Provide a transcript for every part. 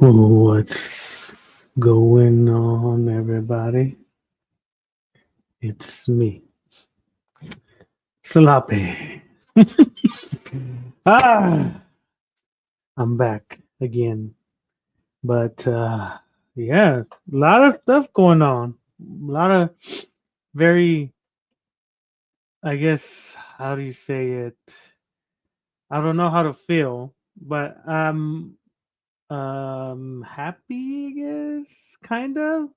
What's going on, everybody? It's me, Sloppy. ah, I'm back again. But yeah, a lot of stuff going on. A lot of very, I guess, how do you say it? I don't know how to feel, but I'm happy, I guess, kind of.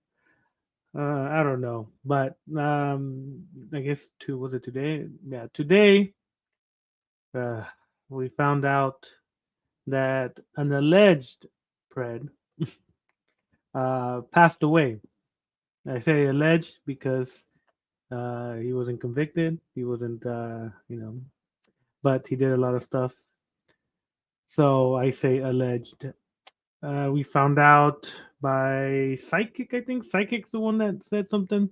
I don't know, but I guess was it today? Yeah, today uh, we found out that an alleged Pred passed away. I say alleged because he wasn't convicted. He wasn't, but he did a lot of stuff. So I say alleged. We found out by Psychic. I think Psychic's the one that said something.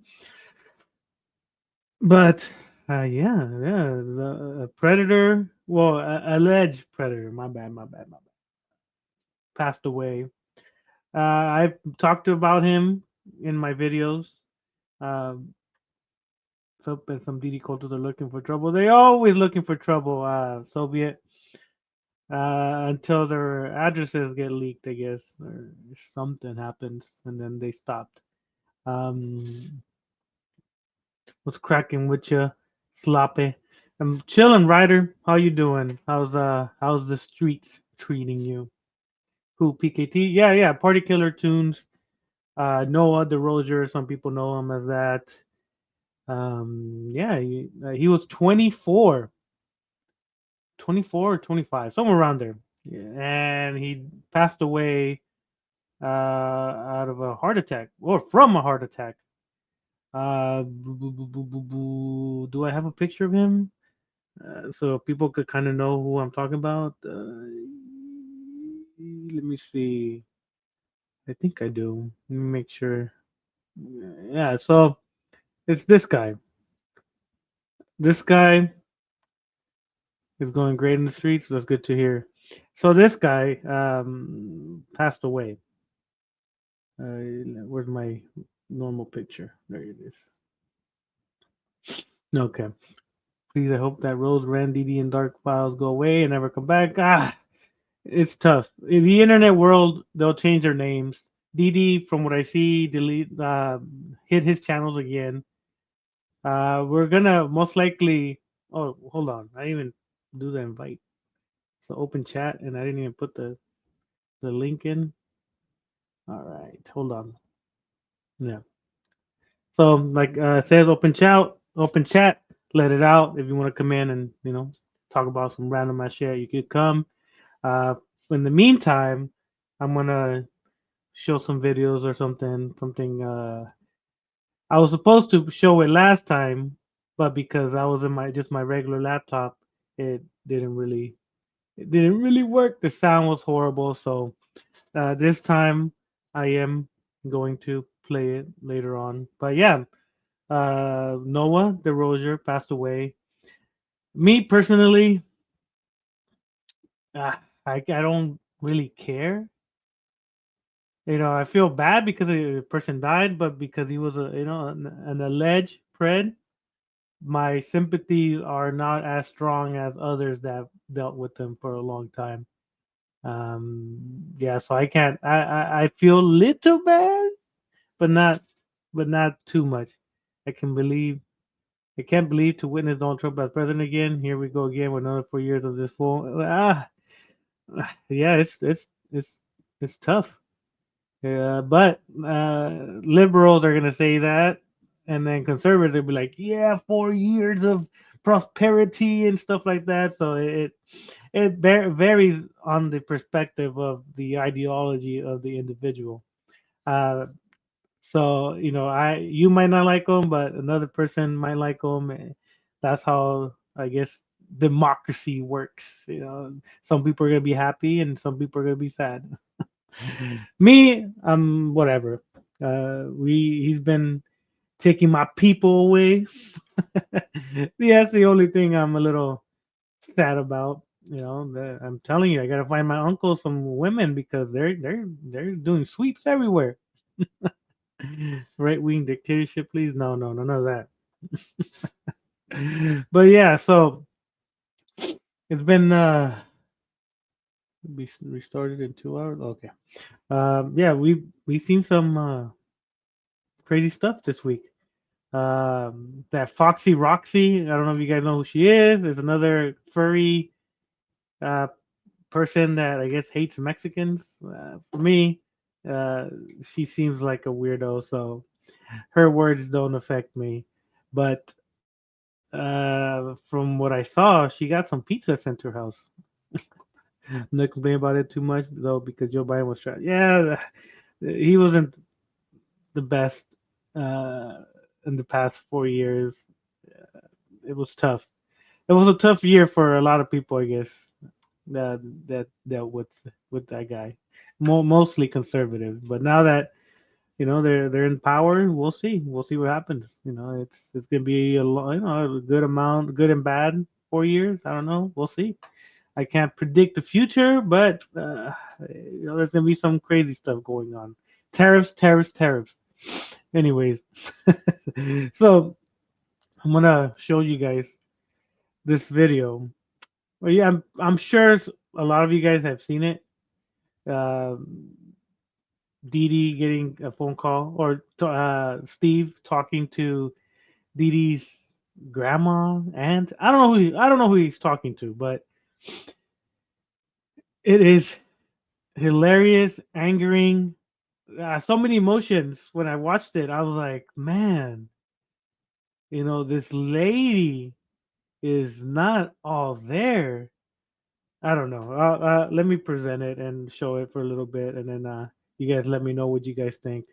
But yeah, the predator, well, alleged predator. My bad. Passed away. I've talked about him in my videos. Um, and some DD cultures are looking for trouble. They always looking for trouble. Soviet until their addresses get leaked, I guess, or something happens, and then they stopped. Um, what's cracking with you, sloppy? I'm chilling, Ryder. How you doing? How's the streets treating you? Who PKT? Yeah. Party Killer Tunes. Noah DeRozier. Some people know him as that. Yeah, he was 24, 24 or 25, somewhere around there. Yeah, and he passed away out of a heart attack or from a heart attack. Do I have a picture of him? So people could kind of know who I'm talking about. Let me see. I think I do. Let me make sure. Yeah, so it's this guy. This guy is going great in the streets. That's good to hear. So this guy passed away. Where's my normal picture? There it is. Okay. Please, I hope that Rose, Ran, DD, and Dark Files go away and never come back. It's tough. In the internet world, they'll change their names. DD, from what I see, hit his channels again. We're gonna most likely. Oh, hold on. I didn't even do the invite. So open chat, and I didn't even put the link in. All right, hold on. Yeah. So like it says, open chat, let it out. If you want to come in and talk about some random ass shit, you could come. Uh, in the meantime, I'm gonna show some videos or something. Something I was supposed to show it last time, but because I was in my regular laptop, it didn't really it didn't really work. The sound was horrible. So this time I am going to play it later on. But yeah, Noah DeRozier passed away. Me personally, I don't really care. I feel bad because the person died, but because he was an alleged pred, my sympathies are not as strong as others that dealt with him for a long time. Yeah, so I can't. I feel little bad, but not too much. I can believe I can't believe to witness Donald Trump as president again. Here we go again with another 4 years of this fool. Yeah, it's tough. Yeah, but liberals are gonna say that, and then conservatives will be like, "Yeah, 4 years of prosperity and stuff like that." So it varies on the perspective of the ideology of the individual. Uh, so you might not like them, but another person might like them. That's how I guess democracy works. Some people are gonna be happy and some people are gonna be sad. Me, whatever. He's been taking my people away. Yeah, that's the only thing I'm a little sad about. I'm telling you, I gotta find my uncle some women because they're doing sweeps everywhere. Right wing dictatorship, please. No, no, none of that. But yeah, so it's been be restarted in 2 hours. Okay. Yeah, we've seen some crazy stuff this week. That Foxy Roxy, I don't know if you guys know who she is. There's another furry uh, person that I guess hates Mexicans. For me, uh, she seems like a weirdo, so her words don't affect me. But from what I saw, she got some pizza sent to her house. I'm not complaining about it too much though, because Joe Biden was trying. Yeah, he wasn't the best uh, in the past 4 years. It was tough. It was a tough year for a lot of people, I guess. That dealt with that guy, mostly conservative. But now that they're in power, we'll see what happens. It's gonna be a good amount, good and bad 4 years. I don't know. We'll see. I can't predict the future, but there's gonna be some crazy stuff going on. Tariffs, tariffs, tariffs. Anyways, so I'm gonna show you guys this video. Well, yeah, I'm sure a lot of you guys have seen it. Um, Dee Dee getting a phone call, or Steve talking to Dee Dee's grandma, aunt. I don't know who he's talking to, but it is hilarious, angering. So many emotions when I watched it. I was like, man, this lady is not all there. I don't know. Let me present it and show it for a little bit, and then you guys let me know what you guys think.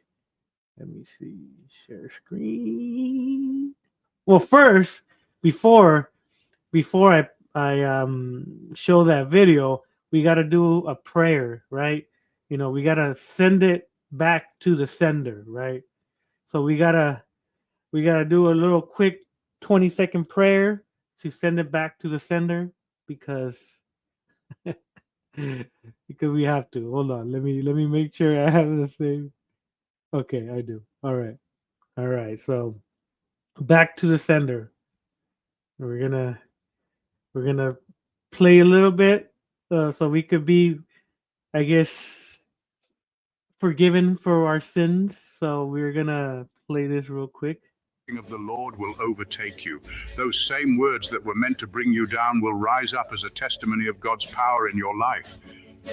Let me see. Share screen. Well, first, before before I show that video, we got to do a prayer, right? We got to send it back to the sender, right? So we gotta do a little quick 20-second prayer to send it back to the sender because because we have to. Hold on, let me make sure I have the same. Okay, I do. All right. So back to the sender. We're gonna we're gonna play a little bit so we could be, I guess, forgiven for our sins. So we're gonna play this real quick. Of the Lord will overtake you. Those same words that were meant to bring you down will rise up as a testimony of God's power in your life.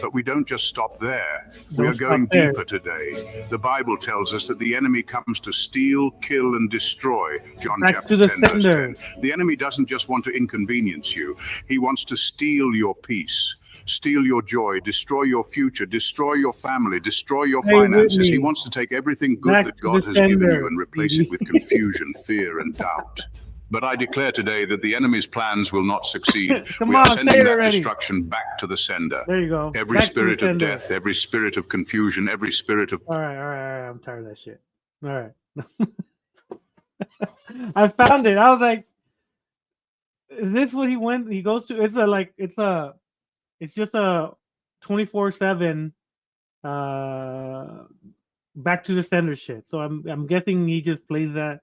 But we don't just stop there. We are going deeper today. The Bible tells us that the enemy comes to steal, kill, and destroy. John chapter 10, verse 10. The enemy doesn't just want to inconvenience you. He wants to steal your peace, steal your joy, destroy your future, destroy your family, destroy your finances. He wants to take everything good that God has given you and replace it with confusion, fear, and doubt. But I declare today that the enemy's plans will not succeed. We are sending that destruction back to the sender. There you go. Every spirit of death, every spirit of confusion, every spirit of... All right. I'm tired of that shit. All right. I found it. I was like, is this what he goes to? It's just a 24/7 back to the sender shit. So I'm guessing he just plays that.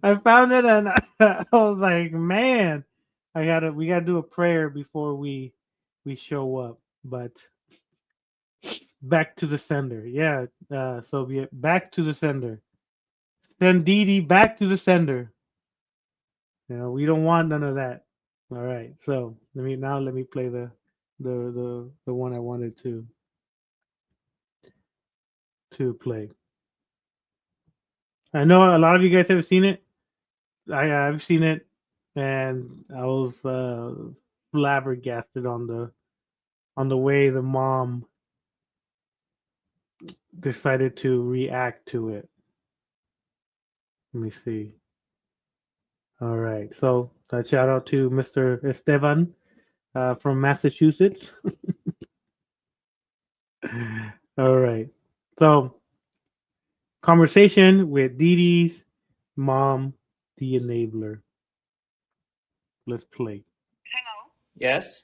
I found it and I was like, man, we gotta do a prayer before we show up. But back to the sender. Yeah, Soviet, back to the sender. Send Dee Dee back to the sender. We don't want none of that. All right. So let me play the one I wanted to play. I know a lot of you guys have seen it. I've seen it, and I was flabbergasted on the way the mom decided to react to it. Let me see. All right. So shout out to Mr. Esteban from Massachusetts. All right. So conversation with Dee Dee's mom, the enabler. Let's play. Yes.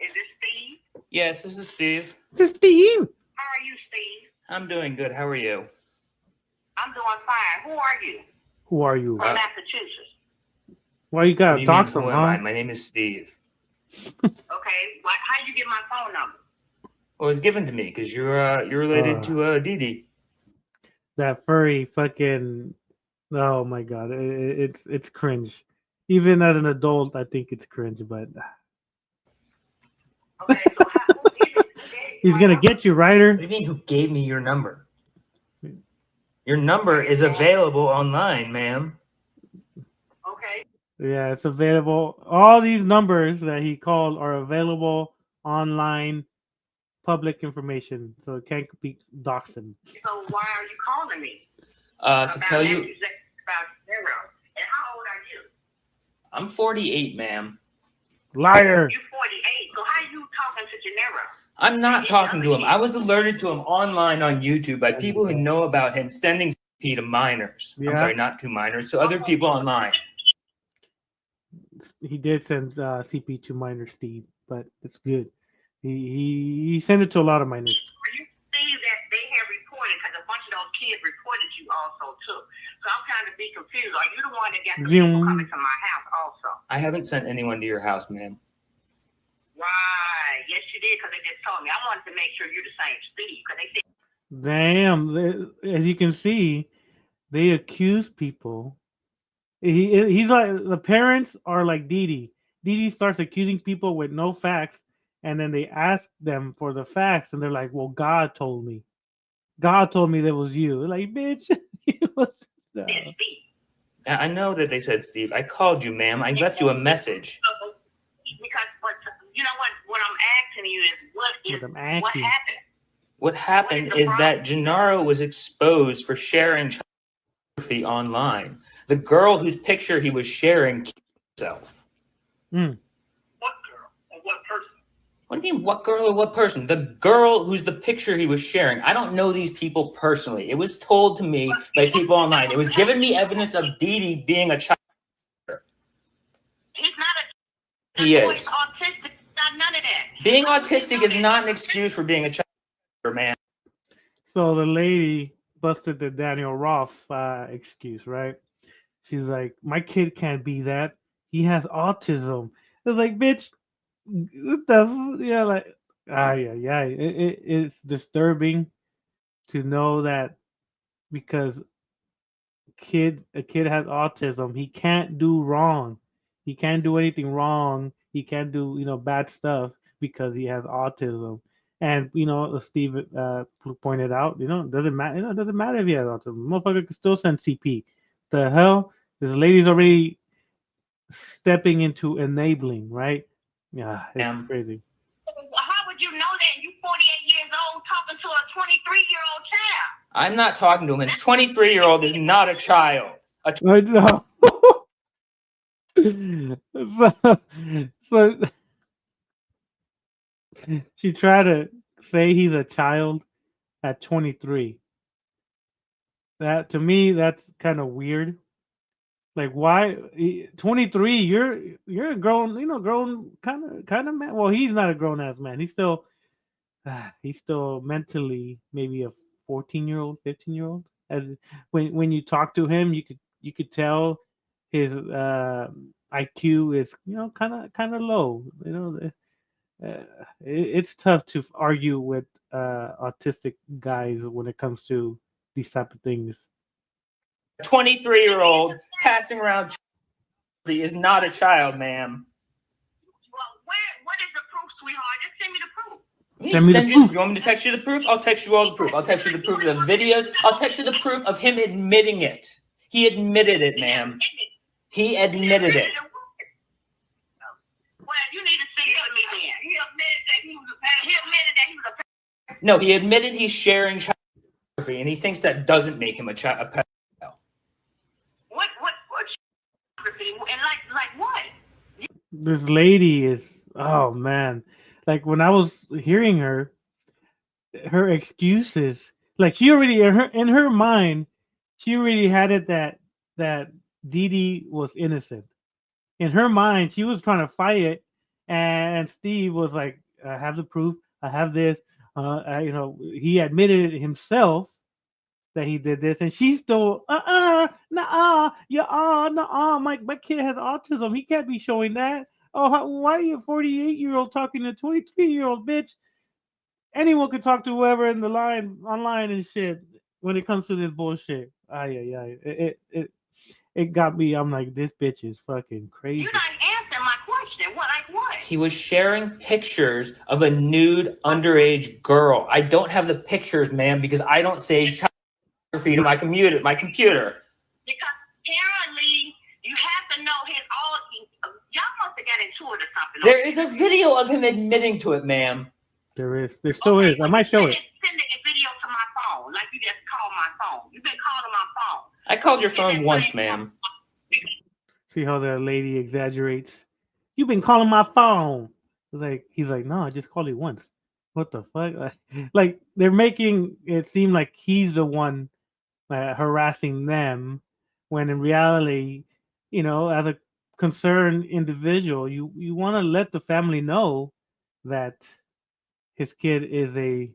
Is this Steve? Yes, this is Steve. This is Steve. How are you, Steve? I'm doing good. How are you? I'm doing fine. Who are you? Who are you? From Massachusetts. Why you What gotta do you talk mean, some, who am I? huh? My name is Steve. Okay. How did you get my phone number? Well, it was given to me because you're related to Dee Dee. That furry fucking. Oh my god, it's cringe. Even as an adult, I think it's cringe. But Okay. So who is it? he's gonna get you, What Ryder. do you mean, who gave me your number? Your number is available online, ma'am. Okay. Yeah, it's available. All these numbers that he called are available online, public information, so it can't be doxed. So why are you calling me? To tell you, About zero. And how old are you? I'm 48, ma'am. Liar. You're 48. So how are you talking to Gennaro? I'm not talking to him. I was alerted to him online on YouTube by people who know about him sending CP to minors. Yeah. I'm sorry, not to minors, to other people online. He did send CP to minor Steve, but it's good. He sent it to a lot of minors. You see that they have reported, because a bunch of those kids reported you also too. So I'm trying to be confused. Are you the one that got the people coming to my house also? I haven't sent anyone to your house, ma'am. Right. Yes, you did, because they just told me. I wanted to make sure you're the same Steve, because they said. Damn, as you can see, they accuse people. He's like, the parents are like Dee Dee. Dee Dee starts accusing people with no facts, and then they ask them for the facts, and they're like, "Well, God told me. God told me that was you." They're like, bitch, it was. Steve. I know that they said, Steve, I called you, ma'am. I left you a message. Because, but you know what I'm asking you is what happened? What happened is that Gennaro was exposed for sharing child pornography online. The girl whose picture he was sharing killed herself. What girl or what person? What do you mean, what girl or what person? The girl who's the picture he was sharing. I don't know these people personally. It was told to me by people online. It was given me evidence of Dee Dee being a child. He's not He is. Autistic. Not none of that. Being autistic is not an excuse for being a child, man. So the lady busted the Daniel Roth excuse, right? She's like, my kid can't be that. He has autism. It's like, bitch, what the yeah, like, yeah. It's disturbing to know that because a kid has autism, he can't do wrong. He can't do anything wrong. He can't do bad stuff because he has autism. And Steve pointed out, it doesn't matter. It doesn't matter if he has autism. Motherfucker can still send CP. The hell, this lady's already stepping into enabling, right? Yeah, it's crazy. How would you know that? You 48 years old talking to a 23-year-old child. I'm not talking to him. And 23-year-old is not a child. I know. so she tried to say he's a child at 23. That, to me, that's kind of weird. Like, why 23? You're a grown kind of man. Well, he's not a grown ass man. He's still mentally maybe a 14-year-old, 15-year-old. As when you talk to him, you could tell his IQ is kind of low. It's tough to argue with autistic guys when it comes to these type of things. 23-year-old passing around is not a child, ma'am. Well, what is the proof, sweetheart? Just send me the proof. You want me to text you the proof? I'll text you all the proof. I'll text you the proof of the videos. I'll text you the proof of him admitting it. He admitted it, ma'am. He admitted it. Well, you need to see it with me then. He admitted that he was a No, he admitted he's sharing child pornography, and he thinks that doesn't make him a pedophile. What and like what? This lady is, oh man, like when I was hearing her excuses, like she already in her mind, she already had it that Dee Dee was innocent. In her mind, she was trying to fight it And Steve was like, I have the proof. I have this. He admitted himself that he did this, and she's still, nah, nah, my kid has autism. He can't be showing that. Oh, why are you a 48-year-old talking to a 23-year-old bitch? Anyone could talk to whoever in the line online and shit when it comes to this bullshit. It got me. I'm like, this bitch is fucking crazy. You not answering my question. What? He was sharing pictures of a nude underage girl. I don't have the pictures, ma'am, because I don't save child pornography to my computer. Because apparently you have to know his all. Y'all must have got into it or something. There is a video of him admitting to it, ma'am. There still is. I might show it. Send a video to my phone, like you just called my phone. You've been calling my phone. I called your phone once, ma'am. See how the lady exaggerates? You've been calling my phone. He's like, no, I just called you once. What the fuck? Like they're making it seem like he's the one harassing them, when in reality, as a concerned individual, you want to let the family know that his kid is a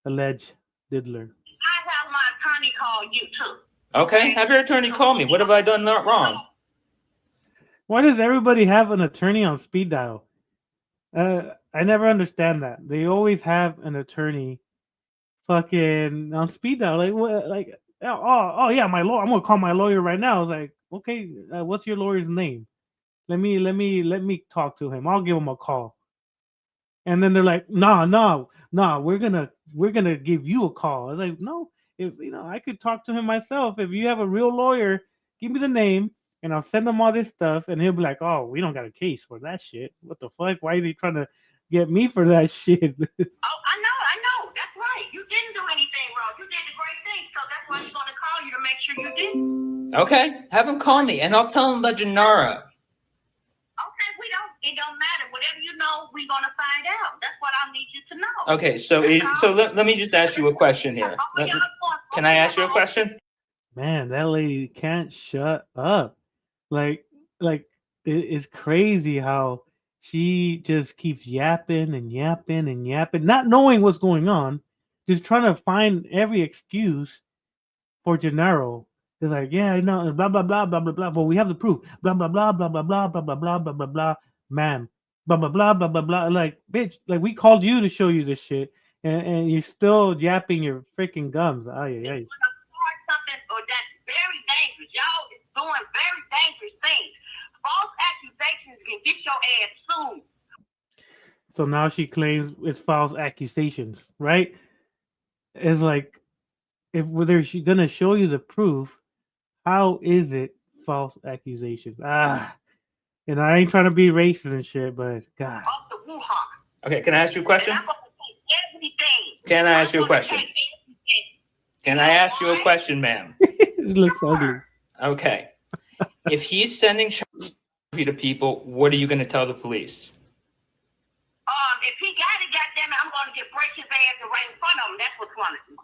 alleged diddler. I have my attorney call you too. Okay, have your attorney call me. What have I done not wrong? Why does everybody have an attorney on speed dial? I never understand that. They always have an attorney fucking on speed dial. Like what? Like oh yeah, my lawyer. I'm gonna call my lawyer right now. I was like, okay, what's your lawyer's name? Let me talk to him. I'll give him a call. And then they're like, no, we're gonna give you a call. I was like, no, if I could talk to him myself. If you have a real lawyer, give me the name, and I'll send him all this stuff, and he'll be like, oh, we don't got a case for that shit. What the fuck? Why is he trying to get me for that shit? Oh, I know. That's right. You didn't do anything wrong. You did the great thing, so that's why he's gonna call you to make sure you didn't. Okay, have him call me, and I'll tell him about Janara. Okay, it don't matter. Whatever you know, we're gonna find out. That's what I need you to know. Okay, so let me just ask you a question here. Can I ask you a question? Man, that lady can't shut up. Like it's crazy how she just keeps yapping and yapping and yapping, not knowing what's going on, just trying to find every excuse for Gennaro. It's like, yeah, I know, blah blah blah blah blah blah. But we have the proof. Blah blah blah blah blah blah blah blah blah blah blah blah. Ma'am, blah blah blah blah blah blah. Like, bitch, like we called you to show you this shit, and you're still yapping your freaking gums. Ay. Something or that's very dangerous. Y'all is doing very dangerous things. False accusations can get your ass sued. So now she claims it's false accusations, right? It's like, whether she's gonna show you the proof, how is it false accusations? And I ain't trying to be racist and shit, but God. Off the Wuhan. Okay, can I ask you a question? And I'm gonna take everything. Can I ask you a question? Can I ask you a question, ma'am? It looks ugly. Okay. If he's sending child pornography to people, what are you going to tell the police? If he got it, goddamn it, I'm gonna break his ass right in front of him. That's what's going to.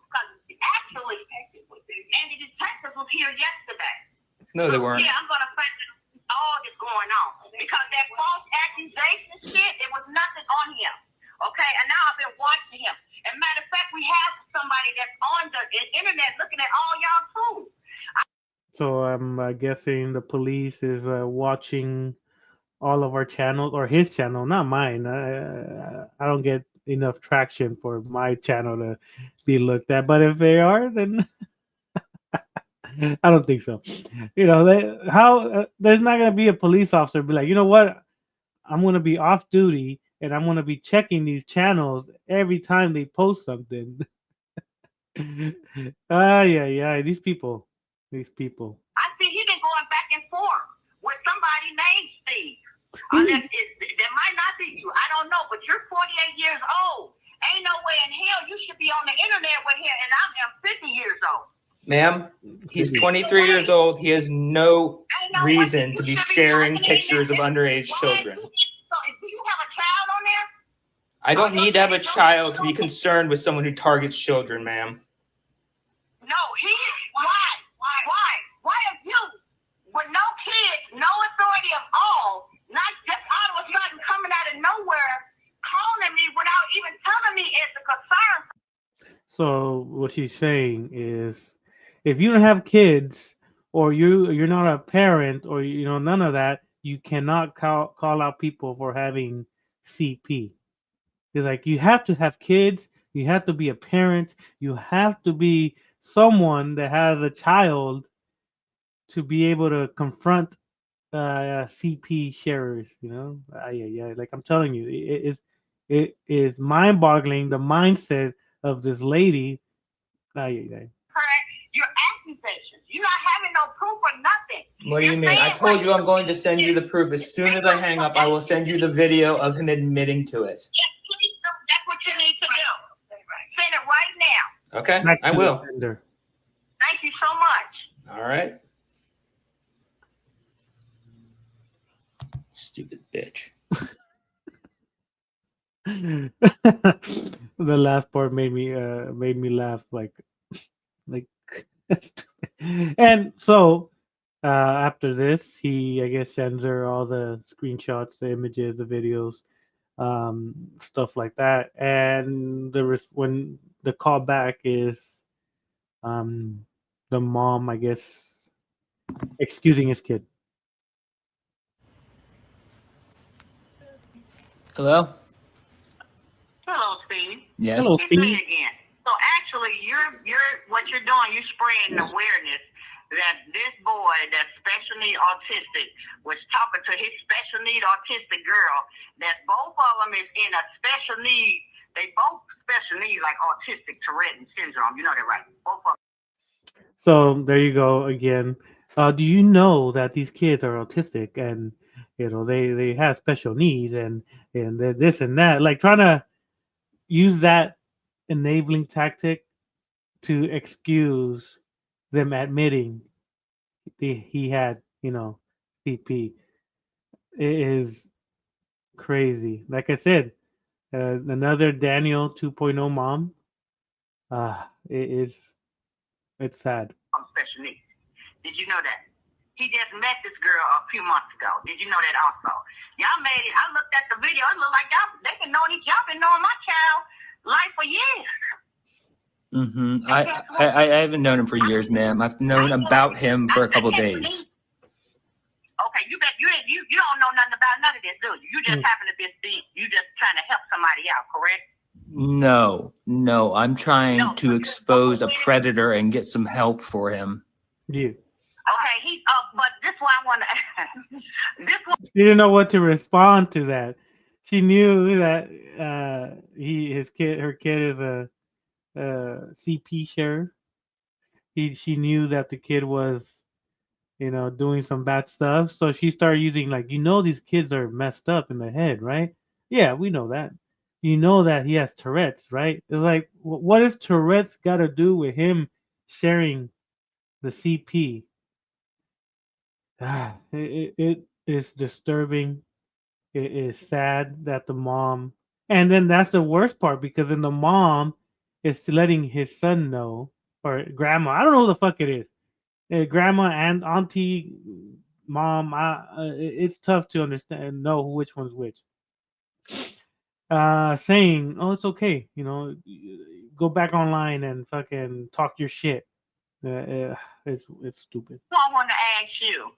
Actually, and the detectives was here yesterday. No, they weren't. Yeah, I'm gonna find out all that's going on because that false accusation shit, it was nothing on him. Okay, and now I've been watching him. And matter of fact, we have somebody that's on the internet looking at all y'all too. So I'm guessing the police is watching all of our channels, or his channel, not mine. I don't get enough traction for my channel to be looked at. But if they are, then I don't think so. There's not gonna be a police officer be like, you know what? I'm gonna be off duty and I'm gonna be checking these channels every time they post something. Yeah, these people. I see he been going back and forth with somebody named Steve. That might not be you. I don't know, but you're 48 years old. Ain't no way in hell you should be on the internet with him, and I'm 50 years old. Ma'am, he's 23 years old. He has no reason to be sharing pictures of underage children. So, do you have a child on there? I don't need to have a child to be concerned with someone who targets children, ma'am. No, why are you, with no kids, no authority of all, not just all of a sudden coming out of So what she's saying is, if you don't have kids, or you're not a parent, or none of that, you cannot call out people for having CP. It's like you have to have kids, you have to be a parent, you have to be someone that has a child to be able to confront CP sharers. Yeah. Like I'm telling you, it is mind-boggling the mindset of this lady. Yeah. Correct. Your accusations. You're not having no proof or nothing. What do you You're mean? I saying told what you I'm going to send you the proof. As soon as I hang up, I will send you the video of him admitting to it. Yes, please do. That's what you need to do. Send it right now. Okay, Back I to will. the sender. Thank you so much. All right. Stupid bitch. The last part made me laugh like and so after this he, I guess, sends her all the screenshots, the images, the videos, stuff like that, and when the call back is the mom, I guess, excusing his kid. Hello? Hello, Steve. Yes. Hello. It's me again. So actually, you're what you're doing. You're spreading awareness that this boy that's special need autistic was talking to his special need autistic girl. That both of them is in a special need. They both special need, like autistic Tourette syndrome. You know that, right? Both of them. So there you go again. Do you know that these kids are autistic, and they have special needs, and they're this and that, like trying to use that enabling tactic to excuse them admitting he had CP. It is crazy. Like I said, another Daniel 2.0 mom. It's sad. Special needs. Did you know that? He just met this girl a few months ago. Did you know that also? Y'all made it. I looked at the video. It looked like they been knowing each other, been knowing my child life for years. Mm-hmm. I haven't known him for years, ma'am. I've known about him for a couple days. Okay, you don't know nothing about none of this, do you? You just happen to be you just trying to help somebody out, correct? No. I'm trying to expose a predator and get some help for him. Yeah. Okay, but this one I want to. This one. She didn't know what to respond to that. She knew that her kid is a CP share. She knew that the kid was, doing some bad stuff. So she started using these kids are messed up in the head, right? Yeah, we know that. You know that he has Tourette's, right? It's like, what does Tourette's got to do with him sharing the CP? It is disturbing. It is sad that the mom, and then that's the worst part, because then the mom is letting his son know, or grandma. I don't know who the fuck it is. Grandma and auntie, mom. It's tough to understand and know which one's which. Saying, "Oh, it's okay. Go back online and fucking talk your shit." It's stupid. I want to ask you,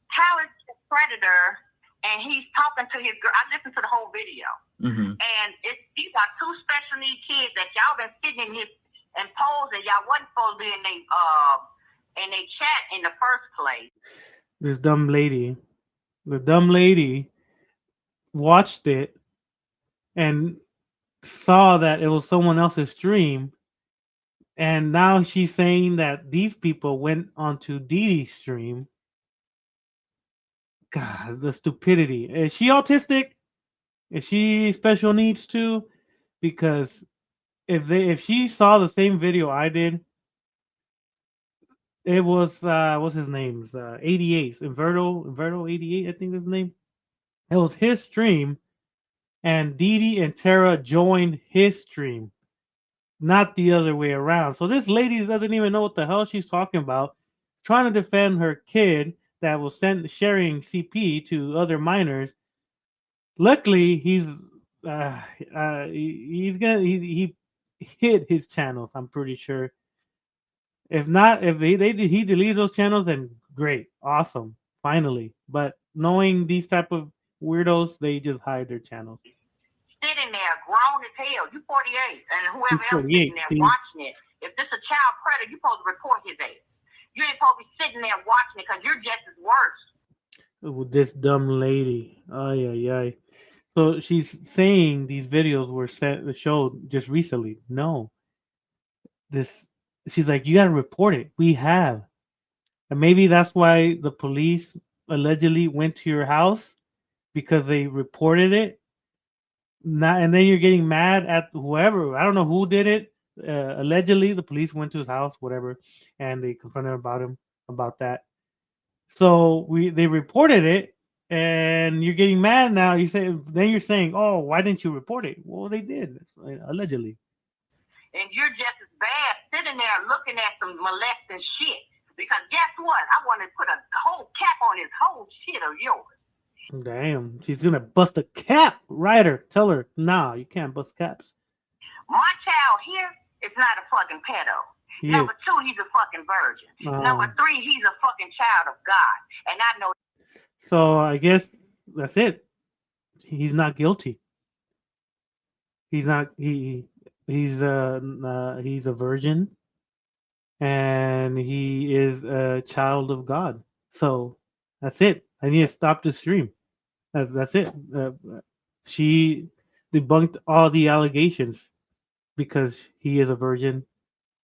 how is the predator, and he's talking to his girl. I listened to the whole video, and these are two special need kids that y'all been sitting in and posing. Y'all wasn't supposed to be in they chat in the first place. The dumb lady watched it and saw that it was someone else's stream, and now she's saying that these people went onto Didi's stream. God, the stupidity. Is she autistic? Is she special needs too? Because if she saw the same video I did, it was what's his name's 88, Inverto 88, I think is his name. It was his stream, and Didi and Tara joined his stream, not the other way around. So this lady doesn't even know what the hell she's talking about, trying to defend her kid that was sharing CP to other minors. Luckily, he hid his channels. I'm pretty sure. If not, if he deleted those channels, then great, awesome, finally. But knowing these type of weirdos, they just hide their channels. Sitting there, grown as hell. You 48, and whoever He's else 48, sitting there Steve. watching it. If this a child predator, you're supposed to report his ass. You ain't supposed to be sitting there watching it because you're just as worse. With this dumb lady, ay ay ay. So she's saying these videos were showed just recently. No, this she's like, you gotta report it. We have, and maybe that's why the police allegedly went to your house because they reported it. Not, and then you're getting mad at whoever. I don't know who did it. Allegedly, the police went to his house, whatever, and they confronted him about that. So they reported it, and you're getting mad now. You're saying, oh, why didn't you report it? Well, they did, allegedly. And you're just as bad sitting there looking at some molesting shit. Because guess what? I want to put a whole cap on this whole shit of yours. Damn, she's gonna bust a cap. Ryder, tell her, nah, you can't bust caps. My child here is not a fucking pedo. Number 2, he's a fucking virgin. Number 3, he's a fucking child of God. And I know. So I guess that's it. He's not guilty. He's not. He's a virgin, and he is a child of God. So that's it. I need to stop the stream. That's it. She debunked all the allegations because he is a virgin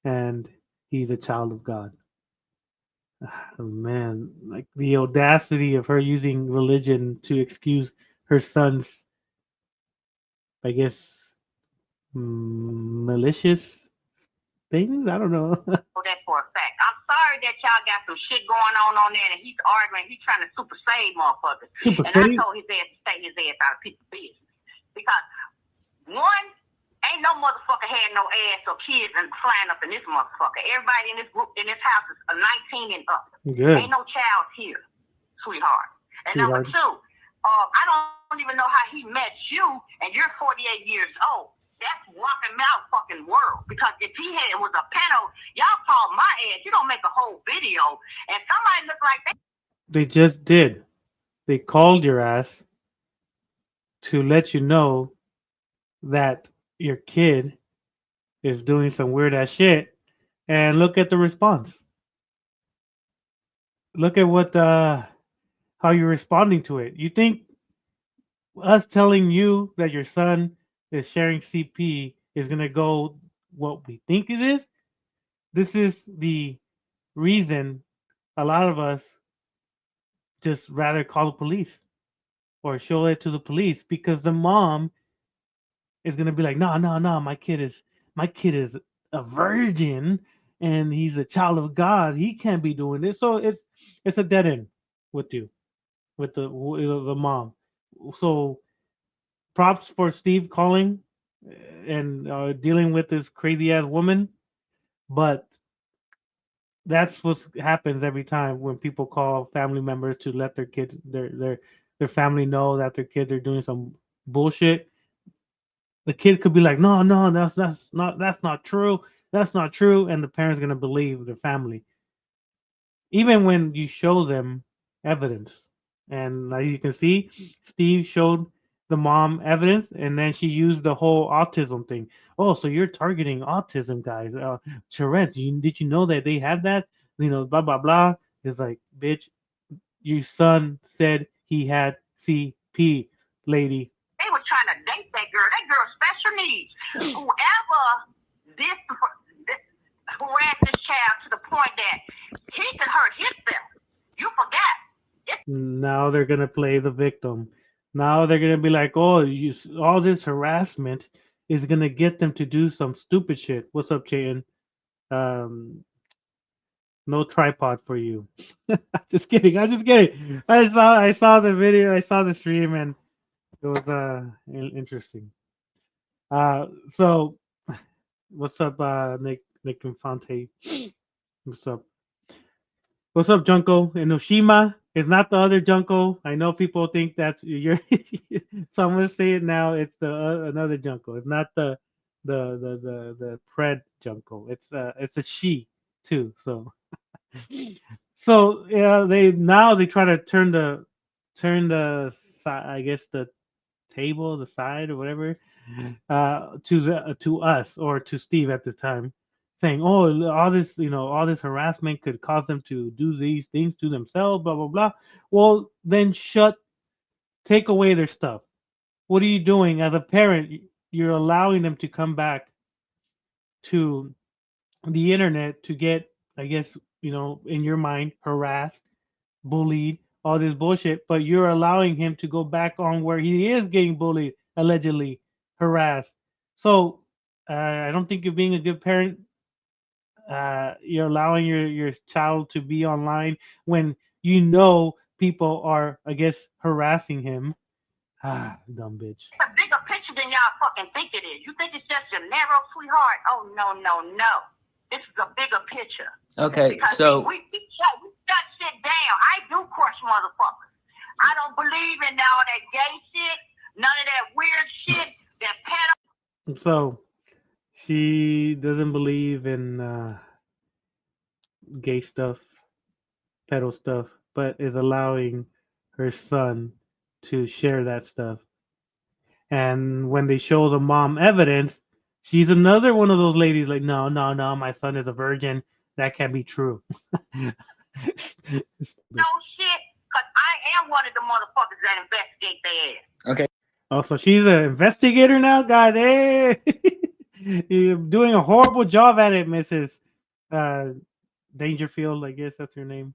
and he's a child of God. Oh, man, like the audacity of her using religion to excuse her son's, I guess, malicious things. I don't know. That for a fact. I'm sorry that y'all got some shit going on there, and he's arguing. He's trying to super save motherfuckers. Super and save? I told his ass to stay his ass out of people's business because one. Ain't no motherfucker had no ass or kids and flying up in this motherfucker. Everybody in this group, in this house is 19 and up. Good. Ain't no child here, sweetheart. And number 2, I don't even know how he met you, and you're 48 years old. That's walking mouth fucking world. Because if he was a pedo, y'all called my ass. You don't make a whole video, and somebody look like that. They just did. They called your ass to let you know that your kid is doing some weird ass shit, and look at the response. Look at what how you're responding to it. You think us telling you that your son is sharing CP is gonna go what we think it is? This is the reason a lot of us just rather call the police or show it to the police, because the mom is gonna be like, no, my kid is a virgin and he's a child of God. He can't be doing this. So it's a dead end with you, with the mom. So props for Steve calling and dealing with this crazy ass woman, but that's what happens every time when people call family members to let their kids, their family know that their kids are doing some bullshit. The kid could be like, no, that's not true. That's not true. And the parent's going to believe their family. Even when you show them evidence. And as you can see, Steve showed the mom evidence, and then she used the whole autism thing. Oh, so you're targeting autism, guys. Tourette's, did you know that they have that? Blah, blah, blah. It's like, bitch, your son said he had CP, lady. They were trying to date that girl. That girl special needs. Whoever harassed this child to the point that he could hurt himself. You forgot. Now they're gonna play the victim. Now they're gonna be like, oh, all this harassment is gonna get them to do some stupid shit. What's up, Chayton? No tripod for you. Just kidding. I'm just kidding. I saw the video. I saw the stream, and it was interesting. So what's up, Nick Infante? What's up, Junko? Enoshima is not the other Junko. I know people think that's you're. So I'm gonna say it now. It's the another Junko. It's not the the Pred Junko. It's a she too. So yeah, they try to turn the I guess the table, the side or whatever, to us or to Steve at this time, saying, "Oh, all this harassment could cause them to do these things to themselves." Blah blah blah. Well, then take away their stuff. What are you doing as a parent? You're allowing them to come back to the internet to get, I guess, in your mind, harassed, bullied, all this bullshit, but you're allowing him to go back on where he is getting bullied, allegedly harassed. So I don't think you're being a good parent. You're allowing your child to be online when people are, I guess, harassing him. Dumb bitch. It's a bigger picture than y'all fucking think it is. You think it's just your narrow, sweetheart? Oh, no, no, no. This is a bigger picture. Okay, Because so we shut shit down. I do crush motherfuckers. I don't believe in all that gay shit, none of that weird shit, that pedo. So she doesn't believe in gay stuff, pedo stuff, but is allowing her son to share that stuff. And when they show the mom evidence, she's another one of those ladies like, no, no, no, my son is a virgin. That can't be true. No shit, because I am one of the motherfuckers that investigate their ass. okay, Also, she's an investigator now. God, hey, you're doing a horrible job at it, Mrs. Dangerfield. I guess that's her name.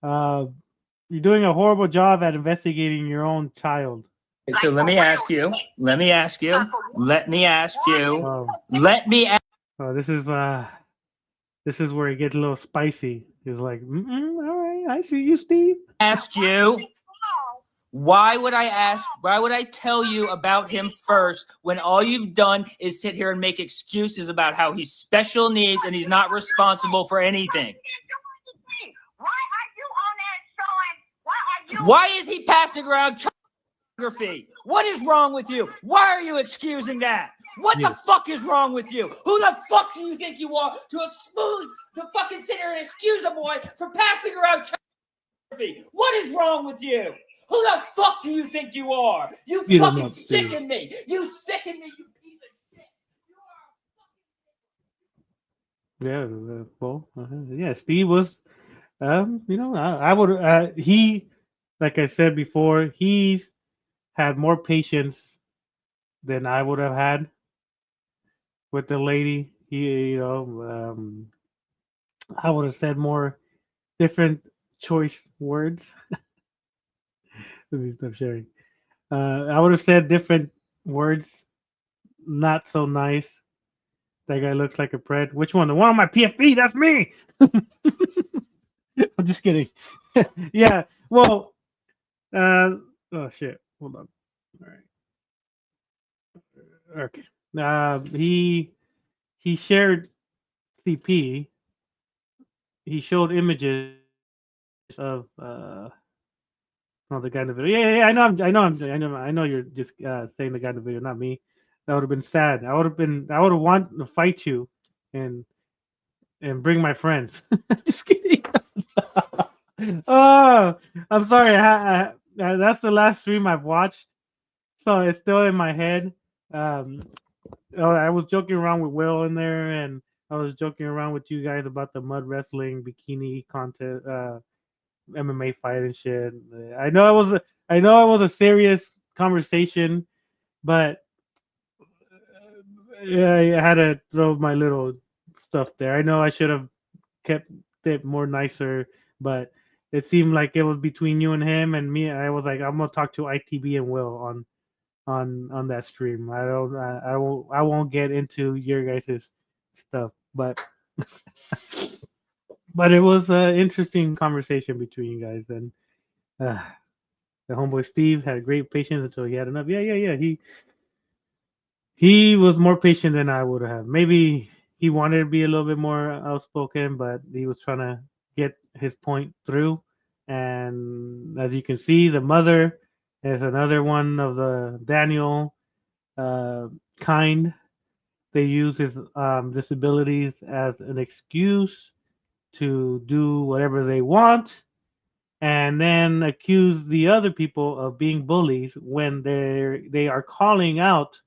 You're doing a horrible job at investigating your own child. so let me ask you. Let me ask you. Let me ask you. Let me ask. This is where it gets a little spicy. It's like, all right, I see you, Steve. Ask you. Why would I tell you about him first when all you've done is sit here and make excuses about how he's special needs and he's not responsible for anything? Why are you on that show? Why is he passing around pornography? What is wrong with you? Why are you excusing that? What the fuck is wrong with you? Who the fuck do you think you are to fucking sit here and excuse a boy for passing around pornography? What is wrong with you? Who the fuck do you think you are? You fucking sicken me. You sicken me, you piece of shit. Yeah, Steve was, I would, like I said before, he's had more patience than I would have had with the lady. I would have said more different choice words. Let me stop sharing. I would have said different words, not so nice. That guy looks like a pred. Which one? The one on my PFP? That's me. I'm just kidding. Yeah. Well. Oh shit. Hold on. All right. Okay. He shared CP. He showed images of the guy in the video. Yeah. I know. You're just saying the guy in the video, not me. That would have been sad. I would have wanted to fight you, and bring my friends. Just kidding. Oh, I'm sorry. That's the last stream I've watched, so it's still in my head. I was joking around with Will in there, and I was joking around with you guys about the mud wrestling bikini contest, MMA fight and shit. I know it was a serious conversation, but I had to throw my little stuff there. I know I should have kept it more nicer, but it seemed like it was between you and him and me. I was like, I'm gonna talk to ITB and Will on that stream. I won't get into your guys' stuff, but but it was an interesting conversation between you guys, and the homeboy Steve had great patience until he had enough. Yeah. He was more patient than I would have. Maybe he wanted to be a little bit more outspoken, but he was trying to get his point through. And as you can see, the mother is another one of the Daniel kind. they use his disabilities as an excuse to do whatever they want, and then accuse the other people of being bullies when they are calling out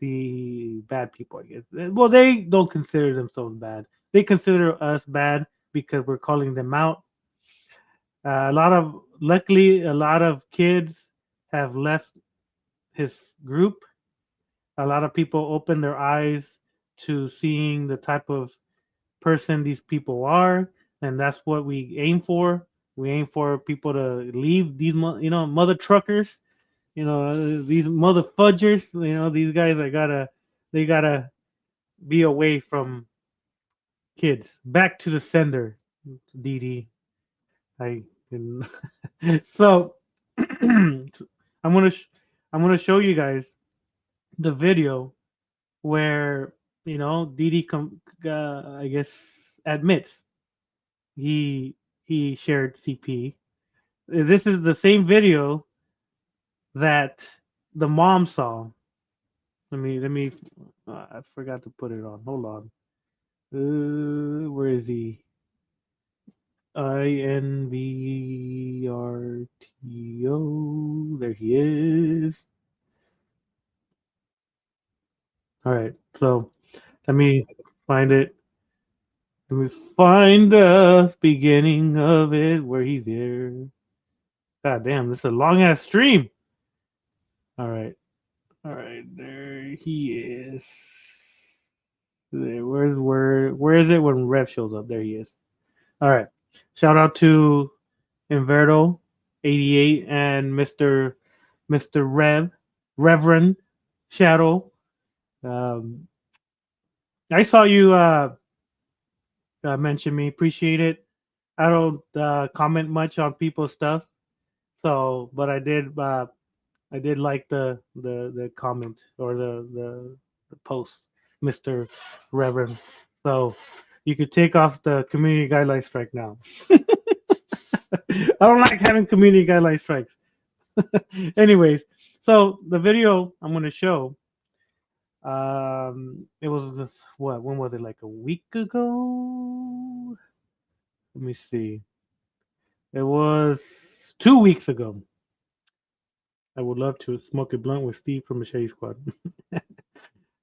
the bad people, I guess. Well, they don't consider themselves bad. They consider us bad because we're calling them out. Luckily, a lot of kids have left his group. A lot of people open their eyes to seeing the type of person these people are, and that's what we aim for. We aim for people to leave these, mother truckers, these mother fudgers. These guys they gotta be away from kids. Back to the sender, DD. I can. So I'm gonna show you guys the video where Didi I guess admits he shared CP. This is the same video that the mom saw. Let me. I forgot to put it on. Hold on. Where is he? INVRTO. There he is. All right. So let me find it. Let me find the beginning of it where he's there. God damn, this is a long ass stream. All right. There he is. There, where is it when Rev shows up? There he is. All right. Shout out to Inverto 88 and Mr. Reverend Shadow. I saw you mention me. Appreciate it. I don't comment much on people's stuff, so but I did like the comment or the post, Mr. Reverend. So you could take off the community guideline strike now. I don't like having community guideline strikes. Anyways, so the video I'm going to show, it was this, when was it, like a week ago? Let me see. It was 2 weeks ago. I would love to smoke a blunt with Steve from Machete Squad.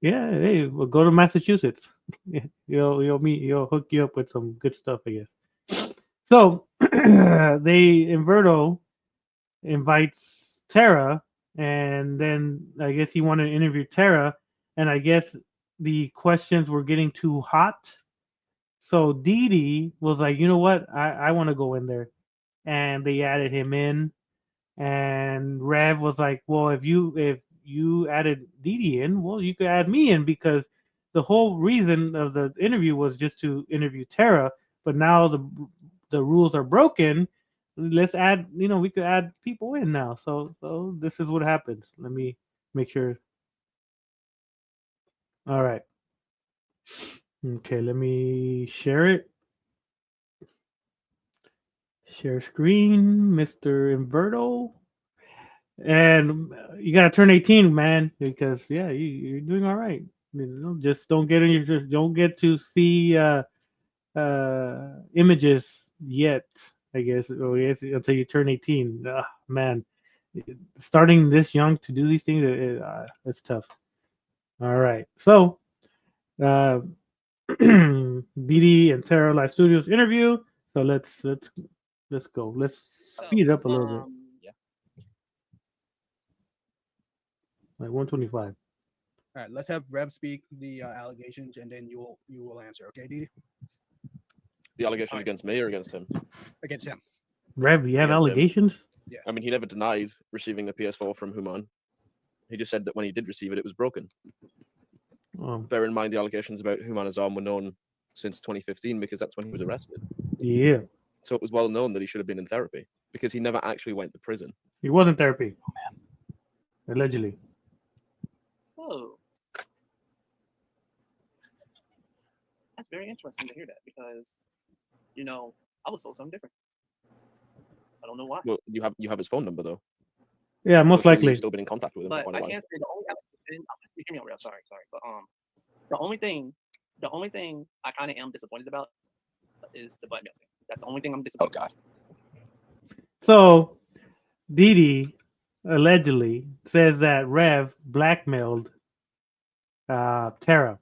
Yeah, hey, we'll go to Massachusetts. He'll hook you up with some good stuff, I guess. So Inverto invites Tara, and then I guess he wanted to interview Tara, and I guess the questions were getting too hot. So Didi was like, you know what, I want to go in there, and they added him in. And Rev was like, well, if you added Didi in, well, you could add me in, because the whole reason of the interview was just to interview Tara. But now the rules are broken. Let's add, we could add people in now. So this is what happens. Let me make sure. All right. Okay, let me share it. Share screen, Mr. Inverto. And you gotta turn 18, man, because you're doing all right. Just don't get to see images yet, I guess, until you turn 18. Man, starting this young to do these things, it's tough. All right, so Didi and Tara Live Studios interview. So let's go. Let's speed it up a little bit. Like 125. All right, let's have Rev speak the allegations, and then you will answer. Okay, Didi? The allegations against me or against him? Against him. Rev, you have allegations? Yeah. I mean, he never denied receiving a PS4 from Human. He just said that when he did receive it, it was broken. Bear in mind the allegations about Human Azam were known since 2015, because that's when he was arrested. Yeah. So it was well known that he should have been in therapy, because he never actually went to prison. He was in therapy. Allegedly. So that's very interesting to hear that, because I was told something different. I don't know why. Well, you have his phone number though. Yeah, most likely. You've still been in contact with him. But for quite a I while. can't say the only allegation. You hear me out, Rev. Sorry. But The only thing I kind of am disappointed about is the blackmail thing. That's the only thing I'm Oh disappointed. God. So Didi allegedly says that Rev blackmailed Tara.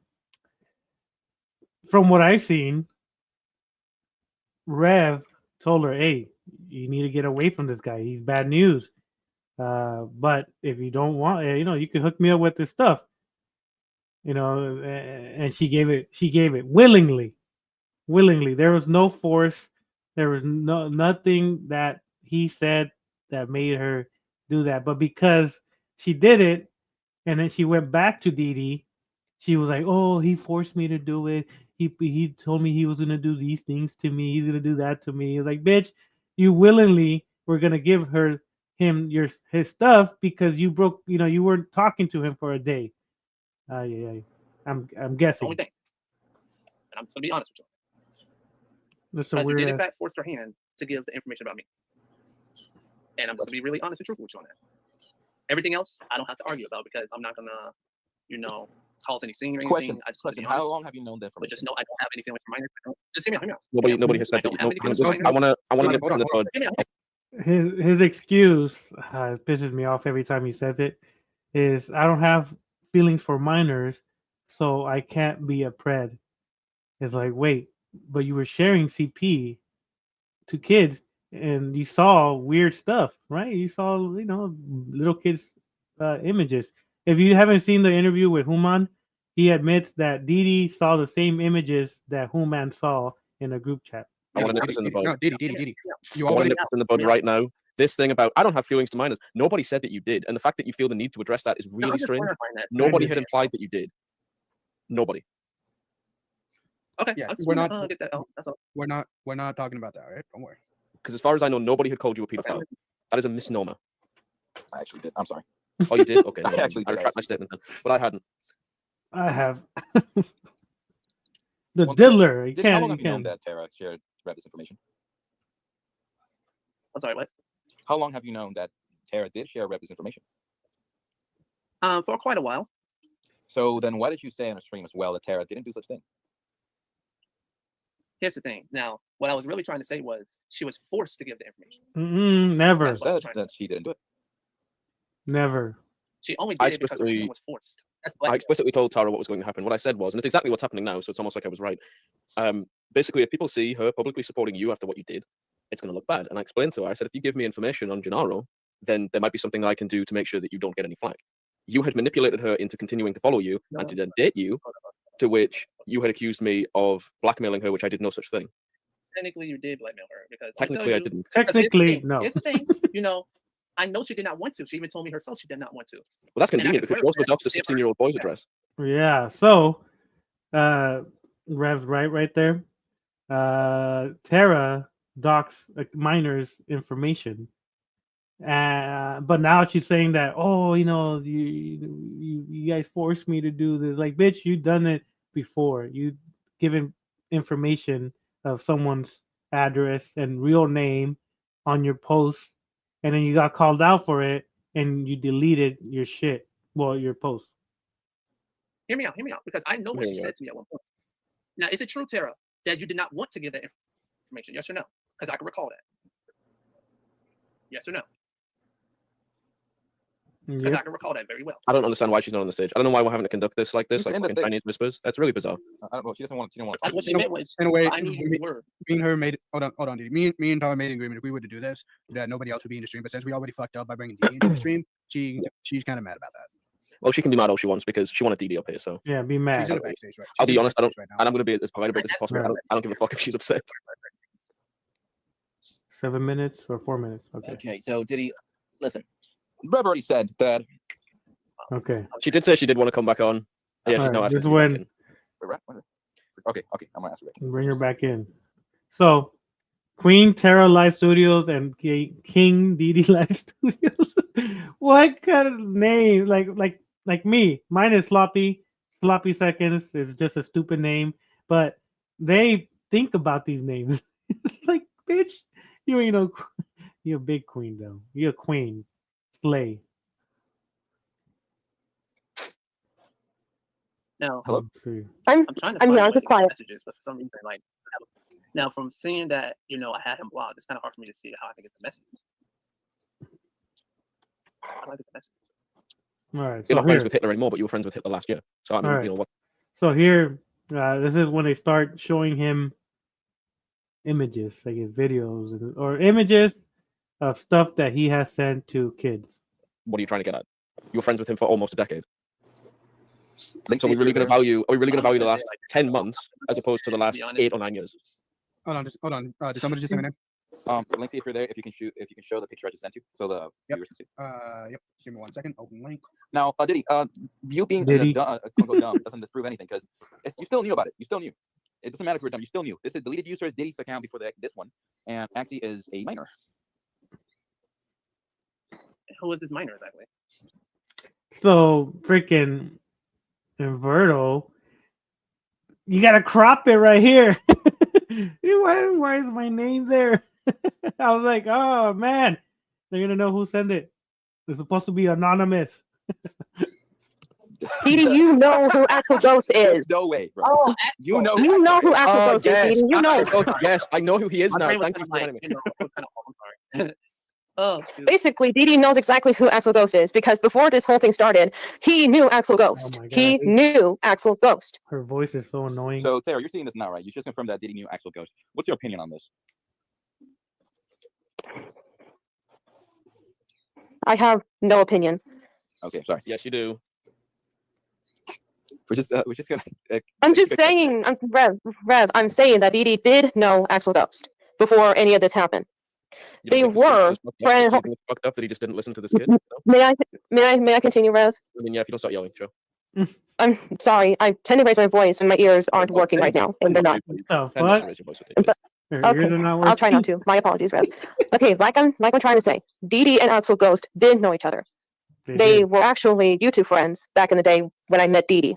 From what I've seen, Rev told her, "Hey, you need to get away from this guy. He's bad news. But if you don't want, you can hook me up with this stuff." And she gave it willingly. There was no force. There was nothing that he said that made her do that. But because she did it, and then she went back to Didi, she was like, "Oh, he forced me to do it. He told me he was gonna do these things to me. He's gonna do that to me." He was like, "Bitch, you willingly were gonna give him his stuff because you broke. You weren't talking to him for a day." Yeah. I'm That's the guessing. only thing. And I'm just gonna be honest with you. That's a Because you did in weird. fact force her hand to give the information about me. And I'm just gonna be really honest and truthful with you on that. Everything else I don't have to argue about because I'm not gonna, cause any scene or anything. Question. I just want to Question. be How honest. long have you known that But just information? know I don't have any feelings for minors. Just hear me out. Nobody has said I that. don't have any feelings No, for I minors. want to Hold on, get hold on, in the hold road. His excuse pisses me off every time he says it. Is I don't have feelings for minors, so I can't be a pred. It's like, wait, but you were sharing CP to kids, and you saw weird stuff, right? You saw, little kids' images. If you haven't seen the interview with Human, he admits that Didi saw the same images that Human saw in a group chat. I want to nip this in the bud. No, Didi. You I want to already nip this in the bud right now. This thing about I don't have feelings to minors. Nobody said that you did, and the fact that you feel the need to address that is No, really I'm just strange. clarifying that. Nobody did. had implied that you did. Nobody. Okay, Yeah, I'm just we're gonna, not- get that out. That's all. We're not talking about that, right? Don't worry. Because as far as I know, nobody had called you a pedophile. That is a misnomer. I actually did. I'm sorry. Oh, you did? Okay. I no, I actually did, retract my statement then. But I hadn't. I have. The Well, diddler. You Diddy, how long can't. have you known that Tara shared this information? I'm sorry, what? How long have you known that Tara did share this information? For quite a while. So then why did you say on a stream as well that Tara didn't do such thing? Here's the thing. Now, what I was really trying to say was she was forced to give the information. Never. That's what I was Said trying to that she didn't do it. Never. She only I did it because her explicitly- hand was forced. That's I blackmail. explicitly told Tara what was going to happen. What I said was, and it's exactly what's happening now, so it's almost like I was right. Basically, if people see her publicly supporting you after what you did, it's going to look bad. And I explained to her, I said, if you give me information on Gennaro, then there might be something I can do to make sure that you don't get any flack. You had manipulated her into continuing to follow you and to then date you, to which you had accused me of blackmailing her, which I did no such thing. Technically, you did blackmail her because Technically, I didn't. Technically, no. Here's the thing. I know she did not want to. She even told me herself she did not want to. Well, that's And I convenient can because she also clarify adopts a that. 16-year-old boy's address. Yeah. So, Rev's right there. Tara docs minors information, but now she's saying that, oh, you guys forced me to do this. Like, bitch, you done it before. You given information of someone's address and real name on your post, and then you got called out for it, and you deleted your shit. Well, your post. Hear me out, because I know what Hear she me said out. to me at one point. Now, is it true, Tara, that you did not want to give that information? Yes or no? Because I can recall that. Yes or no? Because I can recall that very well. I don't understand why she's not on the stage. I don't know why we're having to conduct this like this, She's like in the fucking stage. Chinese whispers. That's really bizarre. I don't know. She didn't want to That's talk. what she In a- meant was, In a way, I knew you me were. and her made hold on, Didi. Me and Tara made an agreement. If we were to do this, that nobody else would be in the stream. But since we already fucked up by bringing Didi into the stream, she's kind of mad about that. Well, she can be mad all she wants because she wanted DD up here. So Yeah, be She's mad. in the backstage, right? I'll She's be in the honest, I don't, backstage right and now. I'm going to be as polite about this as possible. I don't give a fuck if she's upset. 7 minutes or 4 minutes. Okay. Okay, so did he listen? Rev already said that. Okay. She did say she did want to come back on. Yeah, she's Alright, now asking this to be back when- in. Wait, what? Okay, I'm gonna ask you again. Bring her back in. So, Queen Tara Live Studios and King Didi Live Studios. What kind of name? Like me. Mine is Sloppy. Sloppy Seconds is just a stupid name, but they think about these names. Like, bitch, you ain't no. You're a big queen though. You're a queen. Slay. Now, Hello? Let's see. I'm trying to I'm find here, I'm one of just these quiet. messages, but for some reason, like, now from seeing that, I had him blocked, it's kind of hard for me to see how I can get the message. How do I get the message? All right. You're So not friends here, with Hitler anymore, but you were friends with Hitler last year. So I mean, Alright. what? so here, this is when they start showing him images, like his videos or images of stuff that he has sent to kids. What are you trying to get at? You were friends with him for almost a decade. Link, So see we're if really you're going to there. value? Are we really going to I'm value the gonna last say, like, 10 months as opposed to the last be honest. 8 or 9 years? Hold on. Did somebody just say my name? Link, see if you're there. If you can show the picture I just sent you, so the Yep. viewers can see. Yep. Give me 1 second. Open link. Now, Diddy, you being Diddy. quote unquote dumb doesn't disprove anything because you still knew about it. You still knew. It doesn't matter if you're dumb. You still knew. This is deleted user is Diddy's account before this one, and actually is a minor. Who is this minor exactly? So freaking Inverto, you gotta crop it right here. why is my name there? I was like, oh man, they're gonna know who sent it. It's supposed to be anonymous. Didi, you know who Axel Ghost is. No way, bro. Oh, You know. You know who Axel Oh, Ghost yes. is, Didi. You know. Yes, I know who he is my now. brain was Thank you kinda for reminding me. I'm sorry. Oh, shoot. Basically, Didi knows exactly who Axel Ghost is because before this whole thing started, he knew Axel Ghost. my God, He I hate- knew Axel Ghost. Her voice is so annoying. So, Tara, you're seeing this now, right? You just confirmed that Diddy knew Axel Ghost. What's your opinion on this? I have no opinion. Okay, sorry. Yes, you do. We're just gonna. I'm just saying, Rev, I'm saying that Didi did know Axel Ghost before any of this happened. You They don't think were it's fucked up? friends- Do you think it's fucked up that he just didn't listen to this kid? No? May I continue, Rev? I mean, yeah, if you don't start yelling, sure. I'm sorry. I tend to raise my voice and my ears aren't working right now, and they're not. The Tend not to fuck? raise your voice with it, But- Her Okay, ears are not I'll try not working? to. My apologies, Rev. Okay, like I'm trying to say, Didi and Axel Ghost did know each other. They did, were actually YouTube friends back in the day when I met Didi.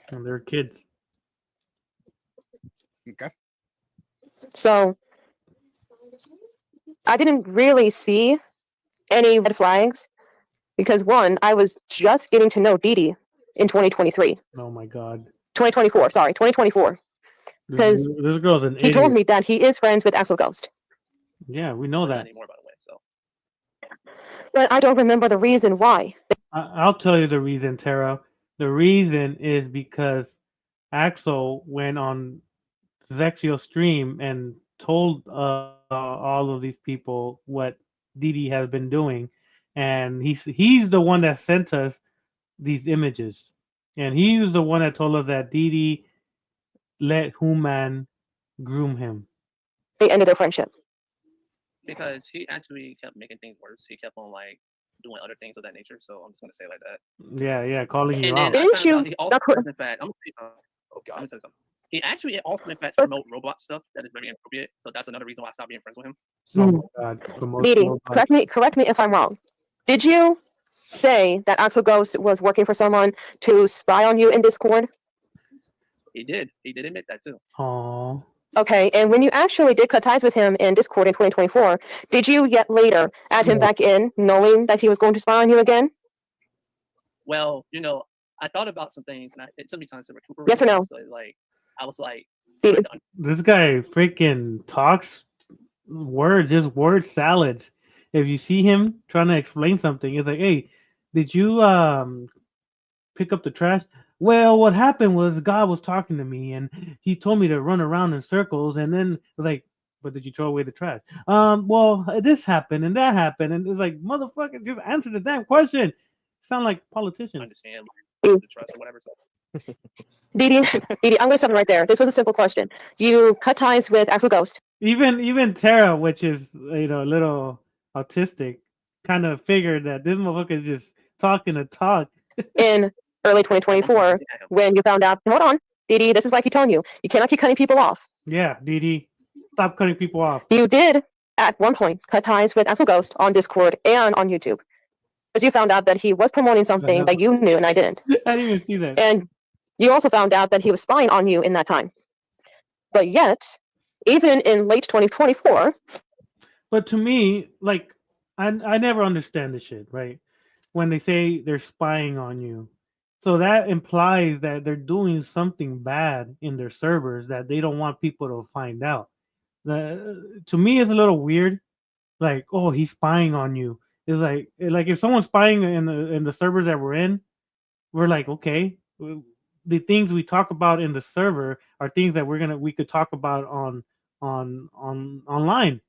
and they're kids. Okay. So I didn't really see any red flags because one, I was just getting to know Didi in 2023. Oh my god. 2024, sorry, 2024. Because this girl's an he idiot. told me that he is friends with Axel Ghost. Yeah, we know Not that. anymore, by the way. So But I don't remember the reason why. I'll tell you the reason, Tara. The reason is because Axel went on Zexio's stream and told all of these people what Didi has been doing, and he's the one that sent us these images, and he was the one that told us that Didi let Human groom him. They ended their friendship. because he actually kept making things worse. He kept on like doing other things of that nature. So I'm just gonna say it like that. Yeah, calling you And out. then I Didn't found you- out he also that's what- does, in fact, I'm gonna tell you something. Oh I'm gonna God. tell you something. He actually also in fact promote Roblox stuff that is very inappropriate. So that's another reason why I stopped being friends with him. Oh my god. Didi, Promotional correct me if I'm wrong. Did you say that Axel Ghost was working for someone to spy on you in Discord? He did admit that too. Aw. Okay, and when you actually did cut ties with him in Discord in 2024, did you yet later add him No. back in, knowing that he was going to spy on you again? Well, I thought about some things and it took me time to recuperate. Yes or no? So like I was like Didi, This guy freaking talks just word salads. If you see him trying to explain something, it's like, hey, did you pick up the trash? Well, what happened was God was talking to me and he told me to run around in circles, and then like, but did you throw away the trash? Well, this happened and that happened, and it's like, motherfucker, just answer the damn question. Sound like politicians. understand Mm. the trust or whatever. So Didi, I'm going to stop it right there. This was a simple question. You cut ties with Axel Ghost. Even Tara, which is a little autistic, kind of figured that this motherfucker is just talking to talk. in early 2024 when you found out, hold on, Didi, this is why I keep telling you, you cannot keep cutting people off. Yeah, Didi, stop cutting people off. You did, at one point, cut ties with Axel Ghost on Discord and on YouTube. Because you found out that he was promoting something that you knew and I didn't. I didn't even see that. And you also found out that he was spying on you in that time. But yet, even in late 2024, But to me, like, I never understand this shit, right? When they say they're spying on you, So that implies that they're doing something bad in their servers that they don't want people to find out. To me, it's a little weird. Like, oh, he's spying on you. It's like if someone's spying in the servers that we're in, we're like, okay, the things we talk about in the server are things that we could talk about on online.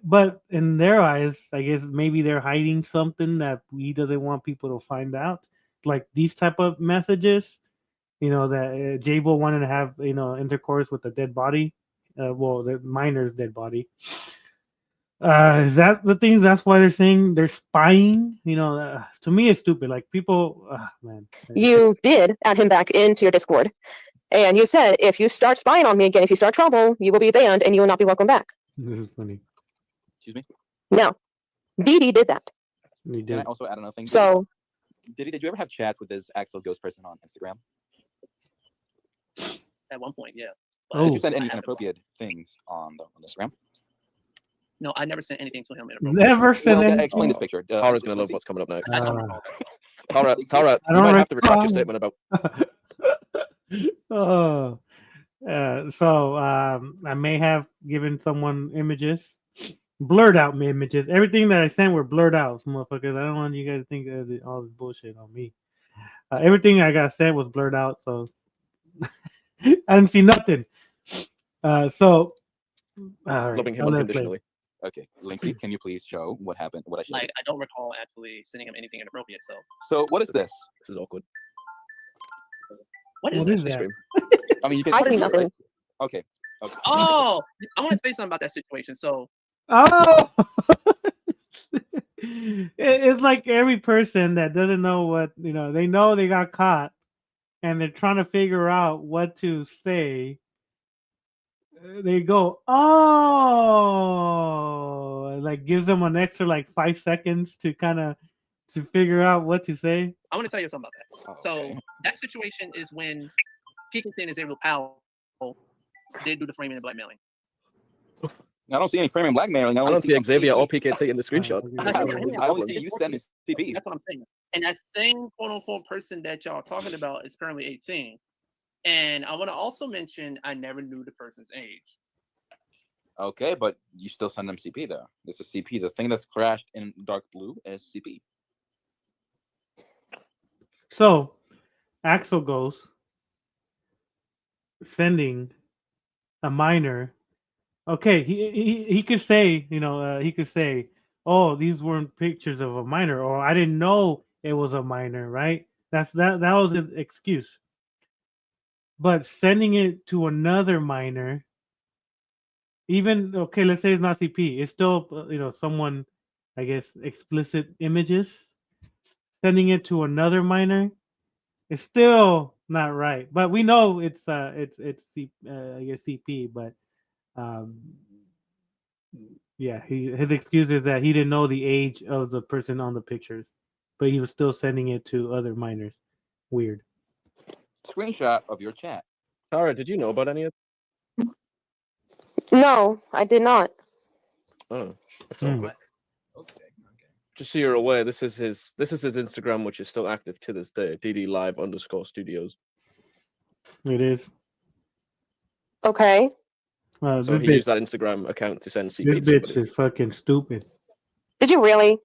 But in their eyes, I guess maybe they're hiding something that he doesn't want people to find out, like these type of messages. That Jabo wanted to have intercourse with a dead body, well, the miner's dead body. Is that the things? That's why they're saying they're spying. To me, it's stupid. Like people, man. You did add him back into your Discord, and you said if you start spying on me again, if you start trouble, you will be banned and you will not be welcome back. This is funny. Excuse me. Now, Didi did that. You Can I did. also add another thing? So Did you ever have chats with this Axel Ghost person on Instagram? At one point, yeah. Oh. Did you send I any haven't. inappropriate things on Instagram? No, I never sent anything to him. Inappropriate. Never said Well, any. explain this picture. Tara's gonna love what's coming up next. I don't Uh, recall. Tara, I you don't might have to retract recall. your statement about. Oh, so I may have given someone images, blurred out images. Everything that I sent were blurred out, motherfuckers. I don't want you guys to think all this bullshit on me. Everything I got sent was blurred out, so I didn't see nothing. So, all right, Loving him I'll let it play. unconditionally. Okay, Linky, can you please show what happened? What I showed? Like, I don't recall actually sending him anything inappropriate. So, So what is this? This is awkward. what is What this? is that? Stream. I mean, you can. I see nothing. Okay. Okay. Oh, I want to say something about that situation. So, Oh, it's like every person that doesn't know what they know they got caught, and they're trying to figure out what to say. They go, oh, it like gives them an extra like 5 seconds to figure out what to say. I want to tell you something about that. So, Okay. that situation is when Peekington is able to Powell did do the framing and blackmailing. I don't see any framing blackmailing. I only don't see some Xavier CP. or PKT in the screenshot. I only see you sending CP. That's what I'm saying. And that same quote unquote person that y'all talking about is currently 18. And I want to also mention I never knew the person's age. Okay, but you still send them CP though. This is CP. The thing that's crashed in dark blue is CP. So, Axel goes sending a minor. Okay, he could say, he could say, oh, these weren't pictures of a minor, or I didn't know it was a minor, right? That was his excuse. But sending it to another minor, even okay, let's say it's not CP, it's still someone, I guess, explicit images. Sending it to another minor, it's still not right. But we know it's I guess CP, but yeah, his excuse is that he didn't know the age of the person on the pictures, but he was still sending it to other minors. Weird. Screenshot of your chat. Tara, did you know about any of? No, I did not. Oh, that's Hmm. awkward. Just so you're aware, this is his Instagram, which is still active to this day. DD_live_studios. It is. Okay. So This he bitch, used that Instagram account to send CP this to bitch somebody. is fucking stupid. Did you really?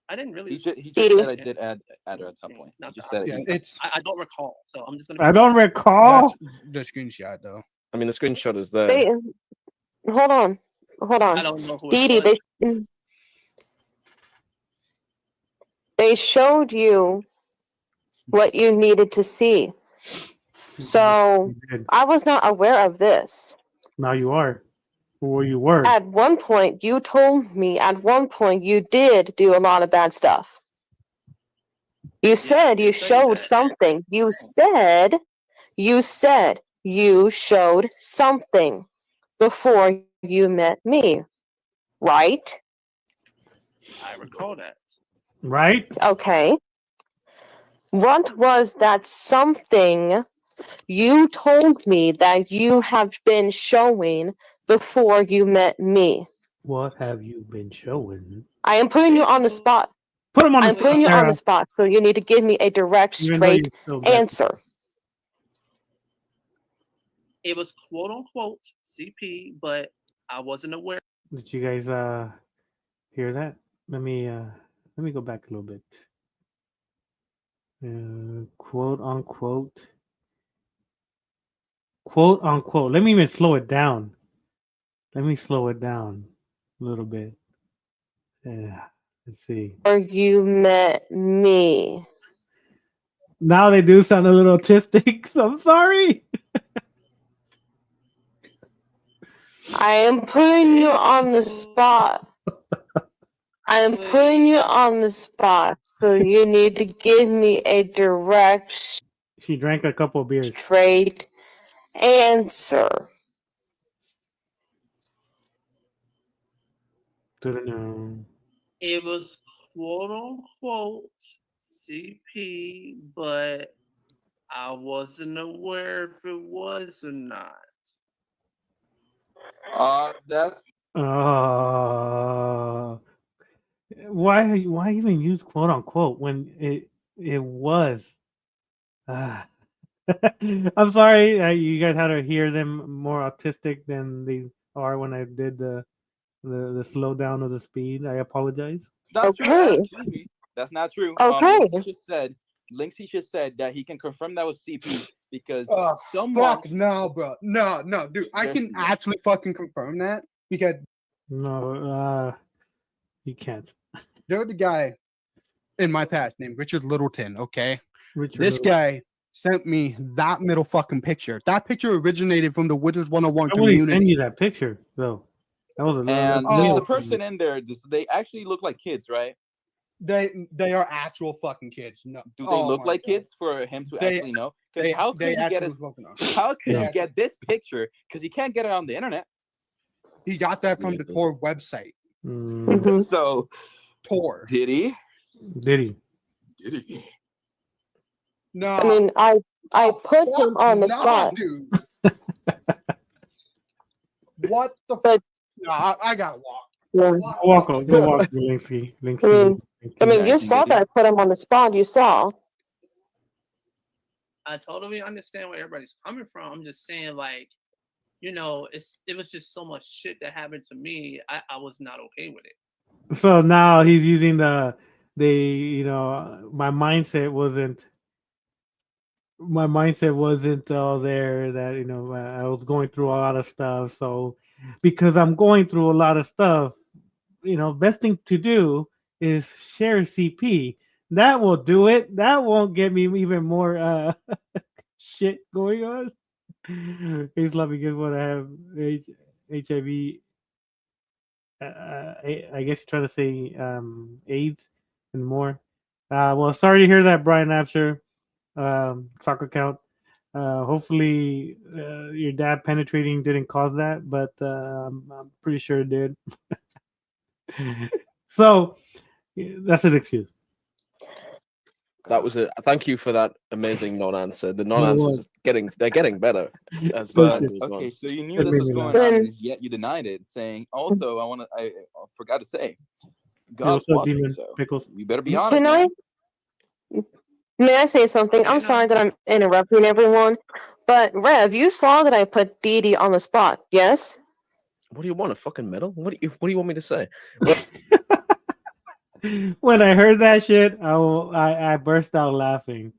I didn't really. He just Didi. said I did add her at some point. He Not just that- said Yeah, it. it's I don't recall. So I'm just gonna. I don't recall. that's the screenshot though. I mean, the screenshot is there. They hold on. I don't know who it Didi, was. they showed you what you needed to see. So Good. I was not aware of this. Now you are, or you were. At one point, you told me you did do a lot of bad stuff. You said you did say showed that. something. You said you showed something before you met me, right? I recall that. Right? Okay. What was that something you told me that you have been showing before you met me? What have you been showing? I am putting you on the spot. Put him on I'm the putting you on Sarah, the spot, so you need to give me a direct, even though you're straight still dead. answer. It was quote unquote CP, but I wasn't aware. Did you guys hear that? Let me go back a little bit. Quote unquote. Quote unquote. Let me even slow it down. Let me slow it down a little bit. Yeah. Let's see. Or you met me. Now they do sound a little autistic, so I'm sorry. I am putting you on the spot. I am putting you on the spot, so you need to give me a direct, She drank a couple of beers. straight answer. Dun-dun-dun. It was quote unquote CP, but I wasn't aware if it was or not. That's Why even use quote unquote when it was? I'm sorry, you guys had to hear them more autistic than they are when I did the slowdown of the speed. I apologize. not true. Okay. Excuse me. That's not true. Okay. Linksy just said that he can confirm that was CP because Oh, someone. fuck no, bro. No, dude. I Yes, can you do. actually fucking confirm that because No, you can't. there's a guy in my past named Richard Littleton. Okay, Richard this Little. guy sent me that middle fucking picture. That picture originated from the Wizards 101 I wouldn't send community. you that picture though. That was a And Oh. the person in there, they actually look like kids, right? They are actual fucking kids. No, Do they oh look my like God. kids for him to They- actually know? They, Because how could they he get actually his, fucking are. how could Yeah. he get this picture? Because he can't get it on the internet. He got that from the Tor website. Mhm. So Tor. did he? Did he? Did he? No, I mean, I put him on the spot. dude. What the? But- No, I gotta walk. Yeah. Go walk, Linksy. I mean, Yeah, you he saw did. that I put him on the spot. You saw. I totally understand where everybody's coming from. I'm just saying, like, you know, it was just so much shit that happened to me. I was not okay with it. So now he's using my mindset wasn't all there, that I was going through a lot of stuff. So because I'm going through a lot of stuff, best thing to do is share CP. That will do it. That won't get me even more shit going on. He's loving it when I have HIV. I guess you're trying to say AIDS and more. Well, sorry to hear that, Brian Napster, soccer count. Hopefully, your dad penetrating didn't cause that, but I'm pretty sure it did. So that's an excuse. That was it. Thank you for that amazing non-answer. The was. non-answers they're getting better as Thank time you. goes on. Okay, so you knew That this made was me going laugh. on, and yet you denied it, saying also I forgot to say, Hey, God's what's up, watching, Demon so Pickles? you better be honest. Can I? Man. May I say something? I'm You sorry know. that I'm interrupting everyone, but Rev, you saw that I put Dee Dee on the spot. Yes. What do you want? A fucking medal? What do you want me to say? When I heard that shit, I burst out laughing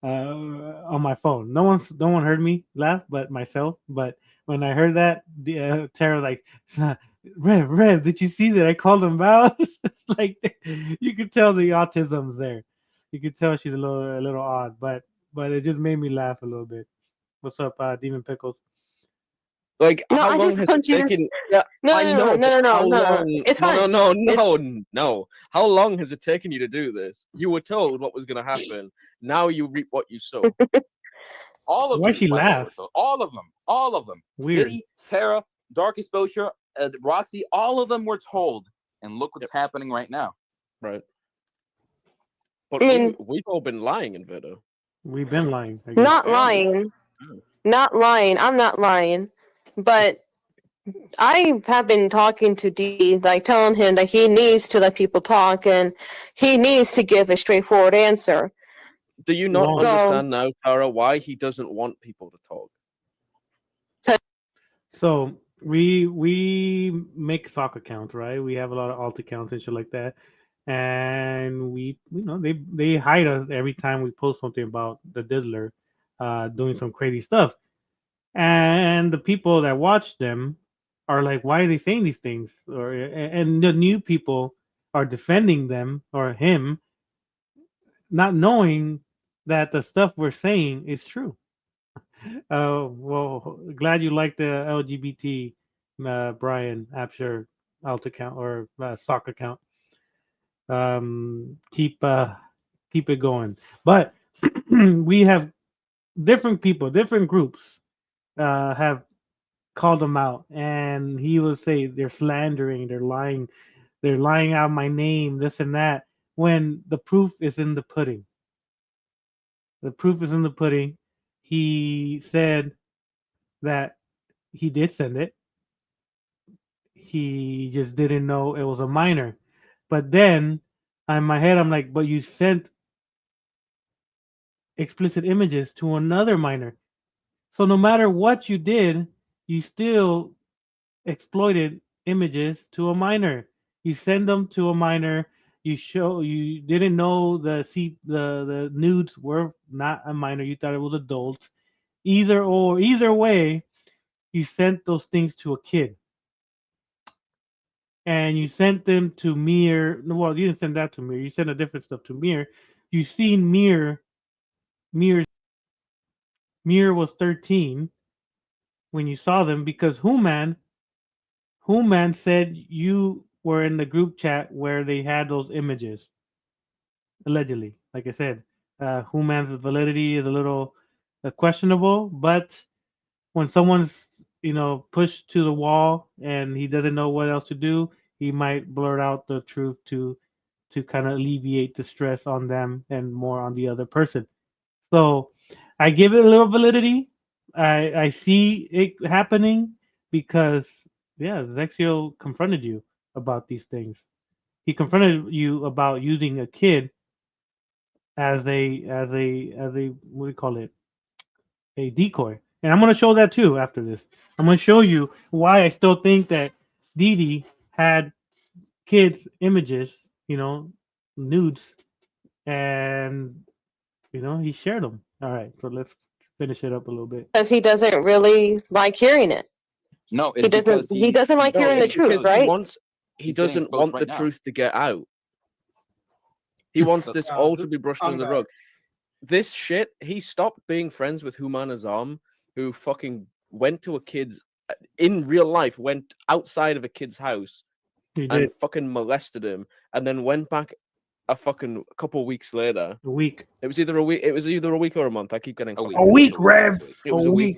on my phone. No one heard me laugh but myself. But when I heard that, Tara was like, Rev, did you see that I called him out? Like, you could tell the autism's there. You could tell she's a little odd, but it just made me laugh a little bit. What's up, Demon Pickles? Like, No, how I long just has it want you to taken? Yeah, No, I no, know. no, but no, how no, no, no. long? It's fine. No. How long has it taken you to do this? You were told what was going to happen. Now you reap what you sow. All of Why them. she by the way, laugh? so all of them. Weird. Diddy, Tara, Dark Exposure, Roxy, all of them were told, and look what's happening right now. Right. But I mean- we've all been lying, Inverter. We've been lying. I guess. Not lying. Not lying. I'm not lying. But I have been talking to D, like telling him that he needs to let people talk and he needs to give a straightforward answer. Do you not Wrong. understand now, Tara, why he doesn't want people to talk? So we make sock accounts, right? We have a lot of alt accounts and shit like that, and they hide us every time we post something about the Diddler doing some crazy stuff, and the people that watch them are like, why are they saying these things? Or and the new people are defending them or him, not knowing that the stuff we're saying is true. Well, glad you like the LGBT Brian Apsher alt account or sock account. Keep it going. But we have different people, different groups have called him out, and he will say they're slandering, they're lying out my name, this and that. When the proof is in the pudding. The proof is in the pudding. He said that he did send it. He just didn't know it was a minor. But then in my head, I'm like, but you sent explicit images to another minor. So no matter what you did, you still exploited images to a minor. You send them to a minor. You didn't know the nudes were not a minor. You thought it was adults. Either way, you sent those things to a kid. And you sent them to Mir. Well, you didn't send that to Mir. You sent a different stuff to Mir. You seen Mir. Mir was 13 when you saw them because Human said you were in the group chat where they had those images. Allegedly, like I said, Human's validity is a little questionable, but when someone's pushed to the wall and he doesn't know what else to do, he might blurt out the truth to kind of alleviate the stress on them and more on the other person. So I give it a little validity. I see it happening because Zexio confronted you about these things. He confronted you about using a kid as a what do you call it? A decoy. And I'm going to show that too after this. I'm going to show you why I still think that Didi had kids' images, nudes, and, he shared them. All right, so let's finish it up a little bit. Because he doesn't really like hearing it. No, he doesn't. He doesn't like hearing the truth, right? He doesn't want the truth to get out. He wants this all to be brushed under the rug. This shit, he stopped being friends with Human Azam, who fucking went to a kid's, in real life, went outside of a kid's house and fucking molested him, and then went back a couple weeks later. A week. It was either a week or a month. I keep getting a week, Rev. It was a week.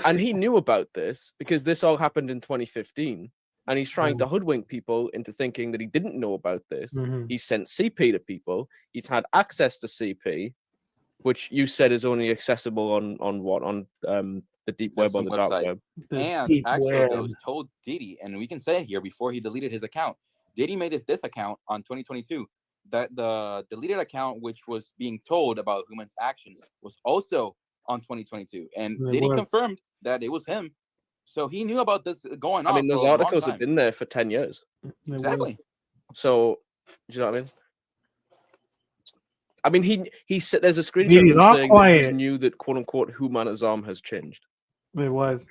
And he knew about this because this all happened in 2015. And he's trying to hoodwink people into thinking that he didn't know about this. Mm-hmm. He sent CP to people. He's had access to CP, which you said is only accessible on the deep web or the dark web. And Axios told Didi, and we can say it here before he deleted his account. Didi made this account on 2022. That the deleted account, which was being told about Human's actions, was also on 2022, and Didi confirmed that it was him. So he knew about this going on. I mean, those articles have been there for 10 years. Exactly. So, do you know what I mean? I mean, he said there's a screenshot of him saying that he knew that "quote unquote" Human Azam has changed. It was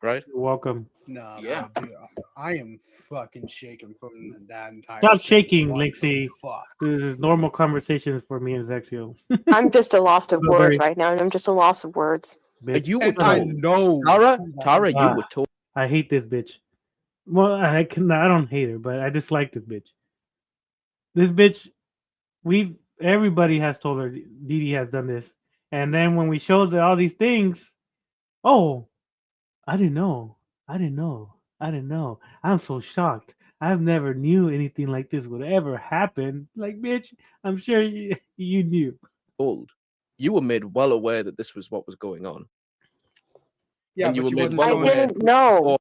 right. You're welcome. No, yeah, dude, I am fucking shaking from that entire. Stop shaking, Lixie. This is normal conversations for me and Zexio. I'm just a loss of words right now. I'm just a loss of words. You were told. I know. Tara, you were told. I hate this bitch. Well, I don't hate her, but I dislike this bitch. This bitch, everybody has told her Didi has done this, and then when we showed all these things, oh, I didn't know. I'm so shocked. I've never knew anything like this would ever happen. Like, bitch, I'm sure you knew. Old. You were made well aware that this was what was going on. Yeah, and you but were you made wasn't well showing aware it. didn't know. before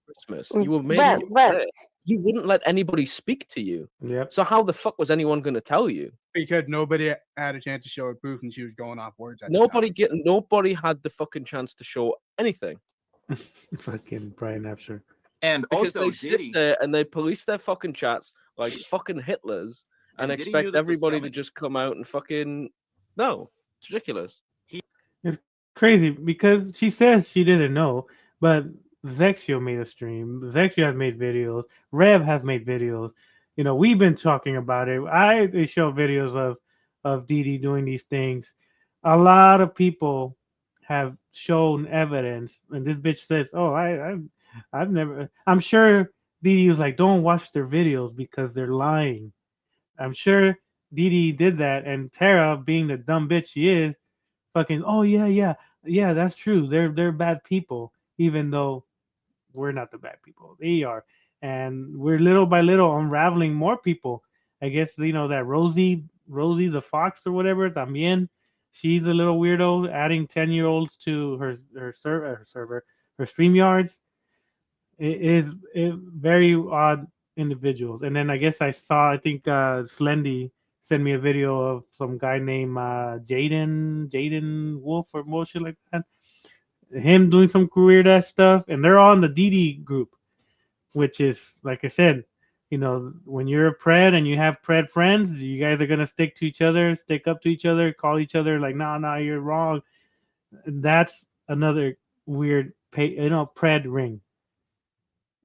Christmas. You were made Rev, Rev. aware. You wouldn't let anybody speak to you. Yep. So how the fuck was anyone going to tell you? Because nobody had a chance to show her proof, and she was going off words. At Nobody had the fucking chance to show anything. Fucking Brian Napster. And Because also, they sit Diddy, there and they police their fucking chats like fucking Hitlers and And Diddy knew expect this was everybody to coming. just come out and fucking no. It's ridiculous. Crazy because she says she didn't know, but Zexio made a stream. Zexio has made videos. Rev has made videos. You know, we've been talking about it. They show videos of Didi doing these things. A lot of people have shown evidence, and this bitch says, "Oh, I've never." I'm sure Didi was like, "Don't watch their videos because they're lying." I'm sure Didi did that, and Tara, being the dumb bitch she is, fucking, "Oh yeah, that's true. They're bad people, even though we're not the bad people. They are." And we're little by little unraveling more people. I guess that Rosie the Fox or whatever, también, she's a little weirdo, adding 10-year-olds to her server, her StreamYards. It is very odd individuals. And then I guess I think Slendy sent me a video of some guy named Jaden Wolf or bullshit like that. Him doing some weird ass stuff, and they're all in the DD group, which is, like I said, when you're a pred and you have pred friends, you guys are gonna stick to each other, stick up to each other, call each other like, nah, you're wrong. That's another weird pred ring.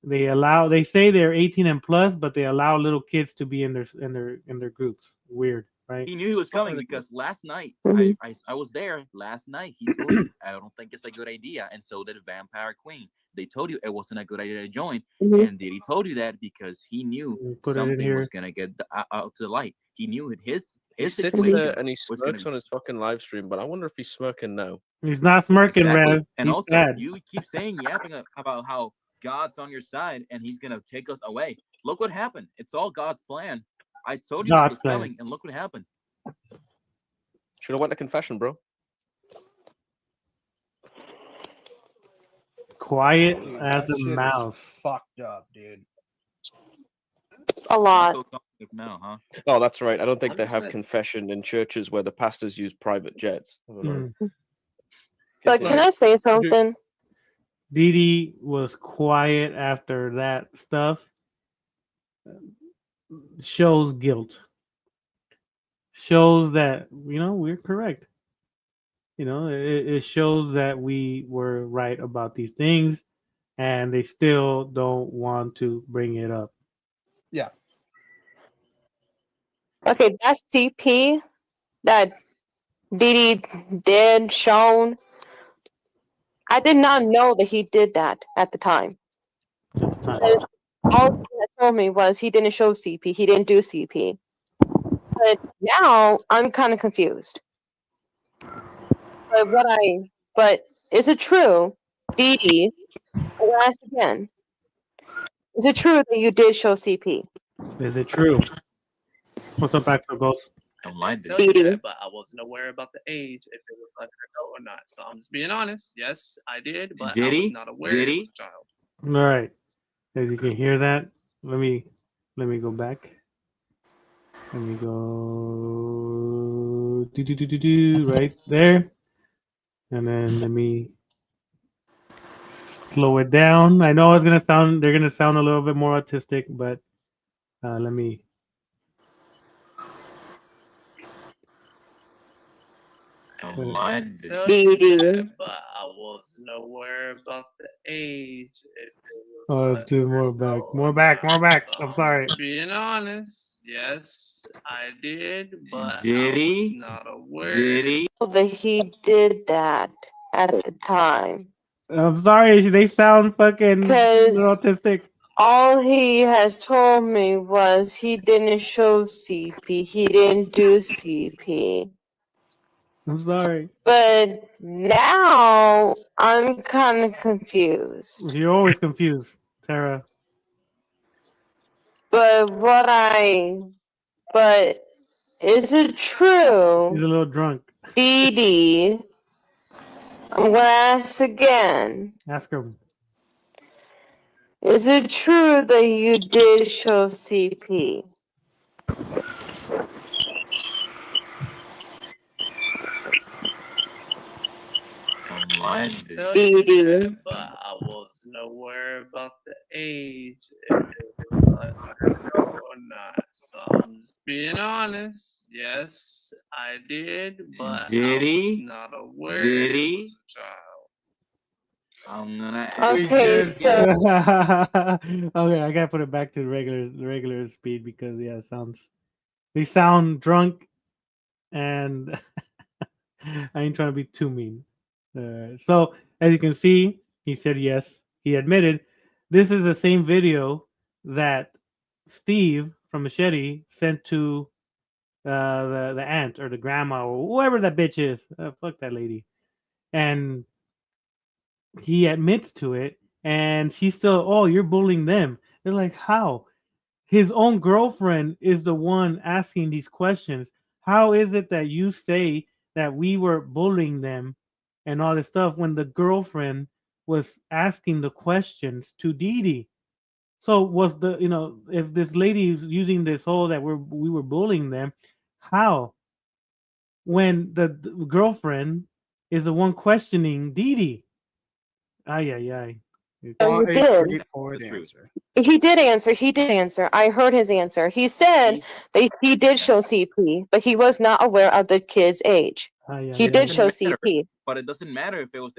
They say they're 18 and plus, but they allow little kids to be in their groups. Weird, right? he knew he was coming because last night Mhm. I was there last night. He told me I don't think it's a good idea, and so did Vampire Queen. They told you it wasn't a good idea to join, Mhm. and Diddy told you that because he knew Put it in something here. was gonna get out to the light. He knew his He sits situation there and he was gonna smirks be on his fucking live stream, but I wonder if he's smirking now. He's not smirking, exactly. Rev. And He's also, sad. you keep saying yapping about how God's on your side and he's gonna take us away. Look what happened. It's all God's plan. I told you God's this was plan. coming, and look what happened. Should have went to confession, bro. Quiet Dude, as that a shit is mouse. fucked up, dude. A lot. So talkative now, huh? Oh, that's right. I don't think I'm they just have gonna- confession in churches where the pastors use private jets. I don't know. Mm. But can I say something? Didi was quiet after that stuff. Shows guilt. Shows that we're correct. It shows that we were right about these things, and they still don't want to bring it up. Yeah. Okay, that CP that Didi did shown. I did not know that he did that at the time. At the time. All he told me was he didn't show CP. He didn't do CP. But now I'm kind of confused. But is it true, Didi? I'll ask again. Is it true that you did show CP? Is it true? What's up, Axel Ghost? Don't lie, Tell Diddy. you Didi. that, but I wasn't aware about the age, if it was like an adult or not. So I'm just being honest. Yes, I did, but I Diddy? was not aware it Diddy? was a child. All right. As you can hear that, let me go back. Let me go right there, and then let me slow it down. I know they're gonna sound a little bit more autistic, but let me. Don't lie, Diddy. Tell Didi. you that, but I wasn't aware about the age. If it was Oh, let's like do an more back, adult more or back, more not. back. So I'm sorry. Being honest, yes, I did, but Diddy? I was not aware. Diddy? That he did that at the time. I'm sorry. They sound fucking Because autistic. all he has told me was he didn't show CP. He didn't do CP. I'm sorry. But now I'm kind of confused. You're always confused, Tara. But is it He's a true, little drunk. Didi I'm gonna ask again. Ask him. Is it true that you did show CP? I Dude. tell you Dee that, but I wasn't aware about the age. If it was or not. So I'm just being honest. Yes, I did, but Did I was he? not aware. Did it he? was a child. I'm gonna Okay, ask so again. Okay, I gotta put it back to the regular speed because yeah, it sounds they sound drunk, and I ain't trying to be too mean. So as you can see, he said yes. He admitted this is the same video that Steve from Machete sent to the aunt or the grandma or whoever that bitch is. Fuck that lady. And he admits to it, and she's still, oh, you're bullying them. They're like, how? His own girlfriend is the one asking these questions. How is it that you say that we were bullying them and all this stuff when the girlfriend was asking the questions to Dee Dee? So was the if this lady is using this whole that we were bullying them, how? When the girlfriend is the one questioning Dee Dee. Ay, ay, ay. you Want a did. straightforward The truth. answer. He did answer. He did answer. I heard his answer. He said that he did show CP, but he was not aware of the kid's age. Ay, ay, He ay. did show Doesn't matter. CP. But it doesn't matter if it was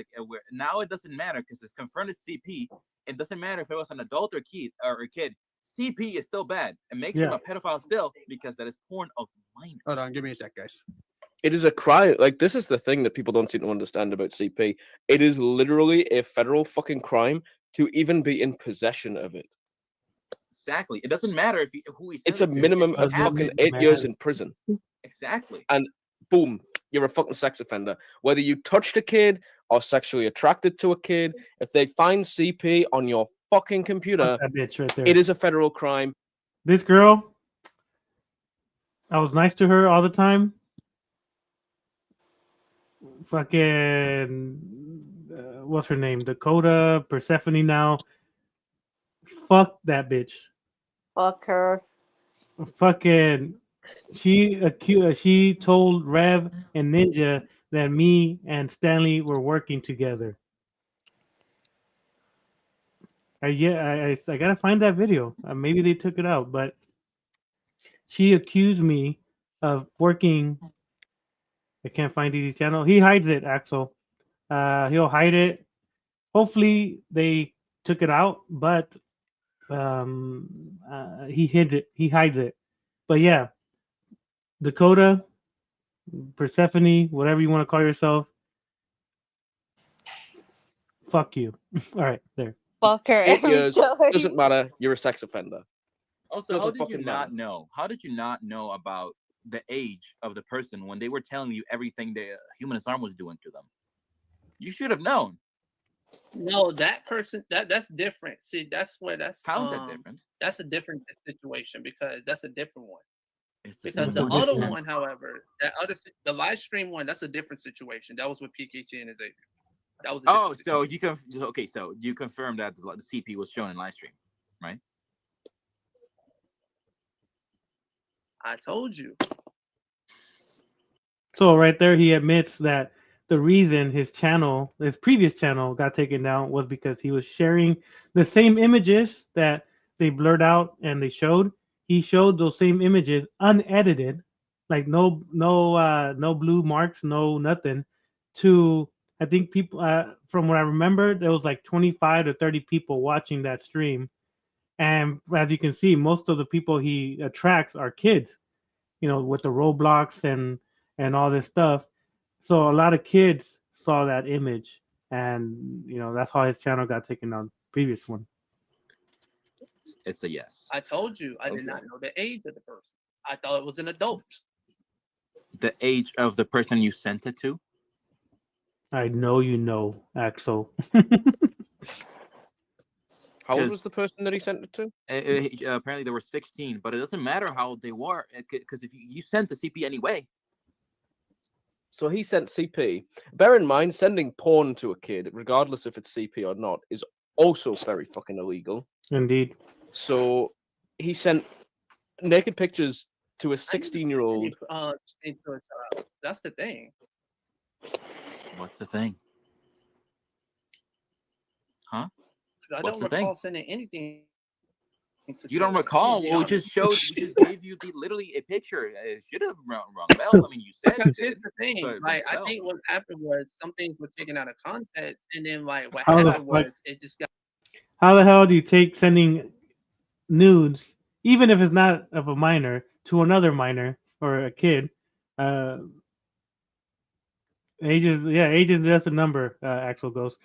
now it doesn't matter because it's confirmed as CP. It doesn't matter if it was an adult or a kid. CP is still bad. It makes him Yeah. a pedophile still because that is porn of minors. Hold on, give me a sec, guys. It is a crime. Like, this is the thing that people don't seem to understand about CP. It is literally a federal fucking crime to even be in possession of it. Exactly. It doesn't matter if who he. It's a minimum of doesn't fucking 8 matter. years in prison. Exactly. And boom, you're a fucking sex offender. Whether you touched a kid or sexually attracted to a kid, if they find CP on your fucking computer, Fuck that bitch right there. it is a federal crime. This girl, I was nice to her all the time. Fucking, what's her name? Dakota, Persephone now. Fuck that bitch. Fuck her. Fucking, she told Rev and Ninja that me and Stanley were working together. I gotta find that video. Maybe they took it out, but she accused me of working. I can't find DD's channel. He hides it, Axel. He'll hide it. Hopefully they took it out, but he hid it. He hides it. But yeah, Dakota, Persephone, whatever you want to call yourself. Fuck you. All right, there. Fuck her. 8 years, doesn't matter. You're a sex offender. Also, Doesn't how did you fucking not matter. know? How did you not know about the age of the person when they were telling you everything the humanist arm was doing to them? You should have known. No, that person that's different. See, that's How's that different? That's a different situation because that's a different one. It's the Because same the other difference. one, however, the live stream one, that's a different situation. That was with PKT and Xavier. That was a Oh, different so situation. so you confirmed that the CP was shown in live stream, right? I told you. So right there, he admits that the reason his previous channel got taken down was because he was sharing the same images that they blurred out and they showed. He showed those same images unedited, like no blue marks, no nothing. To I think people from what I remember, there was like 25 to 30 people watching that stream, and as you can see, most of the people he attracts are kids, with the Roblox and all this stuff. So a lot of kids saw that image, and that's how his channel got taken down. Previous one. It's a yes. I told you. I did not know the age of the person. I thought it was an adult. The age of the person you sent it to? I know you know, Axel. How old was the person that he sent it to? Apparently they were 16, but it doesn't matter how old they were because if you sent the CP anyway. So he sent CP. Bear in mind, sending porn to a kid, regardless if it's CP or not, is also very fucking illegal. Indeed. So he sent naked pictures to a 16-year-old. That's the thing. What's the thing? Huh? I What's don't the thing? recall sending anything. You don't recall? Yeah, Well, we just gave you literally a picture. It should have rung a bell. I mean, you said Because you here's did. the thing, So it like rings a I bell. think what happened was some things were taken out of context, and then like what How the happened fuck- was it just got How the hell do you take sending nudes, even if it's not of a minor, to another minor or a kid? Age is just a number. Axel goes.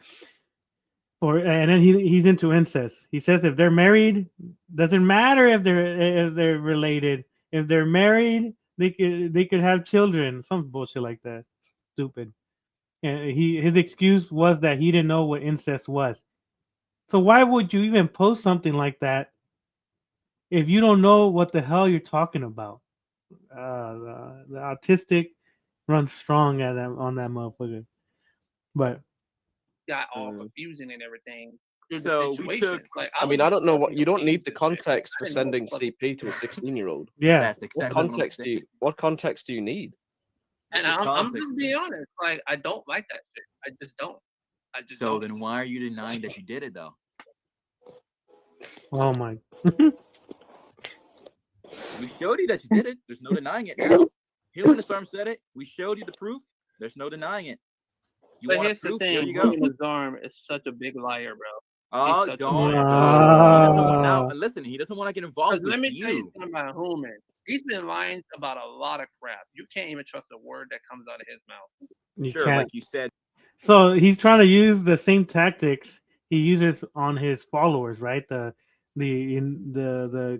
And then he's into incest. He says if they're married, doesn't matter if they're related. If they're married, they could have children. Some bullshit like that. Stupid. And his excuse was that he didn't know what incest was. So why would you even post something like that if you don't know what the hell you're talking about? The autistic runs strong on that motherfucker. But got all confusing and everything. through the So we situations. took. Like I was mean, I just don't know fucking what you don't need confused the and shit. context I for didn't know sending what the fuck- CP to a 16-year-old. yeah, That's What exactly context do you? What context do you need? And What's the I'm context just of being it? honest. Like I don't like that shit. I just don't. I just So don't. then why are you denying that you did it though? oh my. We showed you that you did it. There's no denying it now. Human the Storm said it. We showed you the proof. There's no denying it. You But want here's the proof? Here thing, you go. William Azarm is such a big liar, bro. Oh, such a don't. liar. He doesn't want, now, listen, he doesn't want to get involved Because with let me tell you you. something about Human. He's been lying about a lot of crap. You can't even trust a word that comes out of his mouth. You Sure, can't. like you said. So he's trying to use the same tactics he uses on his followers, right? The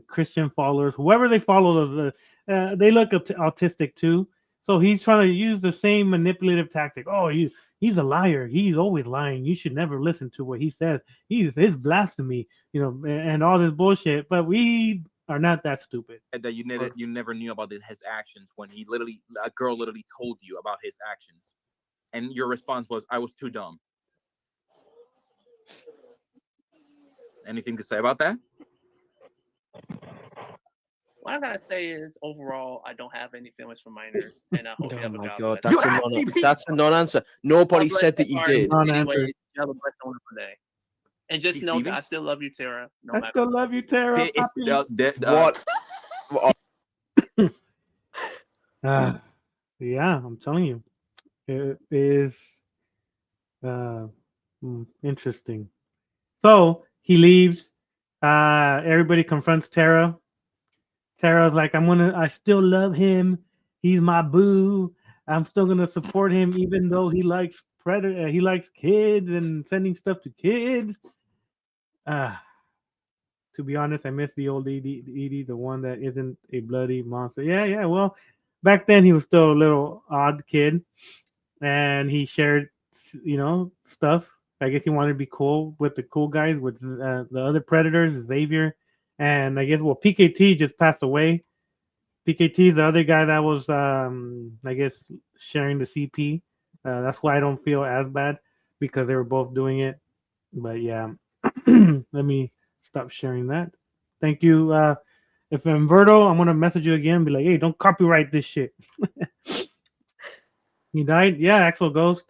Christian followers, whoever they follow, they look autistic too. So he's trying to use the same manipulative tactic. Oh, he's a liar. He's always lying. You should never listen to what he says. It's blasphemy, and all this bullshit. But we are not that stupid. That you never knew about his actions when a girl literally told you about his actions, and your response was, "I was too dumb." Anything to say about that? What I gotta say is, overall, I don't have any feelings for minors, and I hope you Oh have a my God god, bless. that's a non-answer. Nobody God bless said that you everybody. did. Non-answer. Anyways, you have a blessed, wonderful day. And just Hey, know Stevie? that I still love you, Tara. No I matter still love you, Tara. What? Yeah, I'm telling you, it is interesting. So he leaves. Everybody confronts Tara. Tara's like, I still love him. He's my boo. I'm still gonna support him, even though he likes he likes kids and sending stuff to kids. To be honest, I miss the old Edie, the one that isn't a bloody monster. Yeah. Well, back then he was still a little odd kid, and he shared, stuff. I guess he wanted to be cool with the cool guys, with the other predators, Xavier, and I guess PKT just passed away. PKT is the other guy that was, I guess, sharing the CP. That's why I don't feel as bad, because they were both doing it. But yeah, let me stop sharing that. Thank you. If Inverto, I'm gonna message you again and be like, hey, don't copyright this shit. He died. Yeah, Axel Ghost.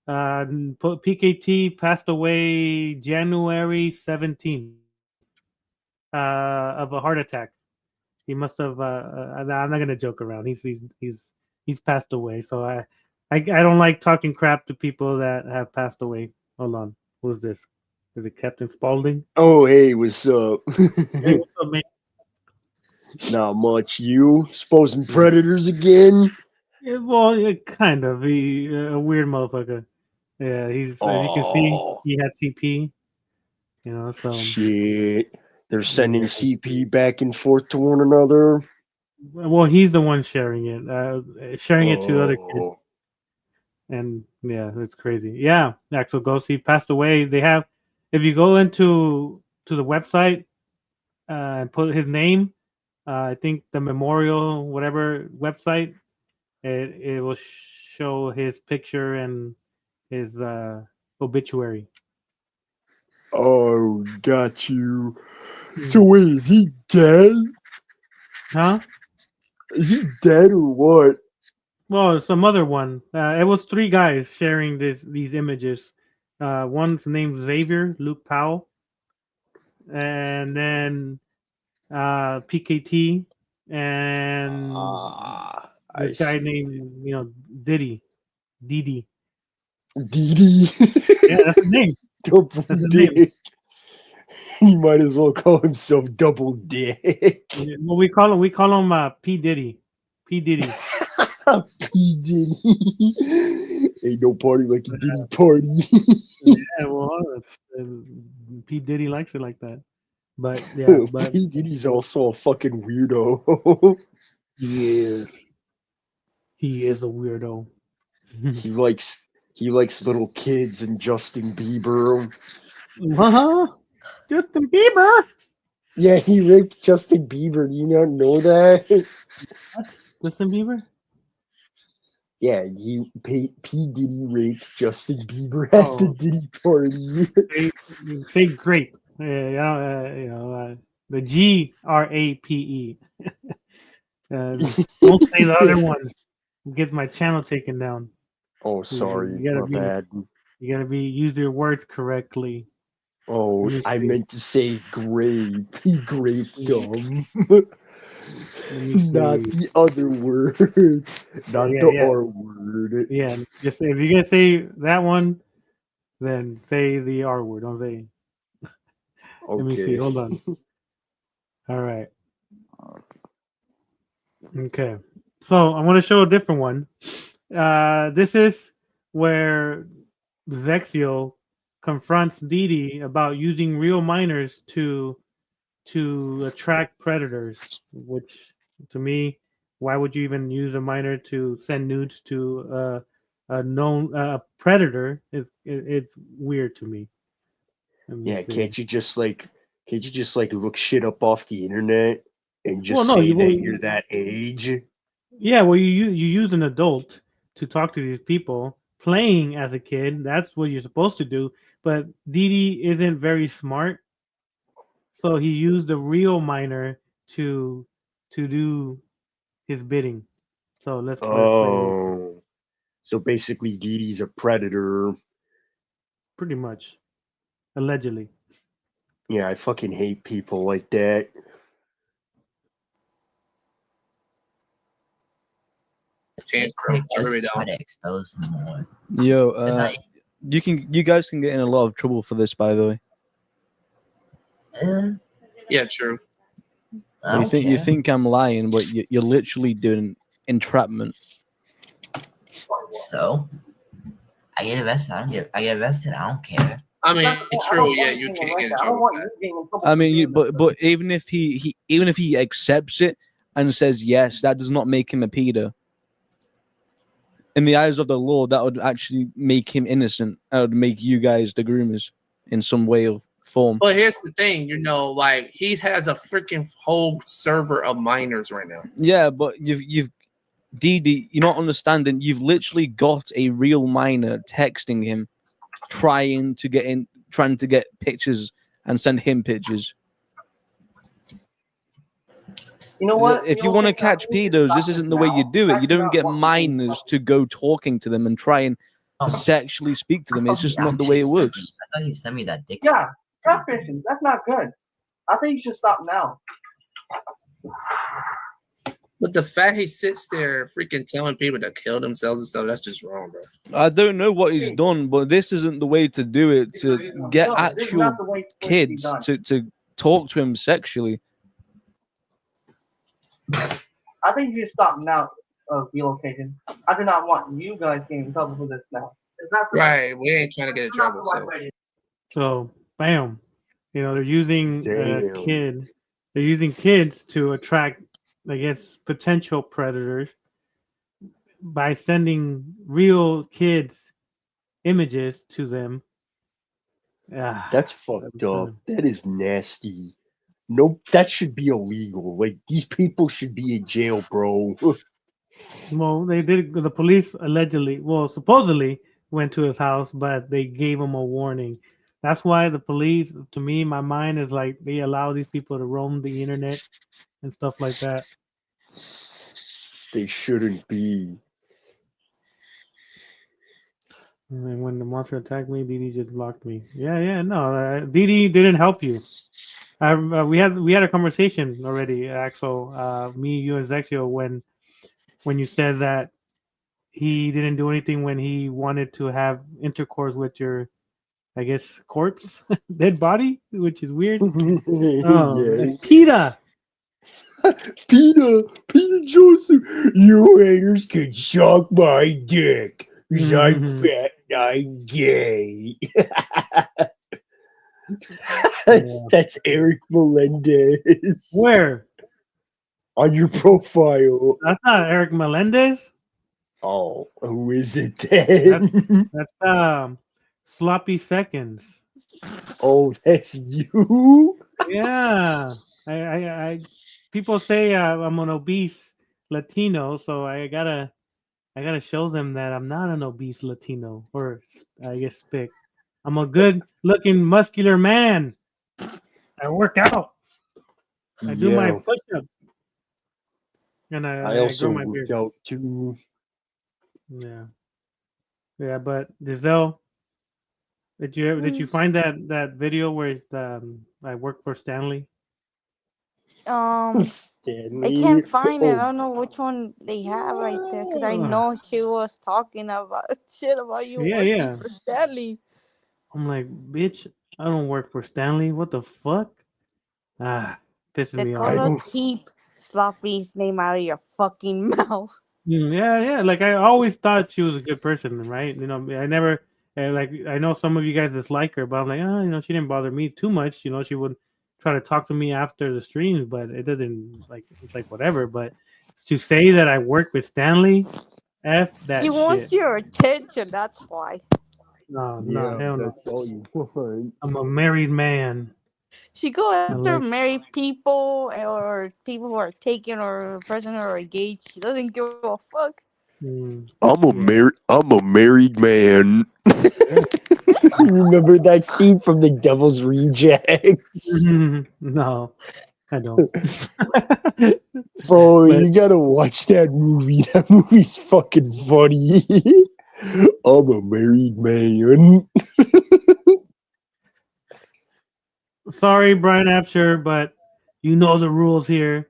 PKT passed away January 17th of a heart attack. He must have. I'm not gonna joke around. He's passed away. So I don't like talking crap to people that have passed away. Hold on. Who's this? Is it Captain Spaulding? Oh, hey, what's up? Hey, what's up, man? Not much. You exposing predators again? Yeah, well, yeah, kind of. A weird motherfucker. Yeah, as you can see, he had CP. So Shit. They're sending CP back and forth to one another. Well, he's the one sharing it, it to other kids. And yeah, it's crazy. Yeah, Axel Ghost, he passed away. They have, if you go into the website and put his name, I think the memorial whatever website, it will show his picture and his obituary. Oh, got you. So wait, is he dead? Huh? Is he dead or what? Well, some other one. It was 3 guys sharing these images. One's named Xavier Luke Powell, and then PKT, and this guy named Diddy. Didi. Yeah, that's his name. Double That's his name. dick. He might as well call himself Double Dick. Well, we call him P Diddy. P Diddy. P Diddy. Ain't no party like a Diddy party. Yeah, well, P Diddy likes it like that. But yeah, but P Diddy's also a fucking weirdo. he is a weirdo. he likes little kids and Justin Bieber. Huh? Justin Bieber? Yeah, he raped Justin Bieber. Do you not know that? What? Justin Bieber? Yeah, P Diddy raped Justin Bieber at the Diddy party. Say grape. The GRAPE. Don't say the other one. Get my channel taken down. Oh, sorry, You gotta my bad. You gotta use your words correctly. Oh, I meant to say grape. He grape dumb. Not the other word. Not the R word. Yeah, just if you're gonna say that one, then say the R word. Don't say. Okay. Let me see. Hold on. All right. Okay. So I want to show a different one. This is where Zexio confronts Didi about using real minors to attract predators. Which, to me, why would you even use a minor to send nudes to a known predator? It's weird to me. Yeah, can't you just like look shit up off the internet and just Well, no, say you- that well, you're that age? Yeah, well, you use an adult to talk to these people playing as a kid. That's what you're supposed to do. But Didi isn't very smart, so he used a real minor to do his bidding. So let's play. Oh, so basically, Didi's a predator. Pretty much, allegedly. Yeah, I fucking hate people like that. Just try to expose him more. Yo, you guys can get in a lot of trouble for this, by the way. Yeah, true. You think I'm lying, but you're literally doing entrapment. So I get arrested. I get arrested. I don't care. I mean, true. Yeah, you can't get in trouble for that. I mean, but even if he accepts it and says yes, that does not make him a pedo. In the eyes of the law, that would actually make him innocent. That would make you guys the groomers in some way or form. But here's the thing, like he has a freaking whole server of minors right now. Yeah, but you've Didi, you're not understanding. You've literally got a real minor texting him, trying to get pictures and send him pictures. You know what? If you want to catch pedos, this isn't the way you do it. You don't get minors to go talking to them and try and sexually speak to them. It's just not the way it works. I thought you sent me that dick. Yeah, catfishing. That's not good. I think you should stop now. But the fact he sits there freaking telling people to kill themselves and stuff, that's just wrong, bro. I don't know what he's done, but this isn't the way to do it. To get actual kids to talk to him sexually. I think you should stop now, relocation. I do not want you guys getting in trouble for this now. It's not the Right, we ain't trying to get in trouble. So. So, bam, they're using Damn. kids. They're using kids to attract, I guess, potential predators by sending real kids images to them. That's fucked up. That is nasty. Nope, that should be illegal. Like, these people should be in jail, bro. Well, they did. The police allegedly, well, supposedly went to his house, but they gave him a warning. That's why the police, to me, my mind is like they allow these people to roam the internet and stuff like that. They shouldn't be. And then when the monster attacked me, Didi just blocked me. Yeah, no, Didi didn't help you. We had a conversation already, Axel. Me, you, and Zexio when you said that he didn't do anything when he wanted to have intercourse with your, I guess, corpse, dead body, which is weird. Yes. PETA. Peter Joseph, you haters can suck my dick. 'Cause I'm fat and I'm gay. That's Eric Melendez. Where? On your profile. That's not Eric Melendez. Oh, who is it then? That's Sloppy Seconds. Oh, that's you? Yeah. I people say I'm an obese Latino, so I gotta show them that I'm not an obese Latino, or I guess spick. I'm a good looking muscular man. I work out. I do my push-ups. And I also grow my work beard. out too. Yeah, but Giselle, did you find that video where I work for Stanley? I Stanley. can't find it. I Oh, don't know which one they have right there because I know she was talking about shit about you Yeah, working yeah. for Stanley. I'm like, bitch, I don't work for Stanley. What the fuck? Pisses The me color off. keep Sloppy's name out of your fucking mouth. Yeah. Like I always thought she was a good person, right? You know, I never like I know some of you guys dislike her, but I'm like, she didn't bother me too much. You know, she would try to talk to me after the streams, but it doesn't like it's like whatever. But to say that I work with Stanley, F that She shit. wants your attention. That's why. No, yeah, hell no. that's all you want. I'm a married man. She go after like- married people or people who are taken or person who are engaged. She doesn't give a fuck. I'm a married man. Remember that scene from The Devil's Rejects? No, I don't. Bro, you gotta watch that movie. That movie's fucking funny. I'm a married man. Sorry, Brian Apsher, but you know the rules here.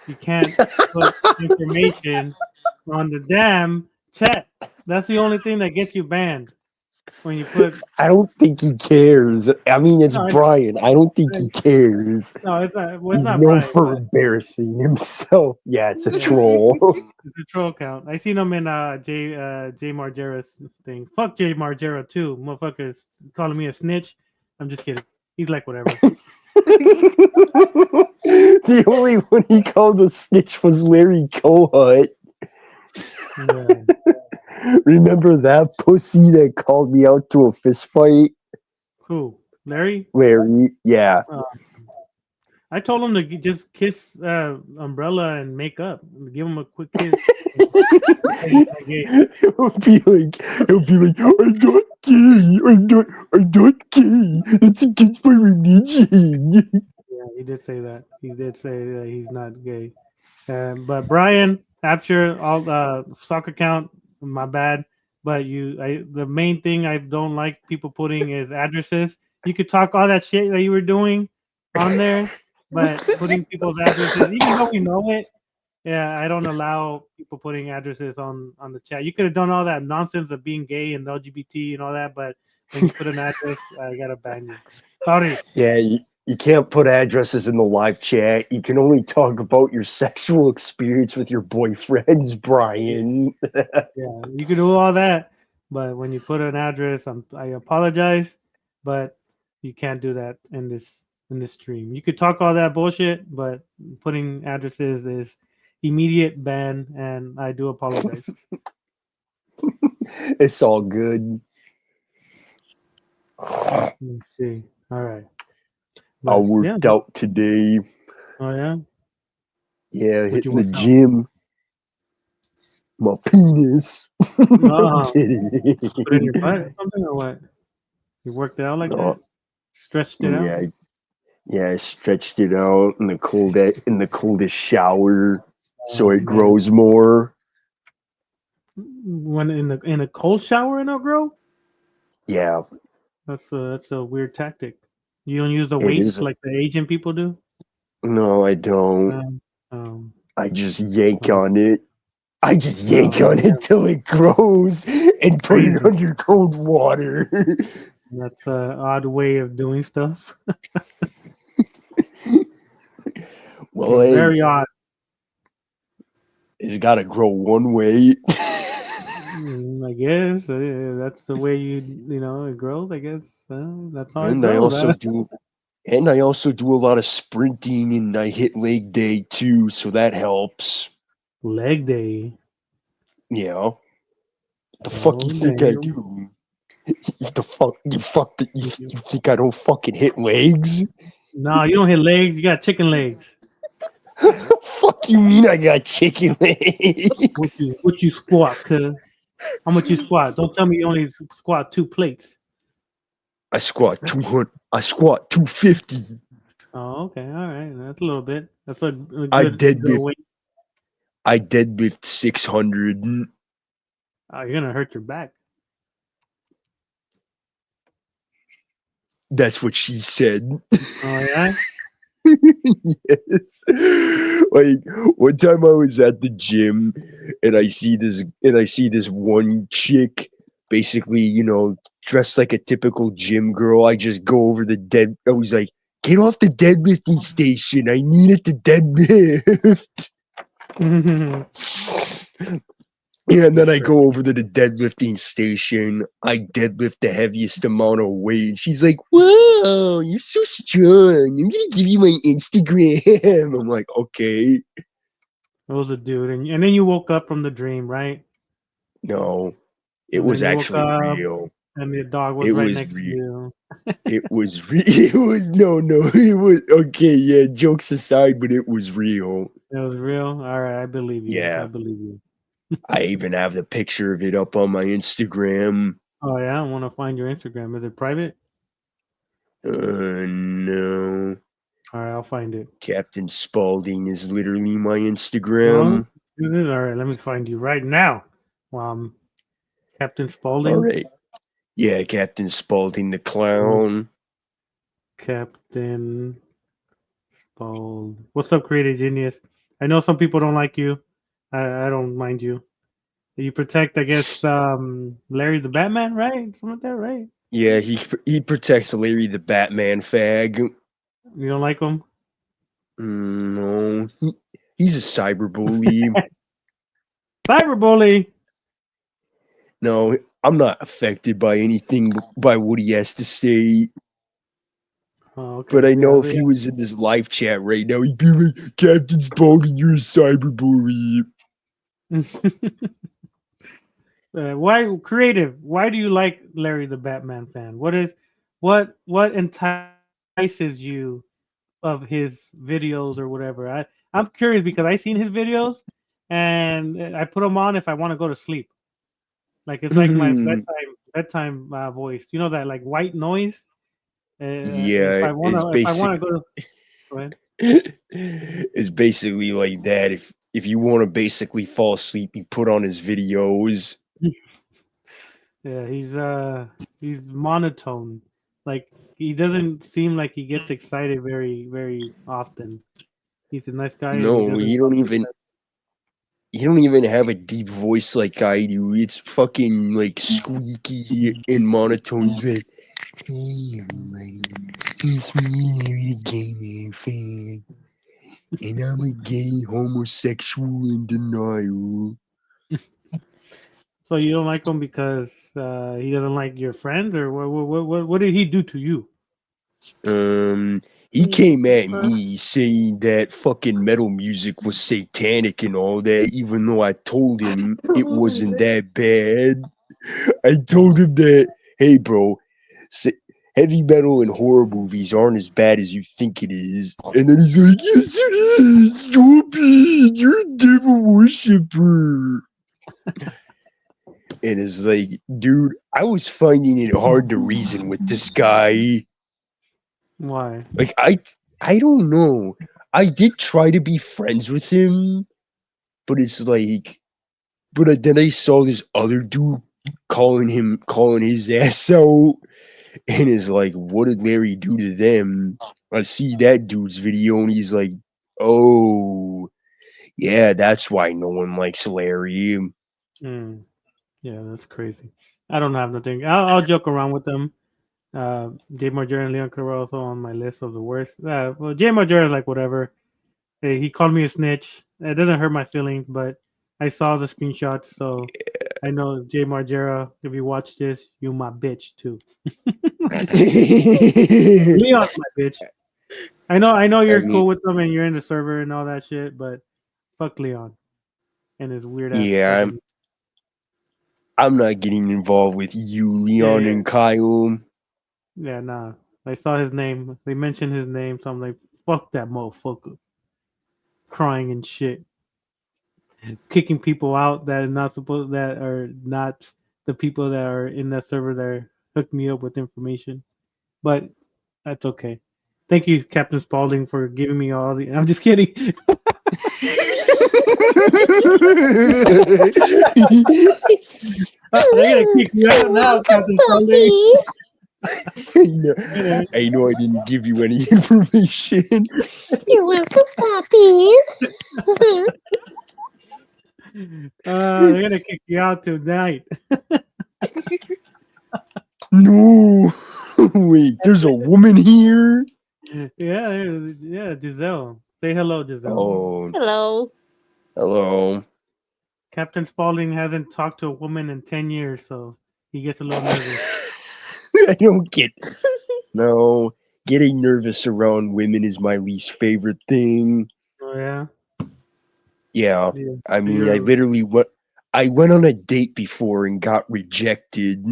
You can't put information on the damn chat. That's the only thing that gets you banned. When you put I don't think he cares. I mean, it's No, I know. Brian. I don't think he cares. no, it's not. Well, it's He's not known Brian. for but embarrassing himself. Yeah, it's a Yeah. troll. It's a troll count. I seen him in Jay Margera's thing. Fuck Jay Margera too. Motherfuckers calling me a snitch. I'm just kidding. He's like whatever. The only one he called a snitch was Larry Kohut. Remember that pussy that called me out to a fist fight? Who? Larry? Larry, yeah. I told him to just kiss Umbrella and make up. Give him a quick kiss. He'll be like, I'm not gay. I'm not gay. That's against my religion. Yeah, he did say that. He did say that he's not gay. But Brian Apsher, all soccer count, my bad. But the main thing I don't like people putting is addresses. You could talk all that shit that you were doing on there, but putting people's addresses, even though we know it, yeah, I don't allow people putting addresses on the chat. You could have done all that nonsense of being gay and LGBT and all that, but when you put an address, I gotta ban you. Sorry. Yeah, you can't put addresses in the live chat. You can only talk about your sexual experience with your boyfriends, Brian. Yeah, you can do all that, but when you put an address, I apologize, but you can't do that in this stream. You could talk all that bullshit, but putting addresses is immediate ban, and I do apologize. It's all good. Let's see. All right. I worked out today. Oh yeah. Yeah, What'd you hitting the work out? gym. My penis. Oh, Kidding. put it in your butt or something or what? You worked it out like that? No, Stretched it out? yeah, I stretched it out in the coldest shower, so Oh, it man. grows more. When in a cold shower and it'll grow? Yeah, That's a weird tactic. You don't use the it weights is. like the Asian people do? No, I don't. I just yank on it. I just yank on it till it grows and put it Crazy. under cold water. That's an odd way of doing stuff. Well, hey, Very odd. it's got to grow one way. I guess that's the way it grows. I guess that's how it And grows. I also do a lot of sprinting, and I hit leg day too, so that helps. Leg day. Yeah. What the fuck you think I do? You think I don't fucking hit legs? No, you don't hit legs. You got chicken legs. Fuck you mean I got chicken legs? What you squat, cuz? How much you squat? Don't tell me you only squat 2 plates. I squat 200. I squat 250. Oh, okay, all right. That's a little bit. That's a good deadlift. good weight. I deadlift 600. Oh, you're gonna hurt your back. That's what she said. Oh yeah. Yes. Like one time I was at the gym and I see this one chick basically, dressed like a typical gym girl. I just go over I was like, get off the deadlifting station. I needed to deadlift. And then I go over to the deadlifting station. I deadlift the heaviest amount of weight. She's like, whoa, you're so strong. I'm going to give you my Instagram. I'm like, okay. It was a dude, and then you woke up from the dream, right? No, it And was then you woke actually up, real. and the dog was It right was next to you. It was it was no, it was okay. Yeah, jokes aside, but it was real. It was real. All right, I believe you. Yeah. I believe you. I even have the picture of it up on my Instagram. Oh yeah, I want to find your Instagram. Is it private? No. All right, I'll find it. Captain Spaulding is literally my Instagram. All right, let me find you right now. Captain Spaulding. All right. Yeah, Captain Spaulding the clown. Captain Spaulding. What's up, Creative Genius? I know some people don't like you. I don't mind you. You protect, I guess, Larry the Batman, right? Something like that, right? Yeah, he protects Larry the Batman fag. You don't like him? No, he's a cyberbully. Cyberbully. No, I'm not affected by anything by what he has to say. Oh, okay. But I know if he was in this live chat right now, he'd be like, Captain Spaulding, you're a cyberbully. Why creative? Why do you like Larry the Batman fan? What entices you of his videos or whatever? I'm curious because I seen his videos and I put them on if I want to go to sleep. Like it's like my bedtime voice. You know that like white noise. Yeah, if I want to go to. Go ahead. It's basically like that. If you want to basically fall asleep, you put on his videos. Yeah, he's monotone. Like he doesn't seem like he gets excited very, very often. He's a nice guy. No, you don't even have a deep voice like I do. It's fucking like squeaky and monotone. He's like, hey everybody, it's me, Larry the Gay fan, and I'm a gay homosexual in denial. So you don't like him because he doesn't like your friends, or what did he do to you? He came at me saying that fucking metal music was satanic and all that, even though I told him it wasn't that bad. I told him that, hey bro, heavy metal and horror movies aren't as bad as you think it is. And then he's like, yes it is, stop it, you're a devil worshiper. And it's like, dude, I was finding it hard to reason with this guy. Why? Like, I don't know. I did try to be friends with him, but it's like, but then I saw this other dude calling his ass out, and is like, what did Larry do to them? I see that dude's video, and he's like, oh, yeah, that's why no one likes Larry. Mm. Yeah, that's crazy. I don't have nothing. I'll joke around with them. Jay Margera and Leon Carvalho also on my list of the worst. Well, Jay Margera is like whatever. Hey, he called me a snitch. It doesn't hurt my feelings, but I saw the screenshots, so I know Jay Margera. If you watch this, you my bitch too. Leon's my bitch. I know you're cool with them and you're in the server and all that shit, but fuck Leon and his weird ass. Yeah, I'm not getting involved with you, Leon and Kyle. Yeah, nah. I saw his name. They mentioned his name, so I'm like, fuck that motherfucker. Crying and shit. Kicking people out that are not the people that are in that server that hooked me up with information. But that's okay. Thank you, Captain Spaulding, for giving me all the. I'm just kidding. They're gonna kick you out now, Captain Spaulding. I know I didn't give you any information. You're welcome, Poppy. They're gonna kick you out tonight. No, wait, there's a woman here. Yeah, Giselle. Say hello, Giselle. Oh, Hello. hello. Captain Spaulding hasn't talked to a woman in 10 years, so he gets a little nervous. I don't get. No, getting nervous around women is my least favorite thing. Oh yeah. Yeah, Yeah, I so mean, you're- I literally went on a date before and got rejected.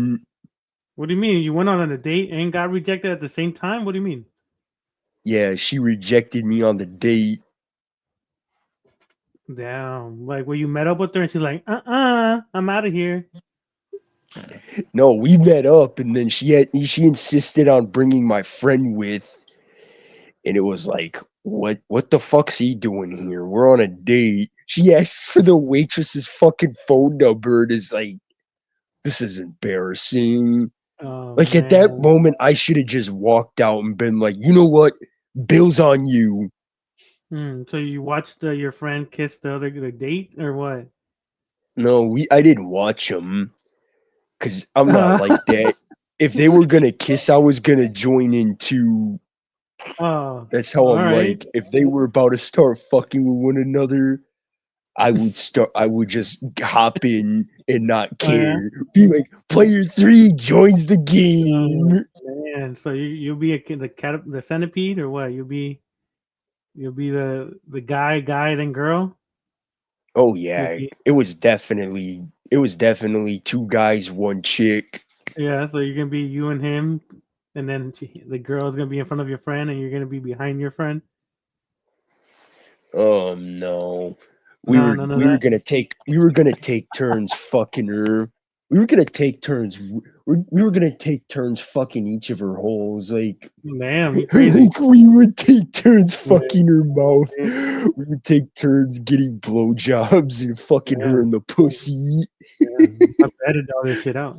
What do you mean? You went on a date and got rejected at the same time? What do you mean? Yeah, she rejected me on the date. Damn. Like, where you met up with her and she's like, I'm out of here. No, we met up, and then she insisted on bringing my friend with, and it was like, what the fuck's he doing here? We're on a date. She asks for the waitress's fucking phone number, and is like, this is embarrassing. Oh, Like at that moment, I should have just walked out and been like, you know what, bill's on you. So you watched your friend kiss the date or what? No, I didn't watch them because I'm not like that. If they were gonna kiss, I was gonna join in too. Oh, That's how I'm alright. like. If they were about to start fucking with one another, I would just hop in and not Oh, yeah? care. Be like, player 3 joins the game. Man, so you'll be the centipede or what? You'll be the guy, then girl. Oh yeah, it was definitely two guys, one chick. Yeah, so you're gonna be you and him, and then the girl's gonna be in front of your friend, and you're gonna be behind your friend. No. We No, were none of we were that? gonna take turns fucking her. We were gonna take turns. We were gonna take turns fucking each of her holes. Like, Damn, you crazy. like we would take turns fucking her mouth. We would take turns getting blowjobs and fucking her in the pussy. I edited all this shit out.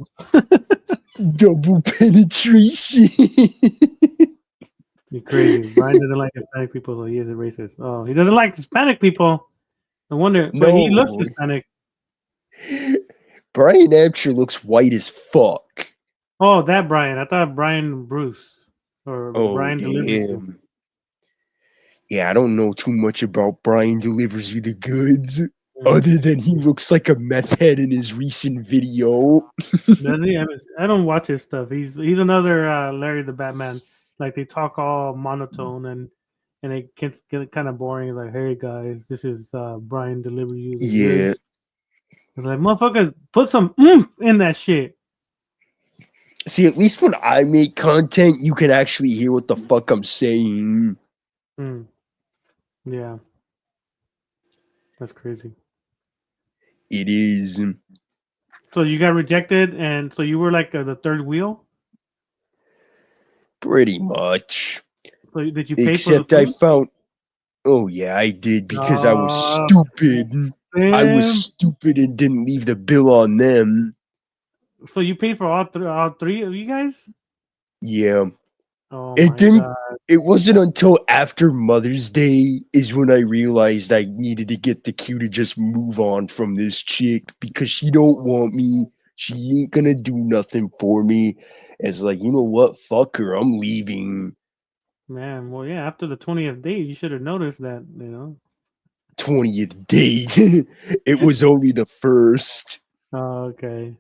Double penetration. You're crazy. Brian doesn't like Hispanic people, so he is a racist. Oh, he doesn't like Hispanic people. No wonder, but he looks No. Hispanic. Brian Absher looks white as fuck. Oh, that Brian. I thought Brian Bruce or Oh, Brian delivers. damn. Yeah, I don't know too much about Brian delivers you the goods, other than he looks like a meth head in his recent video. Does he? I don't watch his stuff. He's another Larry the Batman. Like they talk all monotone and it gets kind of boring. Like, hey guys, this is Brian deliver you the Yeah. goods. It's like, motherfucker, put some oomph in that shit. See, at least when I make content, you can actually hear what the fuck I'm saying. Yeah, that's crazy. It is So you got rejected, and so you were like the third wheel. pretty much. So did you pay Except for the I food? found. Oh yeah, I did because I was stupid. I was stupid and didn't leave the bill on them. So you paid for all three of you guys? Yeah. Oh It my didn't. god! It wasn't until after Mother's Day is when I realized I needed to get the cue to just move on from this chick because she don't want me. She ain't gonna do nothing for me. It's like, you know what? Fuck her. I'm leaving. Man, well, yeah. After the 20th date, you should have noticed that. 20th date. It was only the first. Oh, okay.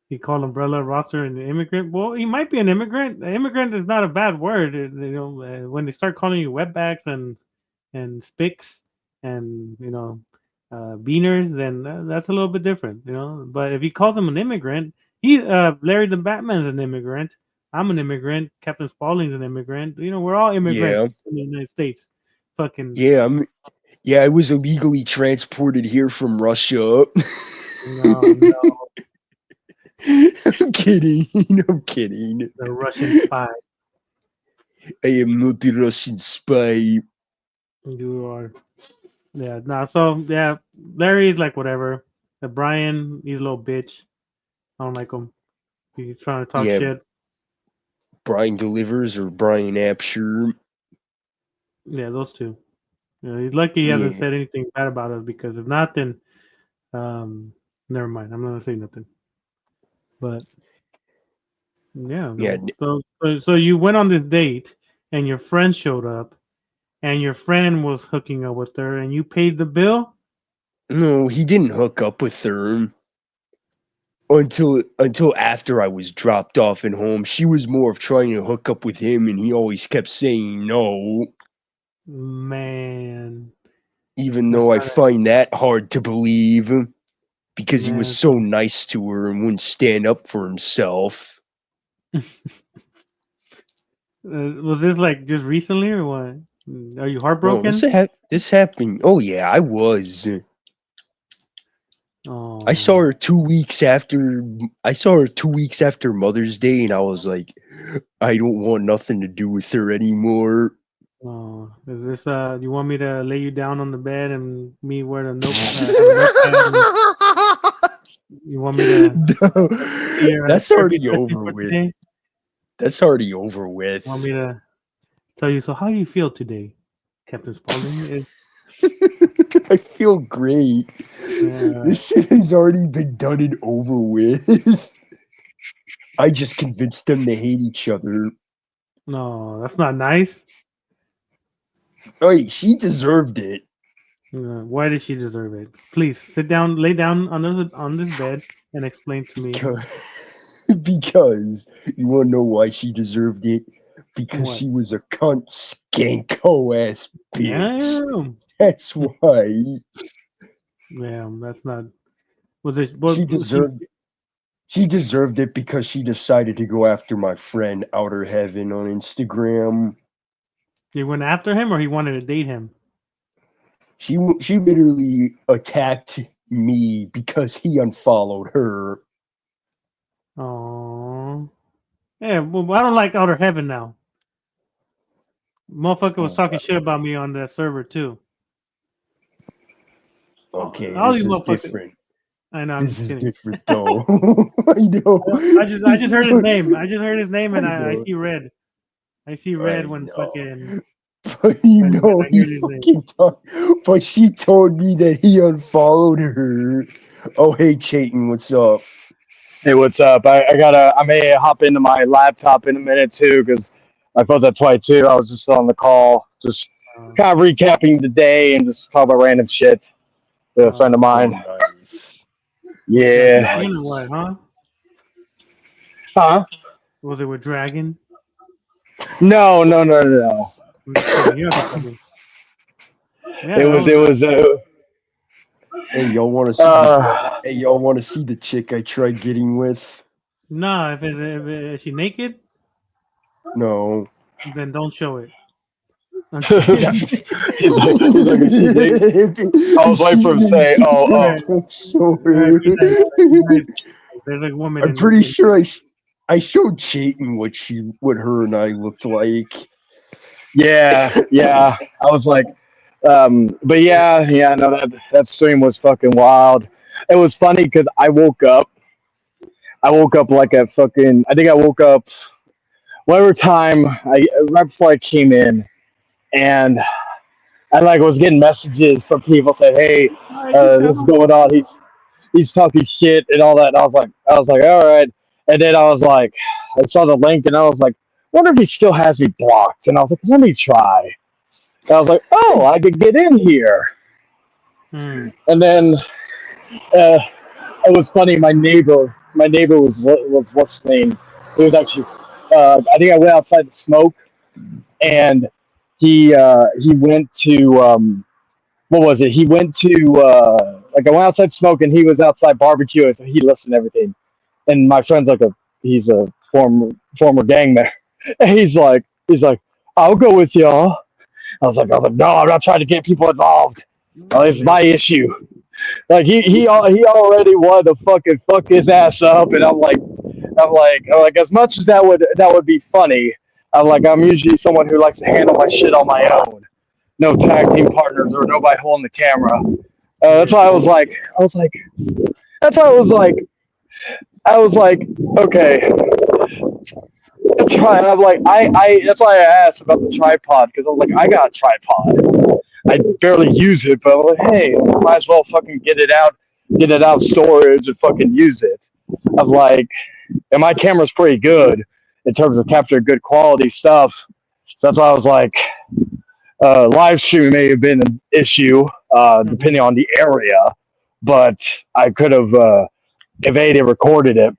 He called Umbrella Roster an immigrant. Well, he might be an immigrant. Immigrant is not a bad word. When they start calling you wetbacks and spics and beaners, then that's a little bit different. But if he calls him an immigrant, Larry the Batman's an immigrant. I'm an immigrant. Captain Spaulding's an immigrant. We're all immigrants Yeah. in the United States. Fucking Yeah, I was illegally transported here from Russia. no. I'm kidding. I'm kidding. The Russian spy. I am not the Russian spy. You are. Yeah, no, so yeah, Larry's like whatever. Brian, he's a little bitch. I don't like him. He's trying to talk Yeah. shit. Brian Delivers or Brian Apsher. Yeah, those two. He's lucky he hasn't Yeah. said anything bad about us because if not, then never mind. I'm not gonna say nothing. But yeah, Yeah. So you went on this date and your friend showed up and your friend was hooking up with her and you paid the bill? No, he didn't hook up with her until after I was dropped off at home. She was more of trying to hook up with him, and he always kept saying no. Man, Even though I find that hard to believe, because he was Man. so nice to her and wouldn't stand up for himself. Was this like just recently or what? Are you No, heartbroken? this happened. Oh yeah, I was. Oh, I saw her 2 weeks after. I saw her 2 weeks after Mother's Day, and I was like, I don't want nothing to do with her anymore. oh, is this you want me to lay you down on the bed and me wear the you want me to? That's already over with. Today? That's already over with. Want me to tell you? So how do you feel today, Captain Spaulding? I feel great. This shit has already been done and over with. I just convinced them to hate each other. No, that's not nice. Hey, she deserved it. Why did she deserve it? Please sit down, lay down on this bed, and explain to me. Because you want to know why she deserved it? Because What? she was a cunt, skanko ass bitch. Damn. That's why. Yeah, that's not. Was it? She deserved it because she decided to go after my friend Outer Heaven on Instagram. You went after him, or he wanted to date him? She literally attacked me because he unfollowed her. Oh. Yeah, well, I don't like Outer Heaven now. Motherfucker was talking shit about me on that server too. Okay, All this you is motherfuckers- different. I know. I'm This just is kidding. different, though. I know. I just heard his name. I just heard his name, and I I know. see red. I see red I when know. fucking. But you know, I heard he his name. fucking but she told me that he unfollowed her. Oh, hey, Chayton, what's up? Hey, what's up? I may hop into my laptop in a minute too, because I felt that flight too. I was just on the call, just kind of recapping the day and just talk about random shit with a friend of mine. Nice. Yeah. Dragon or what, huh? Huh? Was it with Dragon? No. I'm just kidding. You don't have to tell me. Yeah, It was. Hey, y'all want to see? Hey, y'all want to see the chick I tried getting with? No, if is she naked, No. then don't show it. he's like, is she big? I was waiting for him to say, There's a woman. I'm pretty sure I showed Chayton what her and I looked like. Yeah. I was like, but yeah, no, that stream was fucking wild. It was funny because I woke up like at fucking. I think I woke up whatever time right before I came in, and I like was getting messages from people saying, "Hey, this is going on. He's talking shit and all that." And I was like, all right. And then I was like, I saw the link and I was like, wonder if he still has me blocked. And I was like, let me try. And I was like, oh, I could get in here. And then it was funny. My neighbor was what's his name? It was actually I think I went outside to smoke, and he went to what was it? He went to like I went outside to smoke, and he was outside barbecuing, so he listened to everything. And my friend's like he's a former gang member. And he's like, I'll go with y'all. I was like, no, I'm not trying to get people involved. It's my issue. Like he already wanted to fucking fuck his ass up, and I'm like, as much as that would be funny, I'm usually someone who likes to handle my shit on my own. No tag team partners or nobody holding the camera. That's why I was like, okay. That's why I'm like, that's why I asked about the tripod, because I'm like, I got a tripod. I barely use it, but I'm like, hey, I might as well fucking get it out of storage and fucking use it. I'm like, and my camera's pretty good in terms of capturing good quality stuff. So that's why I was like, live streaming may have been an issue, depending on the area, but I could have evaded recorded it.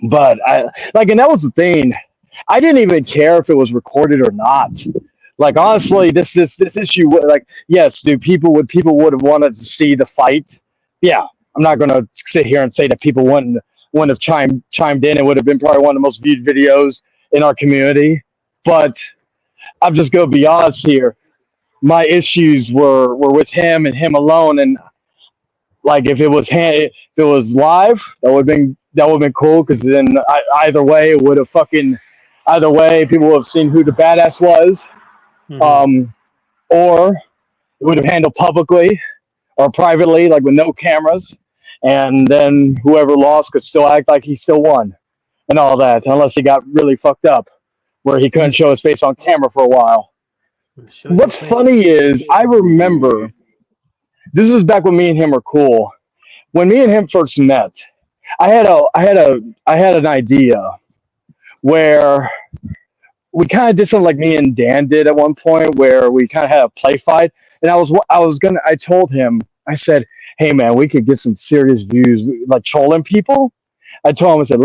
But and that was the thing. I didn't even care if it was recorded or not. Like, honestly, this issue, like, yes, dude, people would have wanted to see the fight. Yeah, I'm not gonna sit here and say that people wouldn't have chimed in. It would have been probably one of the most viewed videos in our community. But I'm just gonna be honest here. My issues were with him and him alone. And like, if it was live, that would have been cool, because then either way people would have seen who the badass was. Or it would have handled publicly or privately, like with no cameras, and then whoever lost could still act like he still won and all that, unless he got really fucked up where he couldn't show his face on camera for a while. What's funny is, I remember this was back when me and him were cool. When me and him first met, I had an idea where we kind of did something like me and Dan did at one point, where we kind of had a play fight. And I told him, I said, hey man, we could get some serious views, like trolling people. I told him, I said,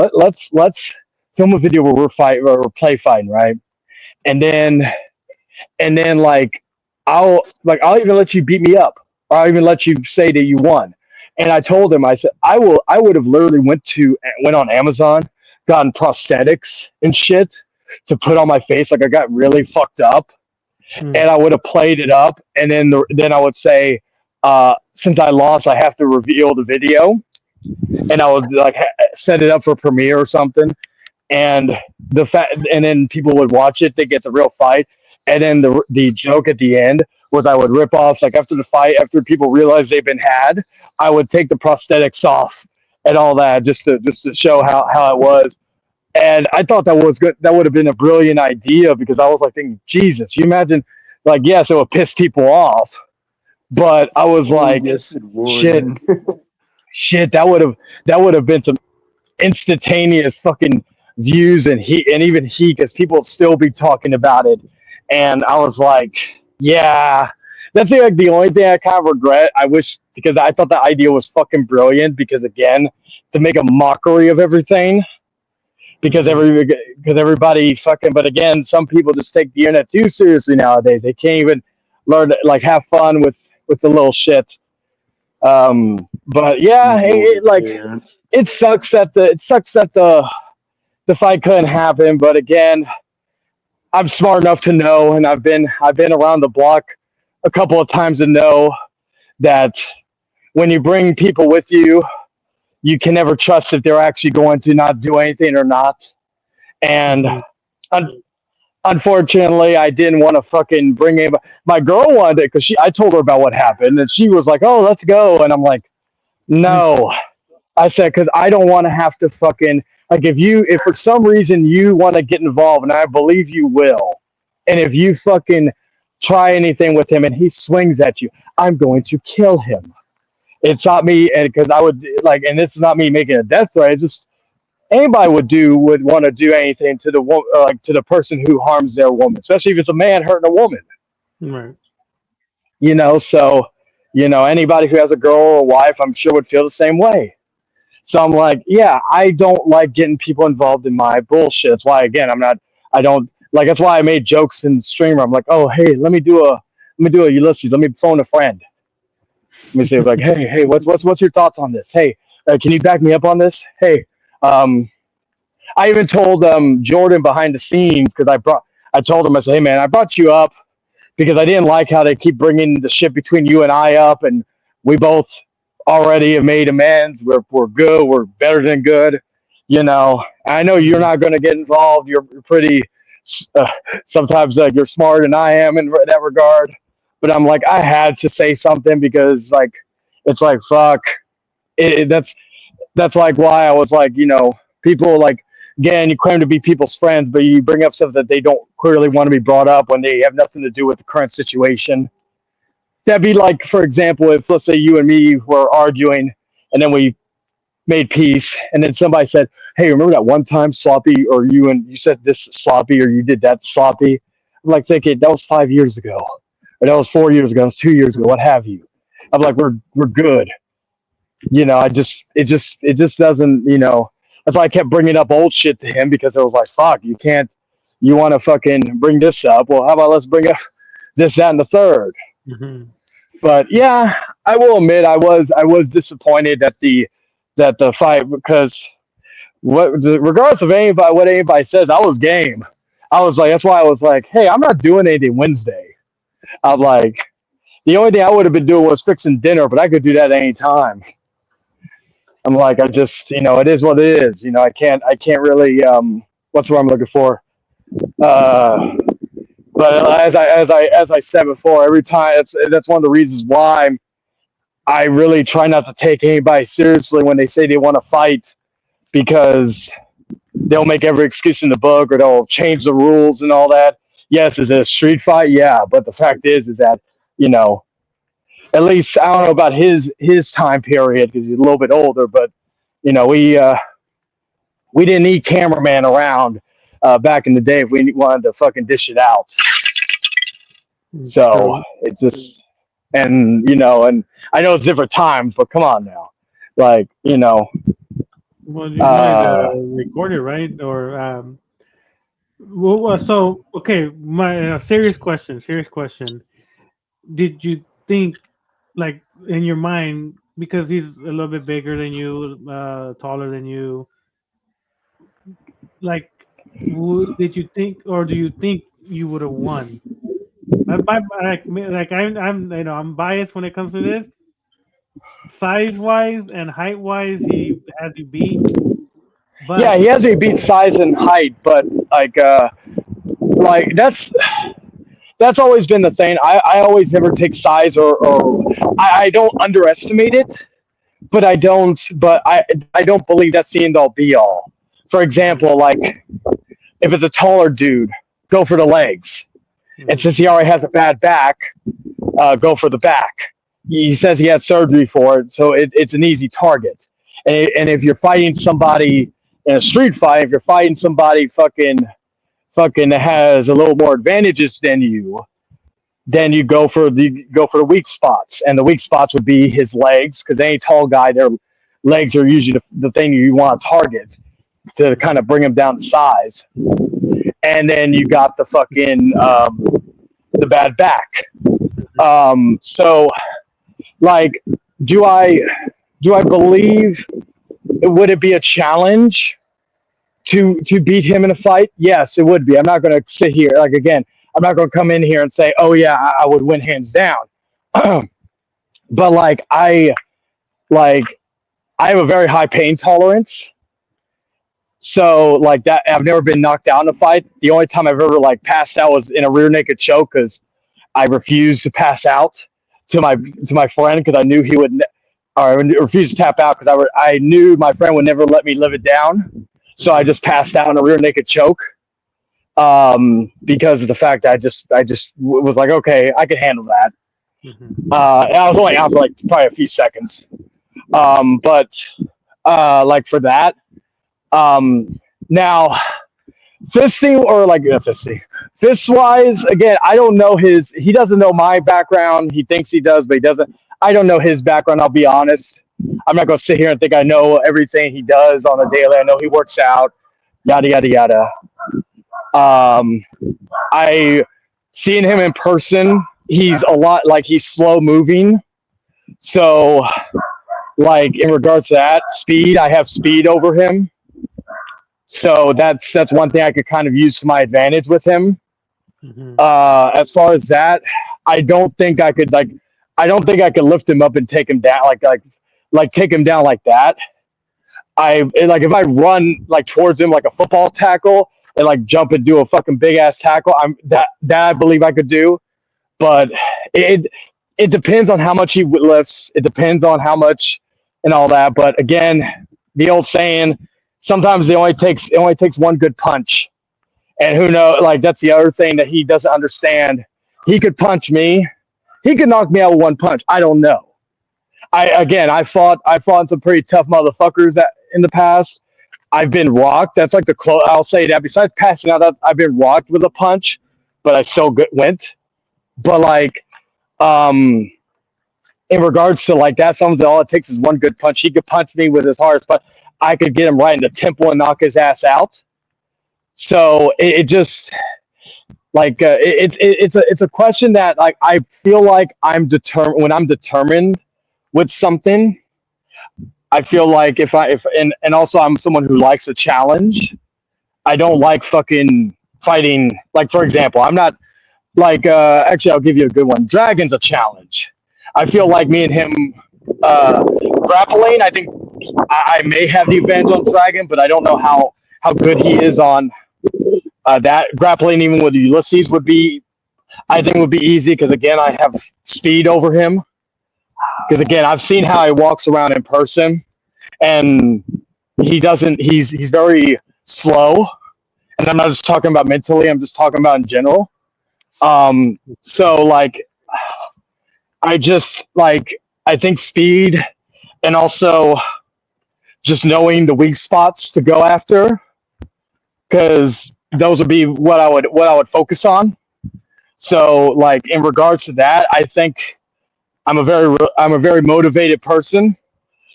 let's film a video where we're play fighting, right? And then I'll even let you beat me up, or I'll even let you say that you won. And I told him, I said, I would have literally went on Amazon, gotten prosthetics and shit to put on my face, like I got really fucked up, and I would have played it up, and then I would say, since I lost, I have to reveal the video, and I would like set it up for premiere or something, and then people would watch it, think it's a real fight, and then the joke at the end was I would rip off, like, after the fight, after people realized they've been had, I would take the prosthetics off and all that, just to show how it was. And I thought that was good. That would have been a brilliant idea, because I was like thinking, Jesus, you imagine, like, yes, it would piss people off, but I was like, yes, it would. shit, that would have been some instantaneous fucking views and even heat, because people would still be talking about it. And I was like, yeah, that's like the only thing I kind of regret. I wish, because I thought the idea was fucking brilliant, because again, to make a mockery of everything. Because everybody fucking, but again, some people just take the internet too seriously nowadays. They can't even learn to, like, have fun with the little shit. But yeah, it sucks that the fight couldn't happen. But again, I'm smart enough to know, and I've been around the block a couple of times to know that when you bring people with you, you can never trust if they're actually going to not do anything or not. And unfortunately, I didn't want to fucking bring in my girl wanted it because I told her about what happened, and she was like, "Oh, let's go," and I'm like, "No." I said, because I don't want to have to fucking like if for some reason you want to get involved, and I believe you will, and if you fucking try anything with him and he swings at you, I'm going to kill him. It's not me, and because I would like, and this is not me making a death threat. It's just anybody would want to do anything to the like to the person who harms their woman, especially if it's a man hurting a woman. Right. You know, so anybody who has a girl or a wife, I'm sure would feel the same way. So I'm like, yeah, I don't like getting people involved in my bullshit. That's why, again, I don't like. That's why I made jokes in the streamer. I'm like, oh, hey, let me do a Ulysses. Let me phone a friend. Let me say, like, hey, what's your thoughts on this? Hey, can you back me up on this? Hey, I even told Jordan behind the scenes because I told him, I said, hey man, I brought you up because I didn't like how they keep bringing the shit between you and I up, and we both already have made amends. We're good. We're better than good. You know, I know you're not going to get involved. You're pretty sometimes you're smarter than I am in that regard. But I'm like, I had to say something because like it's like fuck. That's like why I was like, people like, again, you claim to be people's friends, but you bring up stuff that they don't clearly want to be brought up when they have nothing to do with the current situation. That'd be like, for example, if let's say you and me were arguing and then we made peace and then somebody said, hey, remember that one time Sloppy, or you said this sloppy or you did that sloppy? I'm like thinking that was 5 years ago, or that was 4 years ago, that was 2 years ago, what have you. I'm like, we're good. It just doesn't, that's why I kept bringing up old shit to him, because it was like, fuck, you want to fucking bring this up. Well, how about let's bring up this, that, and the third. Mm-hmm. But yeah, I will admit I was disappointed at the fight, because regardless of what anybody says, I was game. I was like, that's why I was like, hey, I'm not doing anything Wednesday. I'm like, the only thing I would have been doing was fixing dinner, but I could do that any time. I'm like, I just, it is what it is. I can't really, what's what I'm looking for? But as I said before, every time that's one of the reasons why I really try not to take anybody seriously when they say they want to fight, because they'll make every excuse in the book, or they'll change the rules and all that. Yes, is it a street fight? Yeah, but the fact is that at least I don't know about his time period because he's a little bit older, but we didn't need cameraman around back in the day if we wanted to fucking dish it out. So it's just, and and I know it's different times, but come on now, like Well, you might record it, right? Or so okay. My serious question. Did you think, like in your mind, because he's a little bit bigger than you, taller than you, like, did you think, or do you think you would have won? I'm biased when it comes to this. Size wise and height wise, he has you beat. But yeah, he has me beat size and height, but like that's always been the thing. I always never take size, or I don't underestimate it, but I don't believe that's the end all be all. For example, like if it's a taller dude, go for the legs. And since he already has a bad back, go for the back. He says he has surgery for it, so it's an easy target. And if you're fighting somebody in a street fight, if you're fighting somebody fucking has a little more advantages than you, then you go for the weak spots, and the weak spots would be his legs, because any tall guy, their legs are usually the thing you want to target to kind of bring him down to size. And then you got the fucking the bad back. So like, do I believe, would it be a challenge? to beat him in a fight? Yes, it would be. I'm not going to sit here like again. I'm not going to come in here and say, "Oh yeah, I would win hands down." But like I have a very high pain tolerance. So like that, I've never been knocked out in a fight. The only time I've ever like passed out was in a rear naked choke because I refused to pass out to my friend because I knew he would, or I refused to tap out because I knew my friend would never let me live it down. So I just passed out in a rear naked choke because of the fact that I just was like, okay, I could handle that. And I was only out for like probably a few seconds. But like for that. Now fisting or like fist wise, again, I don't know he doesn't know my background. He thinks he does, but he doesn't. I don't know his background. I'll be honest. I'm not going to sit here and think I know everything he does on a daily. I know he works out, yada, yada, yada. I seeing him in person, he's a lot like he's slow moving. So like in regards to that speed, I have speed over him. So that's one thing I could kind of use to my advantage with him. As far as that, I don't think I could lift him up and take him down like take him down like that. If I run like towards him like a football tackle and like jump and do a fucking big ass tackle, that I believe I could do. But it depends on how much he lifts. It depends on how much and all that. But again, the old saying, sometimes it only takes one good punch. And who knows, like that's the other thing that he doesn't understand. He could punch me. He could knock me out with one punch. I don't know. I fought some pretty tough motherfuckers that in the past. I've been rocked. That's like I'll say that. Besides passing out, I've been rocked with a punch, but I still went. But like, in regards to like that, sometimes all it takes is one good punch. He could punch me with his hardest punch. I could get him right in the temple and knock his ass out. So it just like it's a question that like I feel like I'm determined when I'm determined with something. I feel like and also I'm someone who likes a challenge. I don't like fucking fighting. Like for example, I'm not like actually I'll give you a good one. Dragon's a challenge. I feel like me and him grappling. I think I may have the advantage on Dragon, but I don't know how good he is on that. Grappling even with Ulysses would be easy because again I have speed over him. Because again, I've seen how he walks around in person, and he's very slow. And I'm not just talking about mentally; I'm just talking about in general. So like, I think speed, and also just knowing the weak spots to go after, because those would be what I would focus on. So like in regards to that, I think I'm a very motivated person.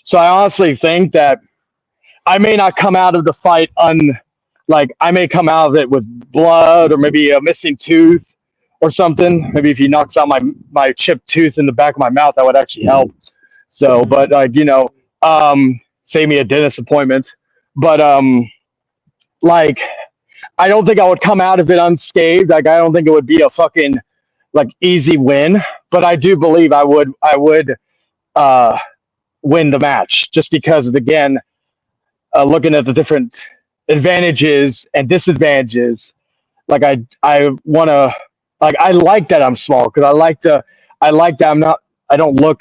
So I honestly think that I may not come out of the fight I may come out of it with blood or maybe a missing tooth or something. Maybe if he knocks out my chipped tooth in the back of my mouth, that would actually help. So, but save me a dentist appointment. But like I don't think I would come out of it unscathed. Like I don't think it would be a fucking like easy win, but I do believe I would win the match just because of again looking at the different advantages and disadvantages. Like I want to like I like that I'm small because I like that I don't look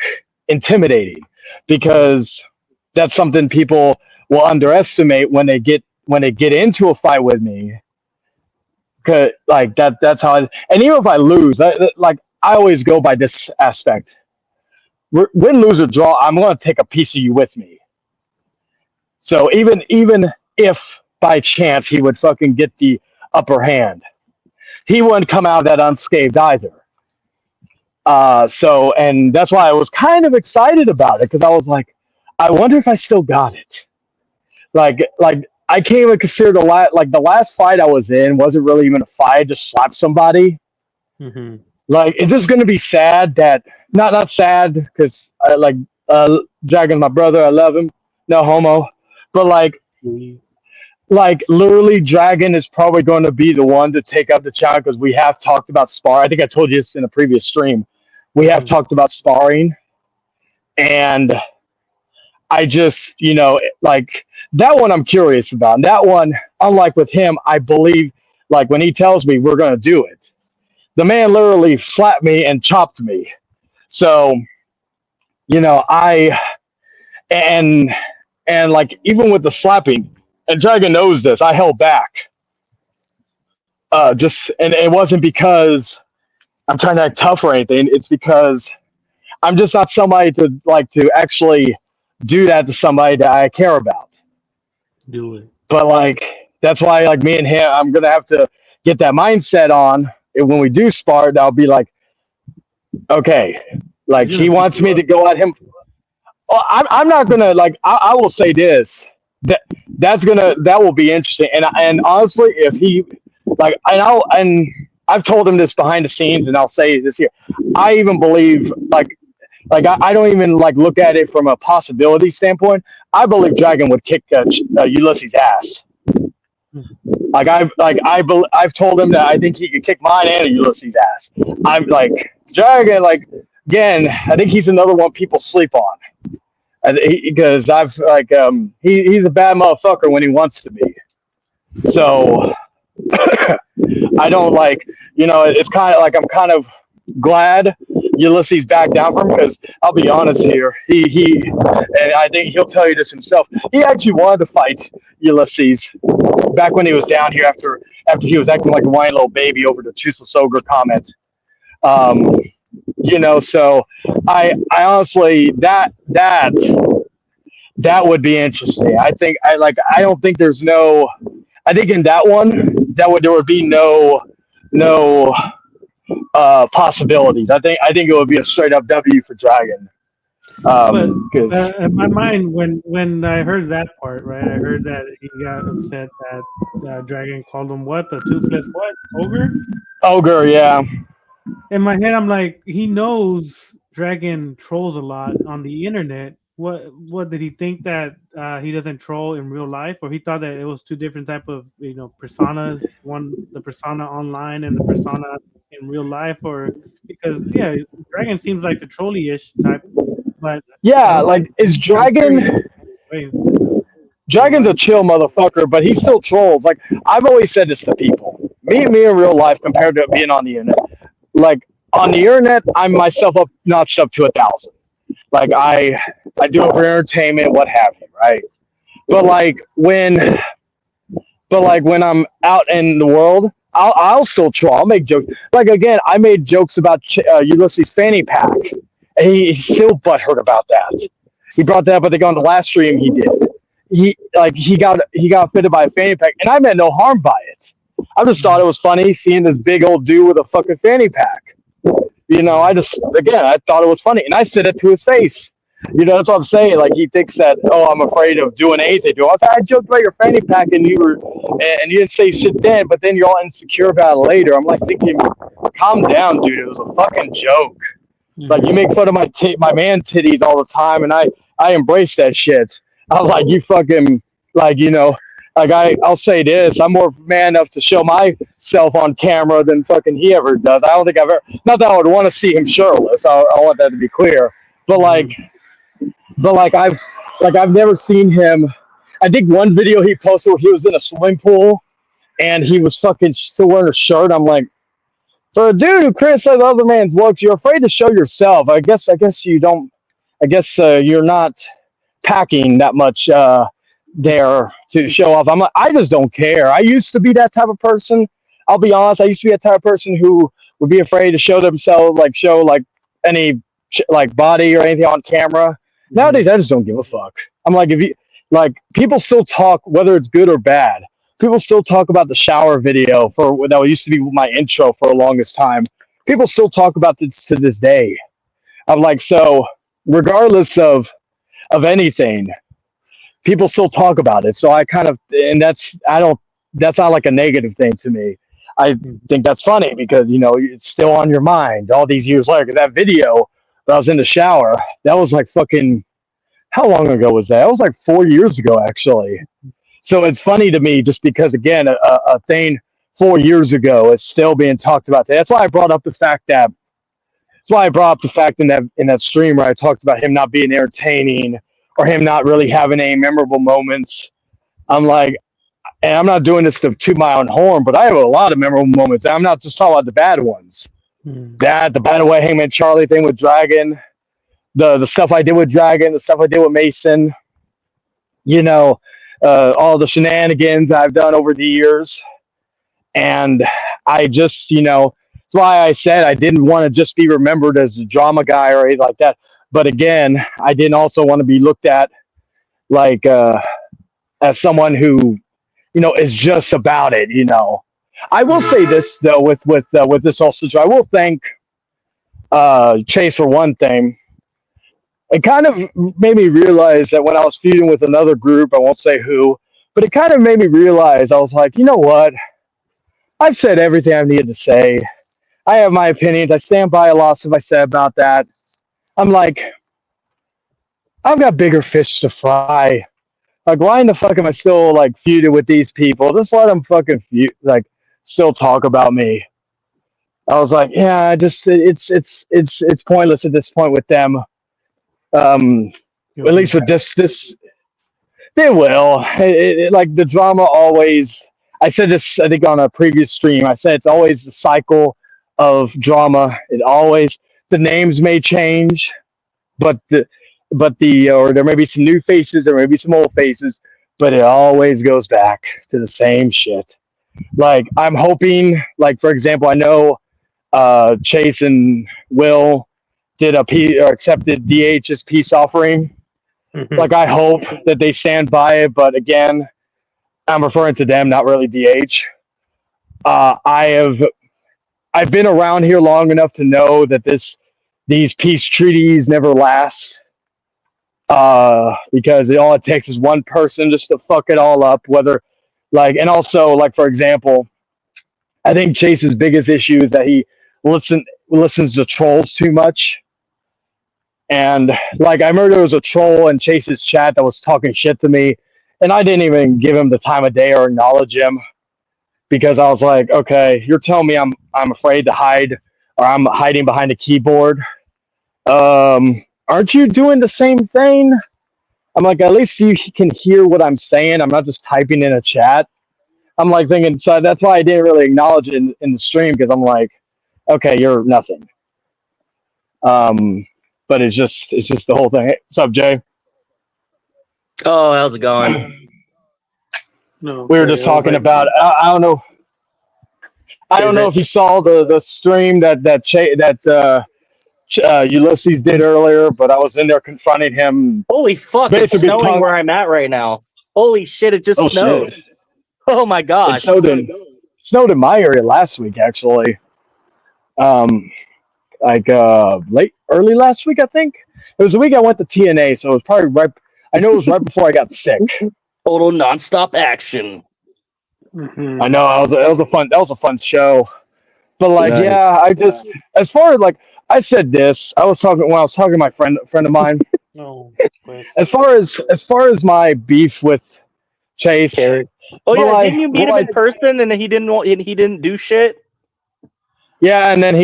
intimidating because that's something people will underestimate when they get into a fight with me. Cause like that's how and even if I lose, like I always go by this aspect. Win, lose, or draw, I'm going to take a piece of you with me. So even if by chance he would fucking get the upper hand, he wouldn't come out of that unscathed either. So and that's why I was kind of excited about it because I was like, I wonder if I still got it. Like I can't even consider the last fight I was in wasn't really even a fight. I just slapped somebody. Mm-hmm. Like, it's just going to be sad that not sad because I like Dragon's my brother. I love him. No homo. But like, like literally Dragon is probably going to be the one to take up the challenge because we have talked about sparring. I think I told you this in a previous stream. We have talked about sparring, and I just, like that one I'm curious about. And that one, unlike with him, I believe, like when he tells me we're going to do it, the man literally slapped me and chopped me. So, and like even with the slapping, and Dragon knows this, I held back. And it wasn't because I'm trying to act tough or anything. It's because I'm just not somebody to actually do that to somebody that I care about. Do it. But like that's why like me and him, I'm gonna have to get that mindset on. And when we do spar, I'll be like, okay, like he wants me to go at him. Well, I'm not gonna like. I will say this. That will be interesting. And honestly, if he like, and I've told him this behind the scenes, and I'll say this here. I even believe like I don't even like look at it from a possibility standpoint. I believe Dragon would kick Ulysses' ass. I've told him that I think he could kick mine and Ulysses' ass. I'm like Dragon. Like again, I think he's another one people sleep on. Because I've like he's a bad motherfucker when he wants to be. So I don't like it's kind of like I'm kind of glad Ulysses backed down from him because I'll be honest here, he and I think he'll tell you this himself. He actually wanted to fight Ulysses back when he was down here after he was acting like a whiny little baby over the Toothless Ogre comment. So I honestly that would be interesting. I don't think there's no. I think in that one there would be no possibilities. I think it would be a straight up W for Dragon. Because in my mind, when I heard that part, right, I heard that he got upset that Dragon called him what, the toothless what, ogre? Ogre, yeah. In my head, I'm like, he knows Dragon trolls a lot on the internet. What did he think that he doesn't troll in real life, or he thought that it was two different type of personas, one the persona online and the persona in real life, or because Dragon seems like a trolly-ish type, but like is Dragon's a chill motherfucker, but he still trolls. Like I've always said this to people, me in real life compared to being on the internet. Like on the internet, I'm myself notched up to 1,000. Like I do it for entertainment, what have you, right? But when I'm out in the world, I'll still troll. I'll make jokes. Like again, I made jokes about Ulysses' fanny pack, and he's still butthurt about that. He brought that up, I think, on the last stream he did. He got fitted by a fanny pack, and I meant no harm by it. I just thought it was funny seeing this big old dude with a fucking fanny pack. I thought it was funny, and I said it to his face. That's what I'm saying. Like he thinks that, I'm afraid of doing anything to him. I joked about your fanny pack, and you didn't say shit then, but then you're all insecure about it later. I'm like thinking, calm down, dude. It was a fucking joke. Like you make fun of my man titties all the time, and I embrace that shit. I'm like, you fucking I'll say this, I'm more man enough to show myself on camera than fucking he ever does. I don't think I've ever, not that I would want to see him shirtless. I want that to be clear. But I've never seen him. I think one video he posted where he was in a swimming pool and he was fucking still wearing a shirt. I'm like, for a dude who criticizes other man's looks, you're afraid to show yourself. I guess you don't. I guess you're not packing that much there to show off. I just don't care. I used to be that type of person. I'll be honest. I used to be that type of person who would be afraid to show themselves, show any body or anything on camera. Nowadays, I just don't give a fuck. I'm like, if you people still talk, whether it's good or bad. People still talk about the shower video that used to be my intro for the longest time. People still talk about this to this day. I'm like, so regardless of anything, people still talk about it. So that's not like a negative thing to me. I think that's funny because, it's still on your mind all these years later. That video that I was in the shower, that was fucking, how long ago was that? That was 4 years ago, actually. So it's funny to me just because, again, a thing 4 years ago is still being talked about. That's why I brought up the fact that in that stream where I talked about him not being entertaining or him not really having any memorable moments. I'm like, and I'm not doing this to toot my own horn, but I have a lot of memorable moments. I'm not just talking about the bad ones. The By the Way, Hangman Charlie thing with Dragon, the stuff I did with Dragon, the stuff I did with Mason, all the shenanigans I've done over the years. And I just, that's why I said I didn't want to just be remembered as a drama guy or anything like that. But again, I didn't also want to be looked at like as someone who, is just about it. I will say this though with this whole situation. I will thank Chase for one thing. It kind of made me realize that when I was feuding with another group, I won't say who, but it kind of made me realize I was like, you know what? I've said everything I needed to say. I have my opinions. I stand by a lot of stuff I said about that. I'm like, I've got bigger fish to fry. Like, why in the fuck am I still like feuding with these people? Just let them fucking still talk about me. I was like, yeah, it's pointless at this point with them. At least with this, they will. Like the drama always. I said this, I think, on a previous stream. I said it's always a cycle of drama. The names may change, but or there may be some new faces, there may be some old faces, but it always goes back to the same shit. Like, I'm hoping, like, for example, I know Chase and Will did accepted DH's peace offering. Like, I hope that they stand by it, but again, I'm referring to them, not really DH. I've been around here long enough to know that these peace treaties never last. Because all it takes is one person just to fuck it all up. And also, like, for example, I think Chase's biggest issue is that he listens to trolls too much. And like, I remember there was a troll in Chase's chat that was talking shit to me, and I didn't even give him the time of day or acknowledge him because I was like, okay, you're telling me I'm afraid to hide, or I'm hiding behind a keyboard. Aren't you doing the same thing? I'm like, at least you can hear what I'm saying. I'm not just typing in a chat. I'm like thinking, so that's why I didn't really acknowledge it in the stream, because I'm like, okay, you're nothing. But it's just the whole thing. Hey, what's up, Jay? Oh, how's it going? We were just talking about. I don't know. I don't know if you saw the stream that Ulysses did earlier, but I was in there confronting him. Holy fuck! It's snowing where I'm at right now. Holy shit! It just snowed. Shit. Oh my gosh! It snowed in my area last week, actually. Early last week, I think. It was the week I went to TNA, so it was probably right. I know it was right before I got sick. Total nonstop action. I know that was a fun show. But like, yeah, I just, as far as like, I said this. I was talking to my friend of mine. As far as my beef with Chase. Oh yeah, didn't you meet him in person and he didn't do shit? Yeah, and then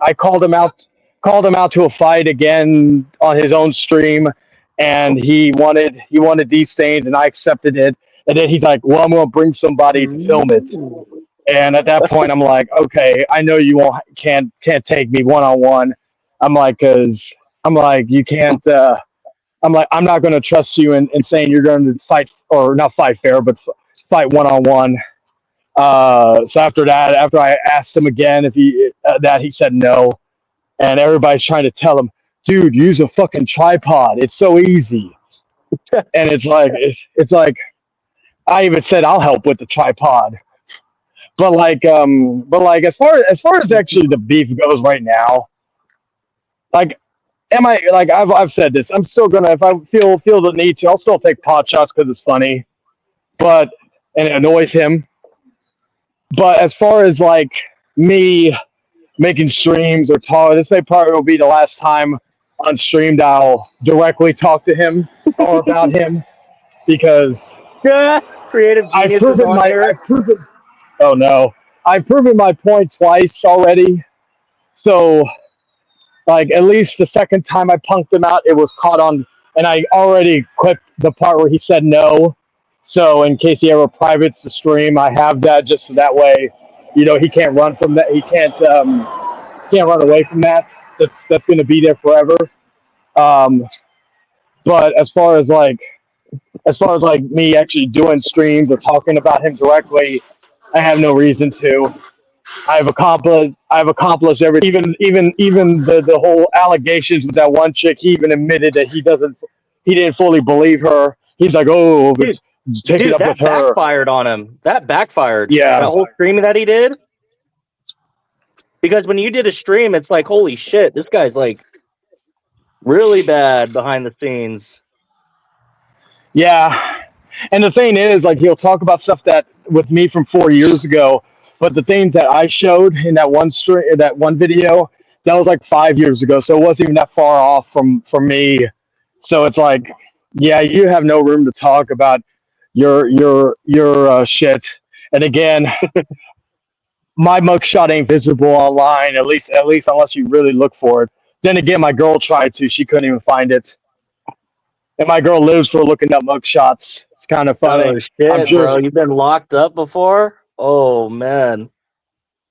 I called him out to a fight again on his own stream, and he wanted these things, and I accepted it. And then he's like, "Well, I'm gonna bring somebody to film it." And at that point, I'm like, "Okay, I know you can't take me one-on-one." I'm like, you can't. I'm like, I'm not gonna trust you in saying you're going to fight, or not fight fair, but fight one-on-one. So after I asked him again if he said no, and everybody's trying to tell him, dude, use a fucking tripod. It's so easy. And it's like, I even said I'll help with the tripod. But as far as actually the beef goes right now, like, I've said this, I'm still gonna, if I feel the need to, I'll still take pot shots because it's funny, and it annoys him. But as far as like me making streams or talk, this probably will be the last time on stream that I'll directly talk to him or about him, because Creative I've genius is proven on my. here. Oh no! I've proven my point twice already. So, like, at least the second time I punked him out, it was caught on, and I already clipped the part where he said no. So, in case he ever privates the stream, I have that just so that way, he can't run from that. He can't run away from that. That's going to be there forever. But as far as like me actually doing streams or talking about him directly, I have no reason to. I've accomplished everything. Even the whole allegations with that one chick. He even admitted that he didn't fully believe her. He's like, oh, take it up that with her. backfired on him. That backfired. Yeah. That whole stream that he did. Because when you did a stream, it's like, holy shit, this guy's like really bad behind the scenes. Yeah. And the thing is, like, he'll talk about stuff that with me from 4 years ago, but the things that I showed in that one video, that was like 5 years ago. So it wasn't even that far off from me. So it's like, yeah, you have no room to talk about your shit. And again, my mugshot ain't visible online, at least unless you really look for it. Then again, my girl tried to, she couldn't even find it. And my girl lives for looking up mugshots. It's kind of funny. Oh shit, I'm sure. bro! You've been locked up before? Oh man.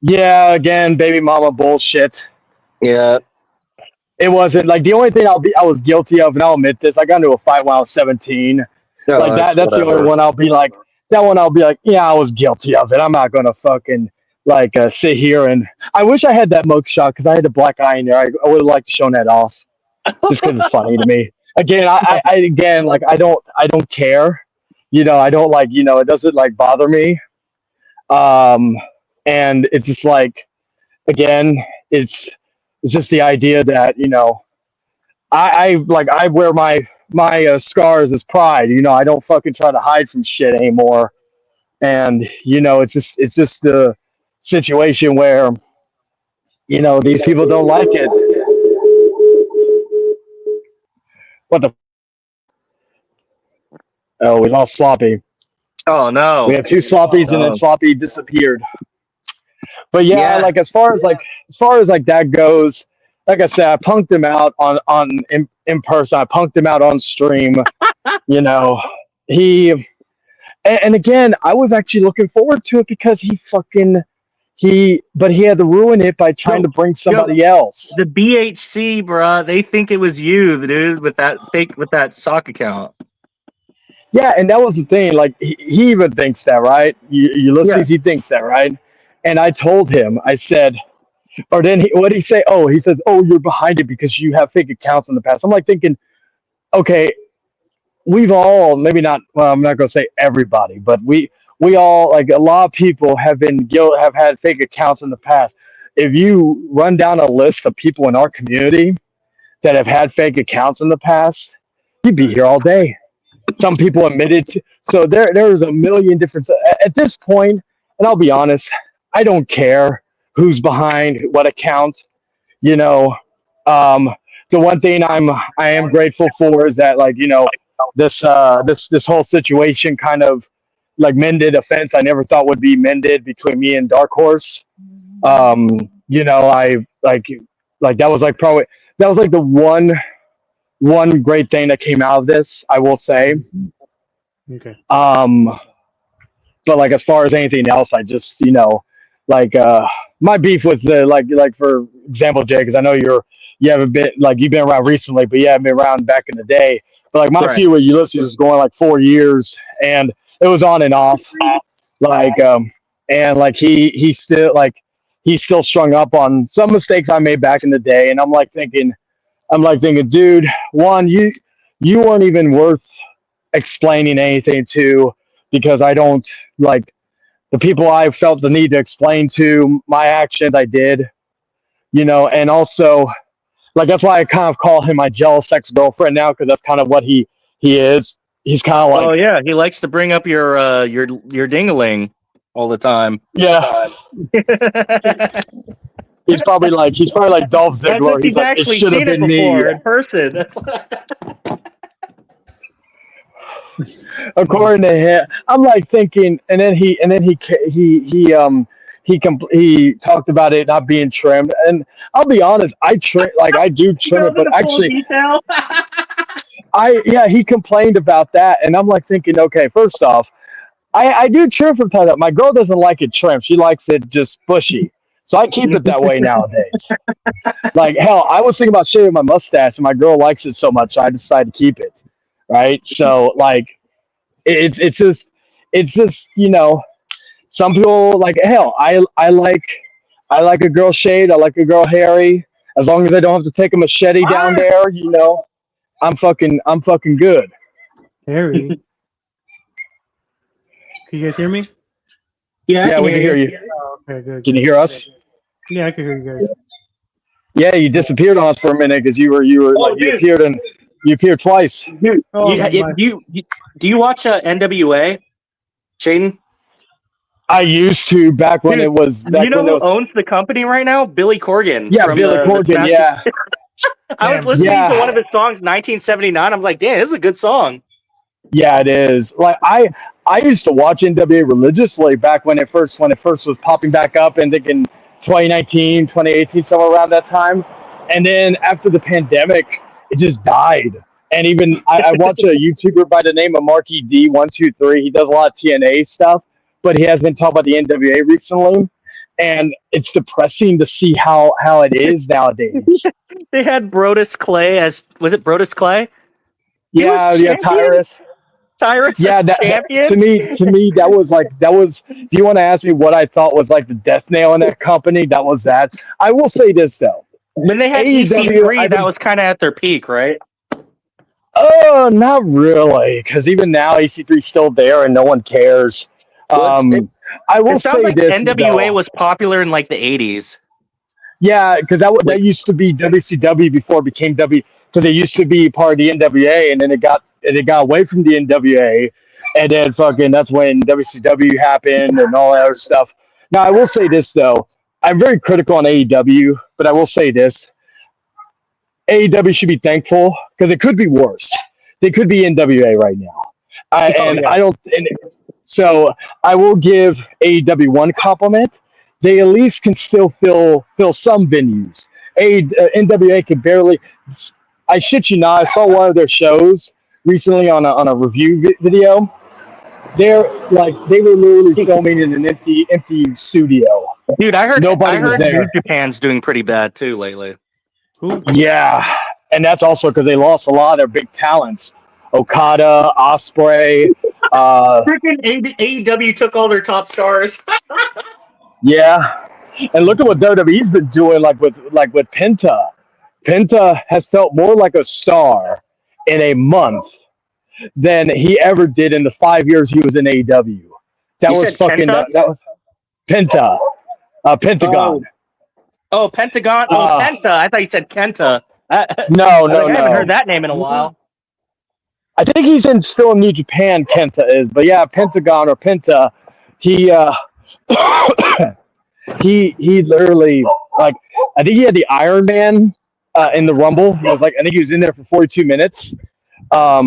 Yeah, again, baby mama bullshit. Yeah. It wasn't like the only thing I was guilty of, and I'll admit this. I got into a fight when I was 17. No, Like that's the only one I'll be like. That one I'll be like, yeah, I was guilty of it. I'm not gonna fucking like sit here and. I wish I had that mugshot because I had the black eye in there. I would have liked to show that off, just because it's funny to me. Again, I don't care. I don't like. It doesn't like bother me. And it's just like, again, it's just the idea that I wear my scars as pride. I don't fucking try to hide from shit anymore. And it's just the situation where these people don't like it. What the? Oh, we lost Sloppy. Oh no. We have two Sloppies and then Sloppy disappeared. But yeah, like as far as that goes, like I said, I punked him out in person. I punked him out on stream. And again, I was actually looking forward to it because but he had to ruin it by trying to bring somebody else. The BHC, bruh, they think it was you, the dude with that sock account. Yeah, and that was the thing. Like he even thinks that, right? You listen, he thinks that, right? And I told him, I said, or then what did he say? Oh, he says, oh, you're behind it because you have fake accounts in the past. I'm like thinking, okay, we've all, maybe not, well, I'm not going to say everybody, but we all, like a lot of people have had fake accounts in the past. If you run down a list of people in our community that have had fake accounts in the past, you'd be here all day. Some people admitted to, so there's a million different, at this point, and I'll be honest, I don't care who's behind what account. The one thing I am grateful for is that, like, this whole situation kind of like mended a fence I never thought would be mended between me and Dark Horse. I like that was like the one great thing that came out of this, I will say. Okay. But like as far as anything else, I just my beef with the like for example, Jay, because I know you haven't been like you've been around recently, but you haven't been around back in the day. But like my feud with Ulysses was going like 4 years, and it was on and off. And like he's still strung up on some mistakes I made back in the day, and I'm like thinking, dude, one, you weren't even worth explaining anything to, because I don't like the people I felt the need to explain to my actions I did, and also like that's why I kind of call him my jealous ex-girlfriend now, because that's kind of what he is. He's kind of like, oh yeah, he likes to bring up your dingaling all the time. Yeah. He's probably like Dolph Ziggler. He's like, it should have been me in person. That's According to him, I'm like thinking, and then he talked about it not being trimmed, and I'll be honest, I do trim it, but actually, detail. he complained about that, and I'm like thinking, okay, first off, I do trim from time to time. My girl doesn't like it trimmed; she likes it just bushy. So I keep it that way nowadays. Like hell, I was thinking about shaving my mustache, and my girl likes it so much, so I decided to keep it. Right? So like, it's just some people like hell. I like a girl shaved. I like a girl hairy. As long as I don't have to take a machete down there, I'm fucking good. Hairy. Can you guys hear me? Yeah, we can hear you. Oh, okay, good. Can you hear us? Yeah, I can hear you guys. Yeah, you disappeared on us for a minute because you appeared twice. Dude, do you watch NWA, Shaden? I used to back when it was. You know who owns the company right now? Billy Corgan. Yeah, Billy Corgan. Yeah. I was listening to one of his songs, 1979. I was like, damn, this is a good song. Yeah, it is. Like I used to watch NWA religiously back when it first was popping back up, and thinking 2019, 2018, somewhere around that time. And then after the pandemic, it just died. And even I watch a YouTuber by the name of Marky D123. He does a lot of TNA stuff, but he has been talking about the NWA recently. And it's depressing to see how it is nowadays. They had Brodus Clay was it Brodus Clay? Yeah, Tyrus. Tyrus champion? To me, that was if you want to ask me what I thought was like the death nail in that company, that was that. I will say this though. When they had EC3, that was kind of at their peak, right? Oh, not really, because even now EC3's still there and no one cares. I will say like this. NWA was popular in like the 80s. Yeah, because that used to be WCW before it became because it used to be part of the NWA, and then it got away from the NWA, and then that's when WCW happened and all that other stuff. Now I will say this though, I'm very critical on AEW, but I will say this: AEW should be thankful because it could be worse. They could be NWA right now, So I will give AEW one compliment. They at least can still fill some venues. NWA can barely. I shit you not. I saw one of their shows recently on a review video. They were literally filming in an empty studio. Dude, I heard was there. New Japan's doing pretty bad too lately. Yeah, and that's also because they lost a lot of their big talents. Okada, Ospreay. Freaking AEW took all their top stars. Yeah, and look at what WWE's been doing, like with Penta. Penta has felt more like a star in a month than he ever did in the 5 years he was in AEW. That was Penta. Pentagon. Oh, Pentagon. Penta. I thought you said Kenta. No. I haven't heard that name in a while. I think he's still in New Japan. Kenta is, but yeah, Pentagon or Penta. He literally I think he had the Iron Man in the Rumble. He was I think he was in there for 42 minutes. Oh,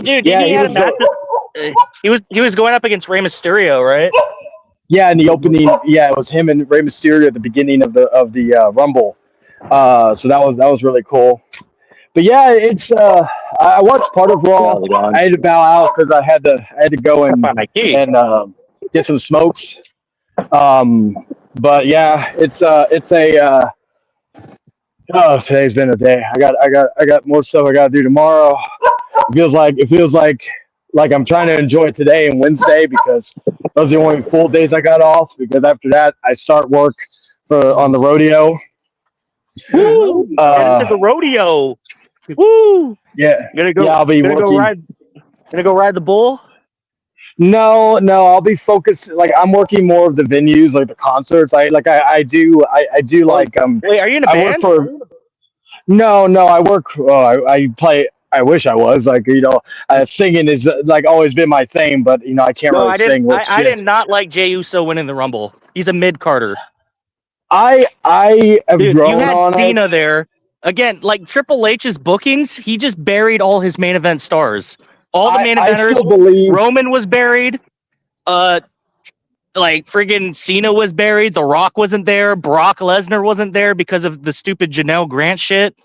dude, yeah, he had a match. He was going up against Rey Mysterio, right? Yeah, in the opening, it was him and Rey Mysterio at the beginning of the Rumble. So that was really cool. But yeah, it's I watched part of Raw. I had to bow out because I had to go and get some smokes. But yeah, today's been a day. I got more stuff I gotta do tomorrow. It feels like I'm trying to enjoy today and Wednesday because those are the only full days I got off. Because after that, I start work on the rodeo. Woo! Get into the rodeo. Woo! Yeah. I'll be working. Gonna go ride the bull? No, I'll be focused. I'm working more of the venues, like the concerts. I do like Wait, are you in a band? No, I work. I play. I wish I was singing is always been my thing, but I can't really sing. I did not like Jey Uso winning the Rumble. He's a mid-carder. I have grown you had on Cena it. there. again, like Triple H's bookings, he just buried all his main event stars. All the main I eventers. still believe Roman was buried. Like friggin' Cena was buried. The Rock wasn't there. Brock Lesnar wasn't there because of the stupid Janelle Grant shit.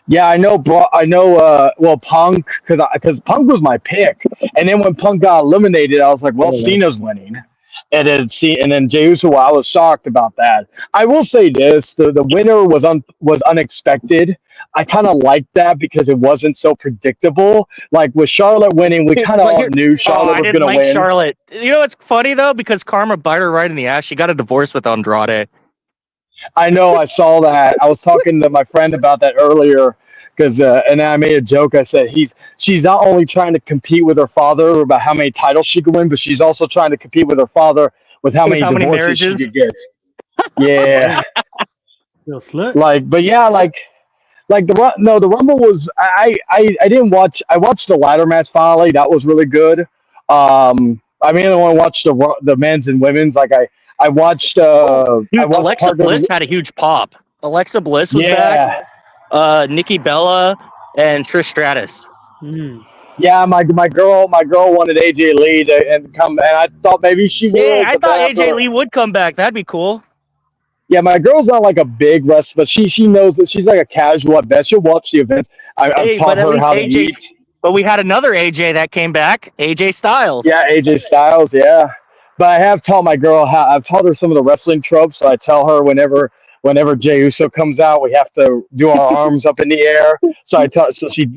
Yeah, I know, bro. I know. Well, Punk, because Punk was my pick, and then when Punk got eliminated, I was like, well, Cena's winning, and then Jey Uso. I was shocked about that. I will say this: the winner was unexpected. I kind of liked that because it wasn't so predictable. Like with Charlotte winning, we kind of all knew Charlotte was going to win. Charlotte. You know what's funny though? Because Karma bite her right in the ass. She got a divorce with Andrade. I know, I saw that. I was talking to my friend about that earlier and I made a joke. I said she's not only trying to compete with her father about how many titles she could win, but she's also trying to compete with her father with how many divorces she could get. Yeah. The Rumble was I didn't watch. I watched the ladder match finale. That was really good. I mainly want to watch the men's and women's. Like I watched. Alexa Bliss had a huge pop. Alexa Bliss was back. Nikki Bella and Trish Stratus. Yeah, my girl wanted AJ Lee to come, and I thought maybe she would. Yeah, I thought AJ Lee would come back. That'd be cool. Yeah, my girl's not like a big wrestler, but she knows that she's like a casual at best. She'll watch the event. I've taught her how to eat. But we had another AJ that came back, AJ Styles. Yeah, AJ Styles. Yeah, but I have taught my girl I've taught her some of the wrestling tropes. So I tell her whenever Jey Uso comes out, we have to do our arms up in the air. So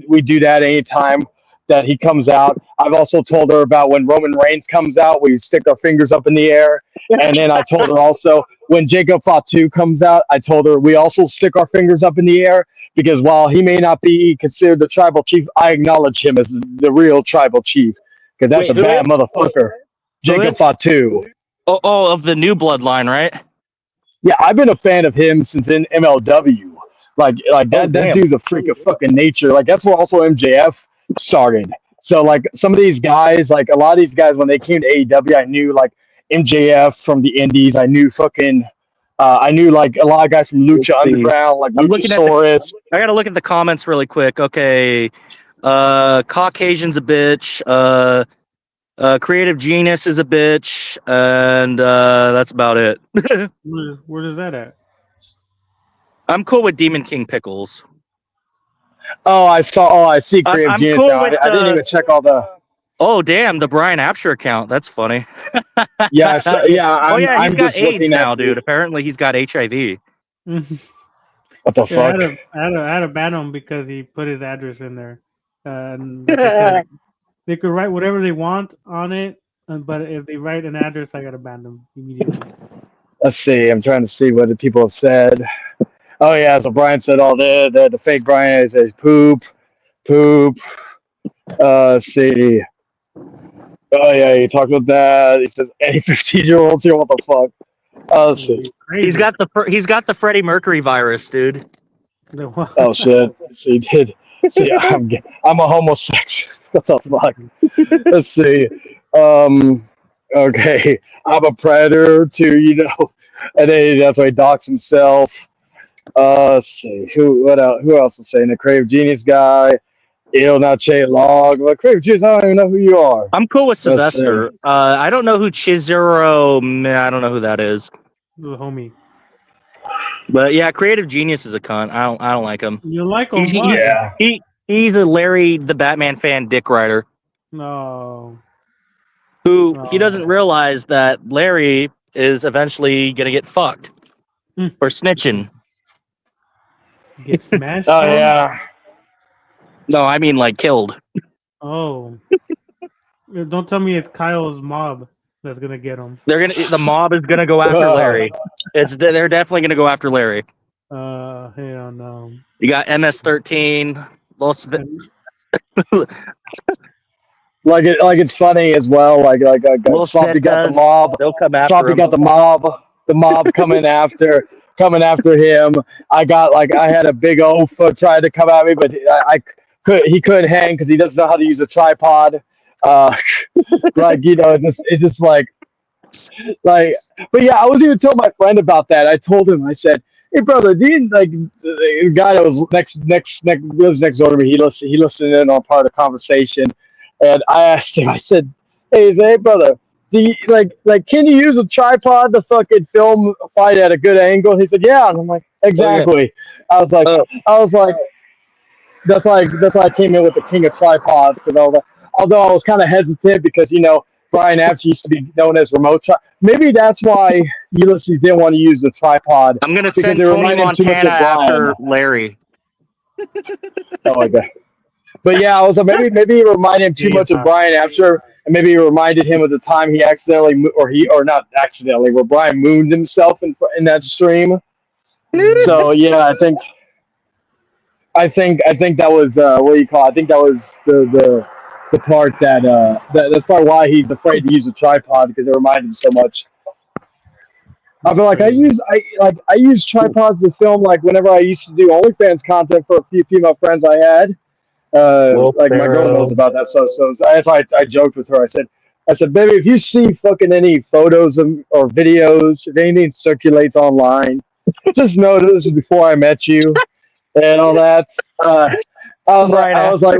we do that anytime that he comes out. I've also told her about when Roman Reigns comes out, we stick our fingers up in the air. And then I told her also when Jacob Fatu comes out, I told her we also stick our fingers up in the air because while he may not be considered the tribal chief, I acknowledge him as the real tribal chief because that's a bad motherfucker. Jacob Fatu. Oh, of the new bloodline, right? Yeah, I've been a fan of him since in MLW. Like that dude's a freak of fucking nature. Like that's where also MJF started. So like some of these guys, like a lot of these guys, when they came to AEW, I knew like MJF from the Indies. I knew I knew like a lot of guys from Lucha Underground, like Luchasaurus. I gotta look at the comments really quick. Okay, Caucasian's a bitch. Creative Genius is a bitch, and that's about it. Where is that at? I'm cool with Demon King Pickles. I see Creative Genius cool now. with, I didn't even check all the. Oh damn, the Brian Apsher account. That's funny. Yeah, I'm he's got just AIDS looking now, at dude. Apparently, he's got HIV. What the fuck? I had to ban him because he put his address in there. And they could write whatever they want on it, but if they write an address, I gotta ban them immediately. Let's see. I'm trying to see what the people have said. Oh yeah, so Brian said all the fake Brian says poop. Let's see. Oh yeah, he talked about that. He says any 15-year-olds here. What the fuck? Let's see. He's got the Freddie Mercury virus, dude. Oh shit. He did. See, I'm a homosexual. What the fuck? Let's see. Okay. I'm a predator too, and then that's why he docks himself. Let's see. Who else is saying the Crave Genius guy? Il Nache Log. Well, Crave Genius, I don't even know who you are. I'm cool with Sylvester. I don't know who Chizuru. I don't know who that is. The homie. But yeah, Creative Genius is a cunt. I don't like him. You like him? He's a Larry the Batman fan dick rider. No. He doesn't realize that Larry is eventually gonna get fucked for snitching. Get smashed? Oh yeah. No, I mean like killed. Oh. Don't tell me it's Kyle's mob that's gonna get him. The mob is gonna go after Larry. They're definitely gonna go after Larry. Hell no. You got MS-13, Like it's funny as well. Like Sloppy got the mob. They'll come after Sloppy him. got the mob coming after him. I had a big oaf trying to come at me, but he couldn't hang because he doesn't know how to use a tripod. It's just like, but yeah, I was even telling my friend about that. I told him, I said, hey brother, do you like the guy that was lives next door to me? He listened in on part of the conversation, and I asked him. I said, hey brother, do you like can you use a tripod to fucking film a fight at a good angle? He said, yeah. And I'm like, exactly. I was like, that's why I came in with the king of tripods, because although I was kind of hesitant because Brian Apps used to be known as remote. Maybe that's why Ulysses didn't want to use the tripod. I'm gonna because send they Tony remind him too much of Montana Brian. after Larry. Oh my god! But yeah, I was like, maybe it reminded him too much of Brian Apster, and maybe it reminded him of the time he accidentally, or not accidentally, where Brian mooned himself in that stream. So yeah, I think that was what do you call it? I think that was the part that's probably why he's afraid to use a tripod, because it reminded him so much. I've been like, I use tripods to film, like whenever I used to do OnlyFans content for a few female friends I had. Like my girl knows about that stuff, so that's why I joked with her. I said, baby, if you see fucking any photos or videos, if anything circulates online, just know that this was before I met you and all that. I was like,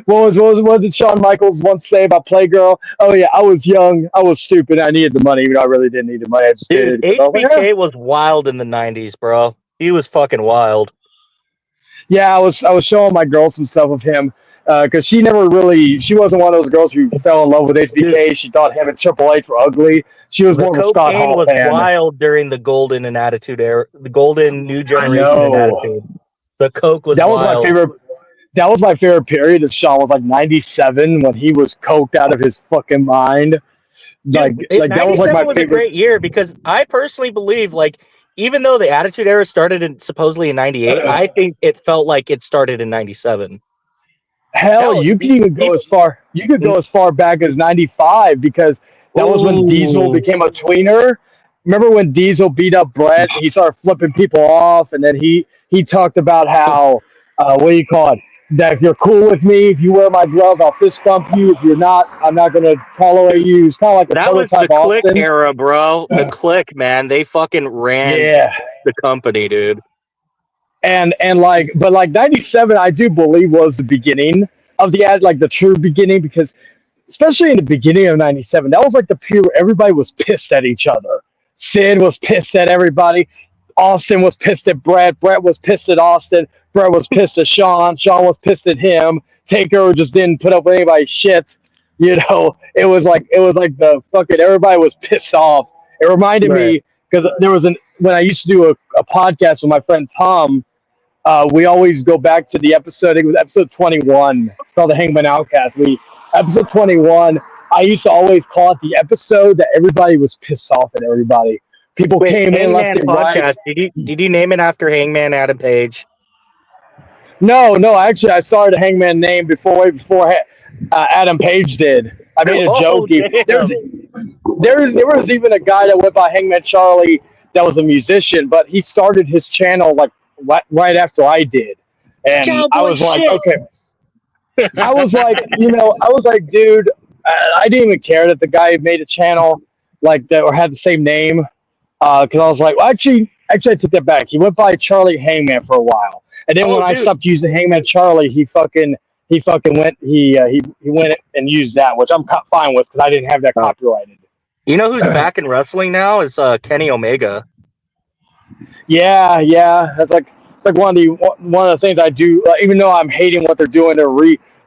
what did Shawn Michaels once say about Playgirl? Oh yeah, I was young, I was stupid, I needed the money, even though I really didn't need the money. I just Dude, did it. So I was like, HBK was wild in the 90s, bro. He was fucking wild. yeah, I was showing my girl some stuff of him, because she wasn't one of those girls who fell in love with HBK. She thought him and Triple H were ugly. She was more of a Scott Cocaine Hall was fan. wild during the golden and attitude era, the golden new generation and attitude. The coke was That was wild. my favorite. That was my favorite period of Shawn, was like 97, when he was coked out of his fucking mind. Like that was like my was favorite. a great year, because I personally believe, like, even though the attitude era started supposedly in 98, I think it felt like it started in 97. Hell, you could even go as far. You could go as far back as 95, because that was when Diesel became a tweener. Remember when Diesel beat up Brett? He started flipping people off, and then he talked about how what do you call it? That if you're cool with me, if you wear my glove, I'll fist bump you. If you're not, I'm not gonna tolerate you. It's kind of like a That was the prototype Click Austin. era, bro. The Click, man. They fucking ran the company, dude. And but 97, I do believe, was the beginning of the ad, like the true beginning, because especially in the beginning of 97, that was like the period where everybody was pissed at each other. Sid was pissed at everybody. Austin was pissed at Brett. Brett was pissed at Austin. Brett was pissed at Shawn. Shawn was pissed at him. Taker just didn't put up with anybody's shit. It was like the fucking, everybody was pissed off. It reminded me, because there was when I used to do a podcast with my friend Tom, we always go back to the episode. I think it was episode 21. It's called the Hangman Outcast. Episode 21. I used to always call it the episode that everybody was pissed off at everybody. People came in left and right. Did you name it after Hangman Adam Page? No. Actually, I started a Hangman name before Adam Page did. I made a joke. There was even a guy that went by Hangman Charlie that was a musician, but he started his channel like right after I did, and I was like, okay. I was like, dude, I didn't even care that the guy made a channel like that or had the same name, because I was like, well, actually, I took that back. He went by Charlie Hangman for a while, and then when I stopped using Hangman Charlie, he went and used that, which I'm fine with, because I didn't have that copyrighted. You know who's back in wrestling now is Kenny Omega. Yeah, it's like one of the things I do. Even though I'm hating what they're doing,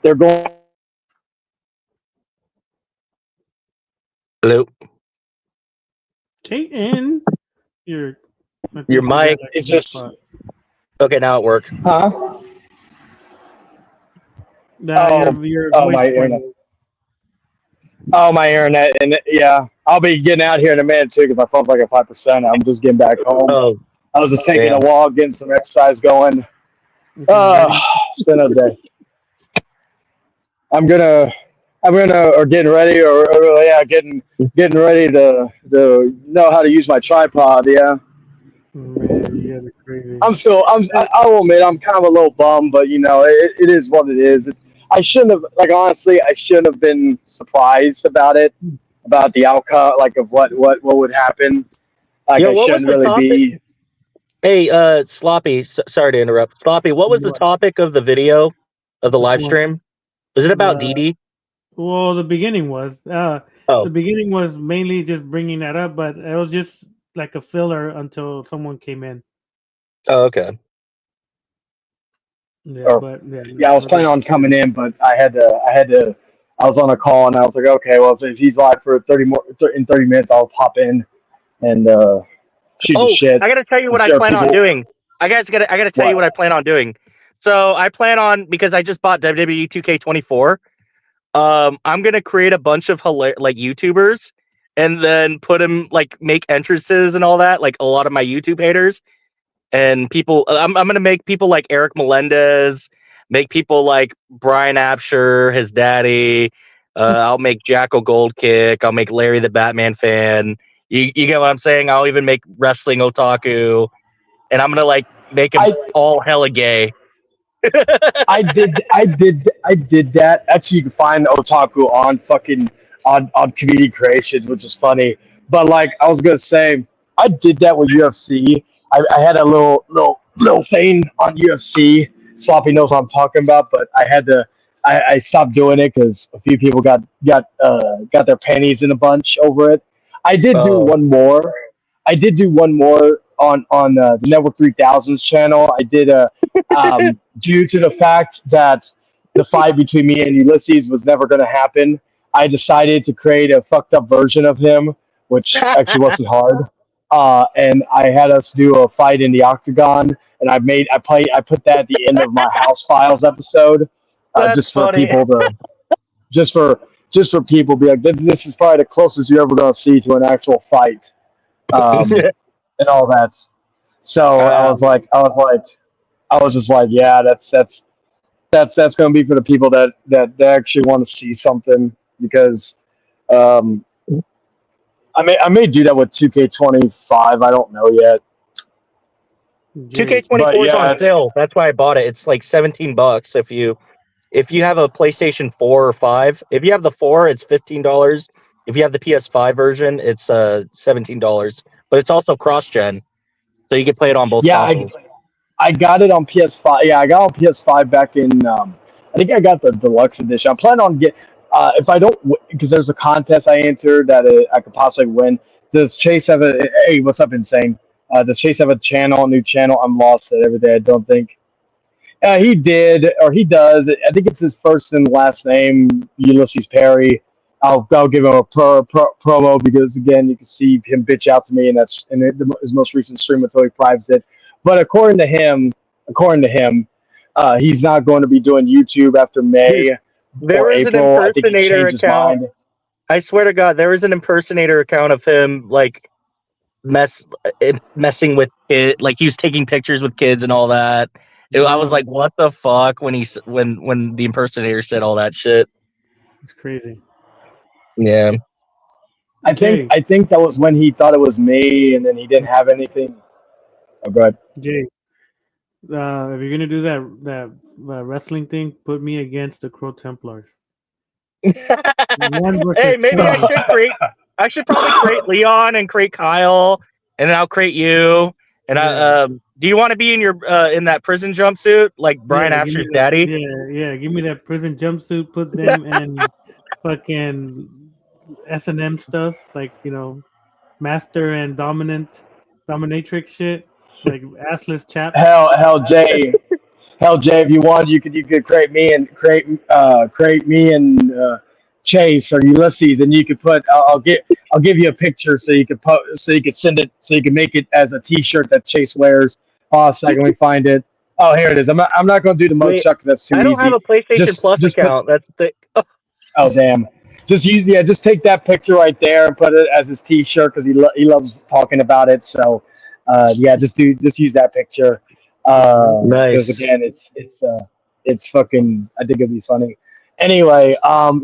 they're going. Hello. Jayden, your mic is just okay. Now it worked. Huh? Your my internet. Oh, my internet, and yeah, I'll be getting out here in a minute too, because my phone's like at 5%. I'm just getting back home. I was just taking a walk, getting some exercise going. It's been a day. I'm getting ready, getting ready to know how to use my tripod. Yeah. Man, you guys are crazy. I will admit, I'm kind of a little bummed, but it is what it is. I shouldn't have, honestly, I shouldn't have been surprised about the outcome, of what would happen. I shouldn't really be. Hey, Sloppy. Sorry to interrupt. Sloppy, what was the topic of the video of the live stream? Was it about DD? Well, the beginning was. Oh. The beginning was mainly just bringing that up, but it was just like a filler until someone came in. Oh, okay. Yeah, Or- but Yeah, I was planning on coming in, but I was on a call and I was like, okay, well, if he's live for 30 minutes, I'll pop in and shoot the shit. I gotta tell you what and I share plan on people- doing. I gotta tell you what I plan on doing. So I plan on, because I just bought WWE 2K24. I'm gonna create a bunch of like YouTubers, and then put them make entrances and all that, like a lot of my YouTube haters and people. I'm gonna make people like Eric Melendez, make people like Brian Absher, his daddy. I'll make Jackal Goldkick. I'll make Larry the Batman fan. You get what I'm saying? I'll even make Wrestling Otaku, and I'm gonna make him all hella gay. I did that. Actually, you can find Otaku on Community Creations, which is funny. But I was gonna say, I did that with UFC. I had a little thing on UFC. Sloppy knows what I'm talking about, but I had to. I stopped doing it because a few people got their panties in a bunch over it. I did do one more. I did do one more on the Network 3000's channel. I did due to the fact that the fight between me and Ulysses was never going to happen. I decided to create a fucked up version of him, which actually wasn't hard. And I had us do a fight in the octagon, and I put that at the end of my House Files episode, just for funny. people to, just for people to be like, this is probably the closest you're ever going to see to an actual fight, and all that. So I was just like, yeah, that's going to be for the people that actually want to see something, because I may do that with 2K25. I don't know yet. 2K24 is on sale. That's why I bought it. It's like $17 if you have a PlayStation 4 or 5. If you have the 4, it's $15. If you have the PS5 version, it's $17. But it's also cross-gen, so you can play it on both consoles. I got it on PS5. Yeah, I got it on PS5 back in. I think I got the deluxe edition. I'm planning on if I don't, because there's a contest I entered that I could possibly win. Does Chase have a? Hey, what's up, Insane? Does Chase have a new channel? I'm lost at every day. I don't think. He did, or he does. I think it's his first and last name, Ulysses Perry. I'll give him a promo, because again, you can see him bitch out to me, and that's in his most recent stream until he privates it. But according to him, he's not going to be doing YouTube after May. There is April. an I think he's impersonator changed his account. mind. I swear to God, there is an impersonator account of him messing with it, like he was taking pictures with kids and all that. I was like, what the fuck when the impersonator said all that shit. It's crazy. Yeah. I think that was when he thought it was me, and then he didn't have anything. Oh, go ahead. Jay, if you're gonna do that wrestling thing, put me against the Crow Templars. Hey, maybe I should probably create Leon and create Kyle, and then I'll create you. And do you want to be in your in that prison jumpsuit like Brian Asher's daddy? Yeah, give me that prison jumpsuit. Put them in fucking S&M stuff, like master and dominatrix shit, like assless chap. Hell, Jay, if you want, you could create me and Chase or Ulysses, and you could put. I'll give you a picture so you could send it, so you can make it as a T-shirt that Chase wears. Oh, second, we find it. Oh, here it is. I'm not going to do the mugshot because that's too easy. I don't have a PlayStation Plus account. That's the. Oh damn. Just take that picture right there and put it as his T-shirt, because he loves talking about it. So, just use that picture. Nice. Because again, it's fucking. I think it'd be funny. Anyway, what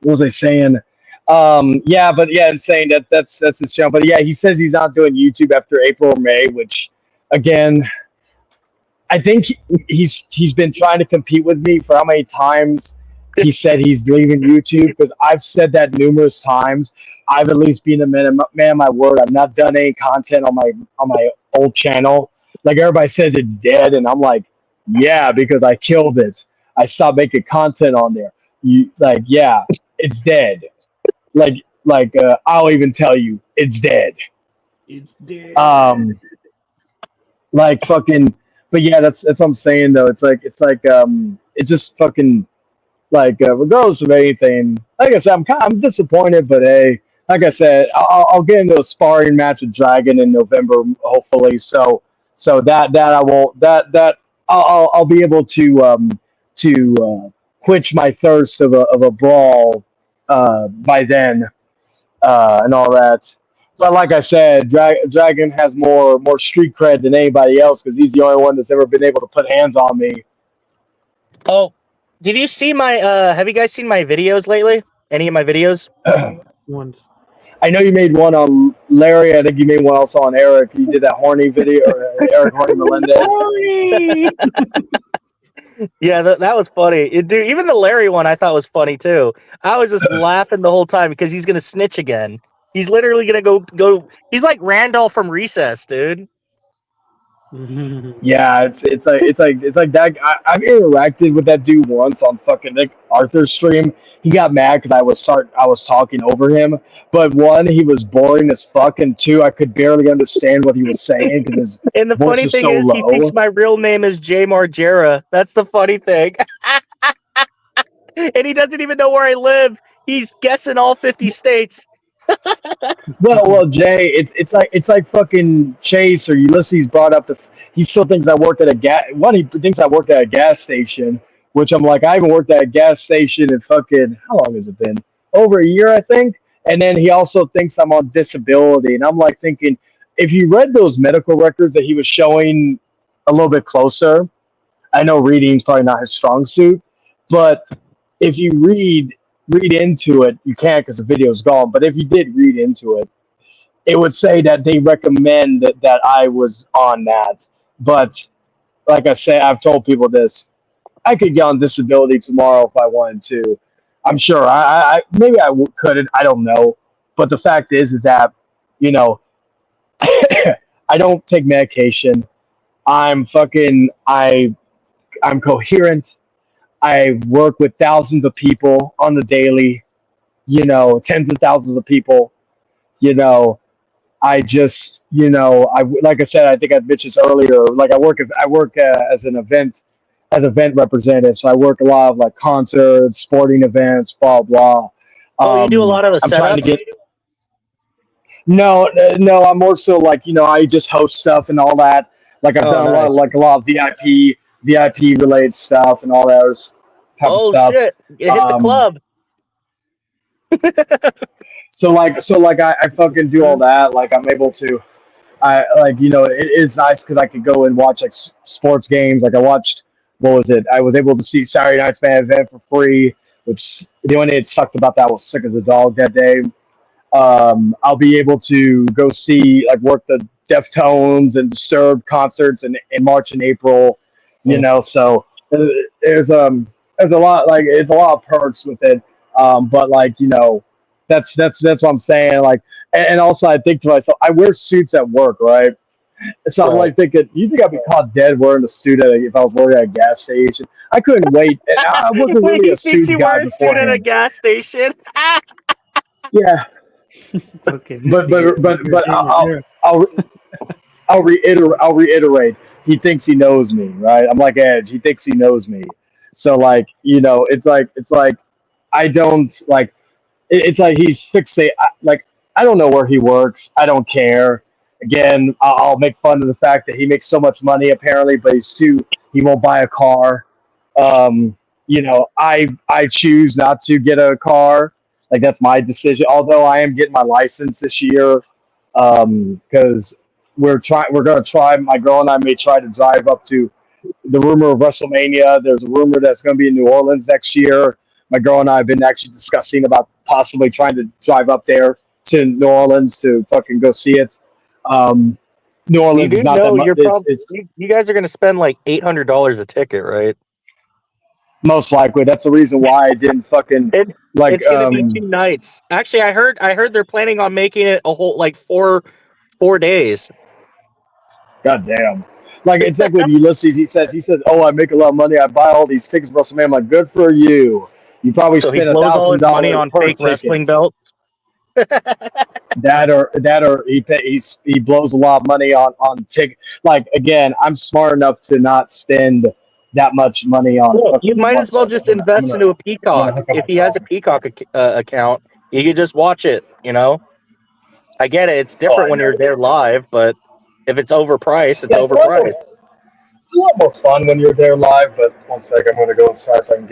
was I saying? Insane. That's his channel. But yeah, he says he's not doing YouTube after April or May, which, again, I think he's been trying to compete with me for how many times he said he's leaving YouTube, because I've said that numerous times. I've at least been a man of my word. I've not done any content on my old channel. Like everybody says it's dead, and I'm like, yeah, because I killed it. I stopped making content on there. Yeah, it's dead. I'll even tell you, it's dead. It's dead. Like fucking, but yeah, that's what I'm saying though. It's just fucking like regardless of anything. Like I said, I'm disappointed, but hey, like I said, I'll get into a sparring match with Dragon in November, hopefully. So I'll be able to quench my thirst of a brawl by then, and all that. But like I said, Dragon has more street cred than anybody else, because he's the only one that's ever been able to put hands on me. Oh, did you see my? Have you guys seen my videos lately? Any of my videos? Once. I know you made one on Larry. I think you made one also on Eric. You did that horny video, Eric Horny Melendez. Yeah, that was funny. Dude, even the Larry one I thought was funny too. I was just laughing the whole time because he's gonna snitch again. He's literally gonna go. He's like Randall from Recess, dude. Yeah, it's like that. I've interacted with that dude once on fucking Nick Arthur's stream. He got mad because I was talking over him. But one, he was boring as fuck, and two, I could barely understand what he was saying because his And the voice funny was thing so is, he low. thinks my real name is Jay Margera. That's the funny thing. And he doesn't even know where I live. He's guessing all 50 states. Well, Jay, it's like fucking Chase or Ulysses brought up he still thinks I work at he thinks I work at a gas station, which I'm like, I haven't worked at a gas station in fucking, how long has it been? Over a year, I think. And then he also thinks I'm on disability, and I'm like thinking, if you read those medical records that he was showing a little bit closer, I know reading's probably not his strong suit, but if you read into it, you can't because the video's gone. But if you did read into it, it would say that they recommend that I was on that. But like I said, I've told people this. I could get on disability tomorrow if I wanted to. I'm sure. I maybe I couldn't. I don't know. But the fact is that, you know, I don't take medication. I'm coherent. I work with thousands of people on the daily, you know, tens of thousands of people, you know. I just, you know, like I said, I think I mentioned this earlier. Like I work as an event representative, so I work a lot of like concerts, sporting events, blah blah. Oh, you do a lot of the I'm trying to setups? get. No, I'm more so like, you know, I just host stuff and all that. Like I've done a lot of VIP related stuff and all that type of stuff. Shit! You hit the club. So I fucking do all that. Like I'm able to, you know, it is nice because I could go and watch like sports games. Like I watched, what was it? I was able to see Saturday Night's main event for free, which the only thing that sucked about that was sick as a dog that day. I'll be able to go see, like, work the Deftones and Disturbed concerts in March and April, you know. So there's a lot, like, it's a lot of perks with it. But like, you know, that's what I'm saying. Like, and also I think to myself, I wear suits at work, right? So I'm like thinking, you think I'd be caught dead wearing a suit if I was working at a gas station? I couldn't wait. I wasn't really a suit guy Suit at a gas station. Yeah. Okay. But I'll reiterate. He thinks he knows me, right? I'm like Edge. He thinks he knows me. So like, you know, it's like I don't like. It's like he's fixated. Like, I don't know where he works. I don't care. Again, I'll make fun of the fact that he makes so much money apparently, but he won't buy a car. You know, I choose not to get a car. Like, that's my decision. Although I am getting my license this year, because we're going to try. My girl and I may try to drive up to the rumor of WrestleMania. There's a rumor that's going to be in New Orleans next year. My girl and I have been actually discussing about possibly trying to drive up there to New Orleans to fucking go see it. New Orleans is not that much. You guys are going to spend like $800 a ticket, right? Most likely, that's the reason why I didn't fucking like. It's gonna be 2 nights. Actually, I heard they're planning on making it a whole like 4 days. God damn. Like it's like when Ulysses, he says, "Oh, I make a lot of money. I buy all these tickets, WrestleMania." I'm like, good for you. You probably So he spent blows all his money $1,000 on per fake wrestling ticket. belts. That or he blows a lot of money on ticket. Like again, I'm smart enough to not spend that much money on. Well, fucking you might as well just invest into a Peacock. If he has a Peacock account, you can just watch it. You know, I get it. It's different when you're there live, but if it's overpriced, it's overpriced. It's a lot more fun when you're there live. But one sec, I'm going to go inside so I can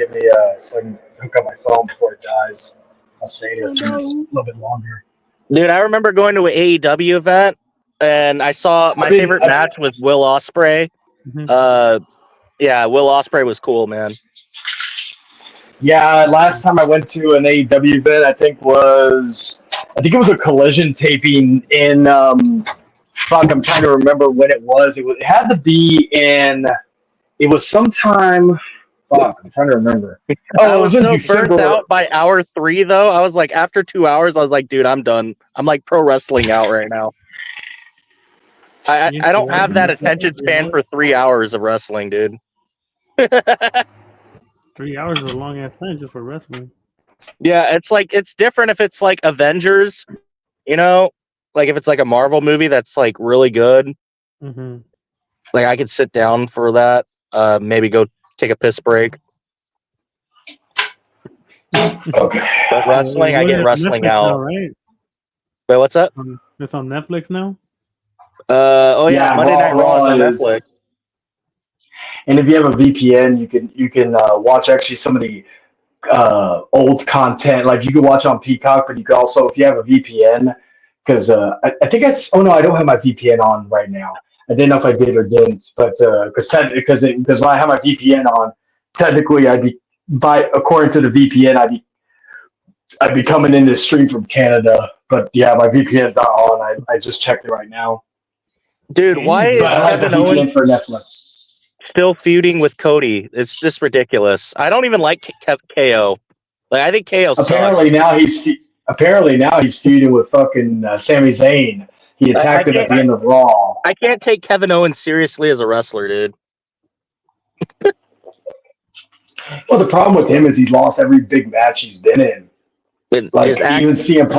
so I can hook up my phone before it dies. I'll stay here for a little bit longer. Dude, I remember going to an AEW event and I saw my favorite match was Will Ospreay. Yeah, Will Ospreay was cool, man. Yeah, last time I went to an AEW event, I think it was a Collision taping in. Fuck, I'm trying to remember when it was. It had to be in. It was sometime. Fuck, I'm trying to remember. I was in so burnt out by hour 3, though. I was like, after 2 hours, I was like, dude, I'm done. I'm like pro wrestling out right now. I don't have that attention span for 3 hours of wrestling, dude. 3 hours is a long ass time just for wrestling. Yeah, it's different if it's like Avengers, you know, like if it's like a Marvel movie that's like really good. Mm-hmm. Like I could sit down for that. Maybe go take a piss break. Okay. But wrestling, I get wrestling Netflix out. now, right? Wait, what's up? It's on Netflix now. Oh yeah, Monday Night Raw on Netflix. And if you have a VPN, you can watch actually some of the old content. Like you can watch on Peacock, but you can also, if you have a VPN, because I think it's. Oh no, I don't have my VPN on right now. I didn't know if I did or didn't, but because when I have my VPN on, technically according to the VPN, I'd be coming in to stream from Canada. But yeah, my VPN's not on. I just checked it right now. Dude, why is I have the Kevin VPN Owens for Netflix. still feuding with Cody? It's just ridiculous. I don't even like KO. Like I think KO sucks. Apparently now he's feuding with fucking Sami Zayn. He attacked him at the end of Raw. I can't take Kevin Owens seriously as a wrestler, dude. Well, the problem with him is he's lost every big match he's been in. Like even CM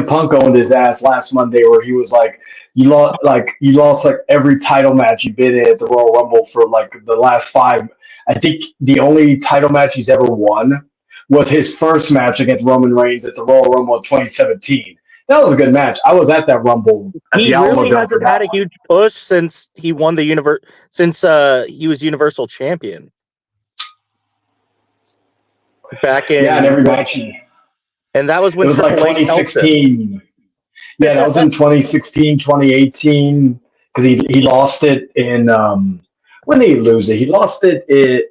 Punk owned his ass last Monday, where he was like, you lost like every title match you've been in at the Royal Rumble for like the last 5. I think the only title match he's ever won was his first match against Roman Reigns at the Royal Rumble in 2017. That was a good match. I was at that Rumble. He really hasn't had a huge push since he won the since he was Universal Champion. Back in and every match. And that was when it was like 2016. Yeah, that was in 2016, 2018, because he lost it in when did he lose it? He lost it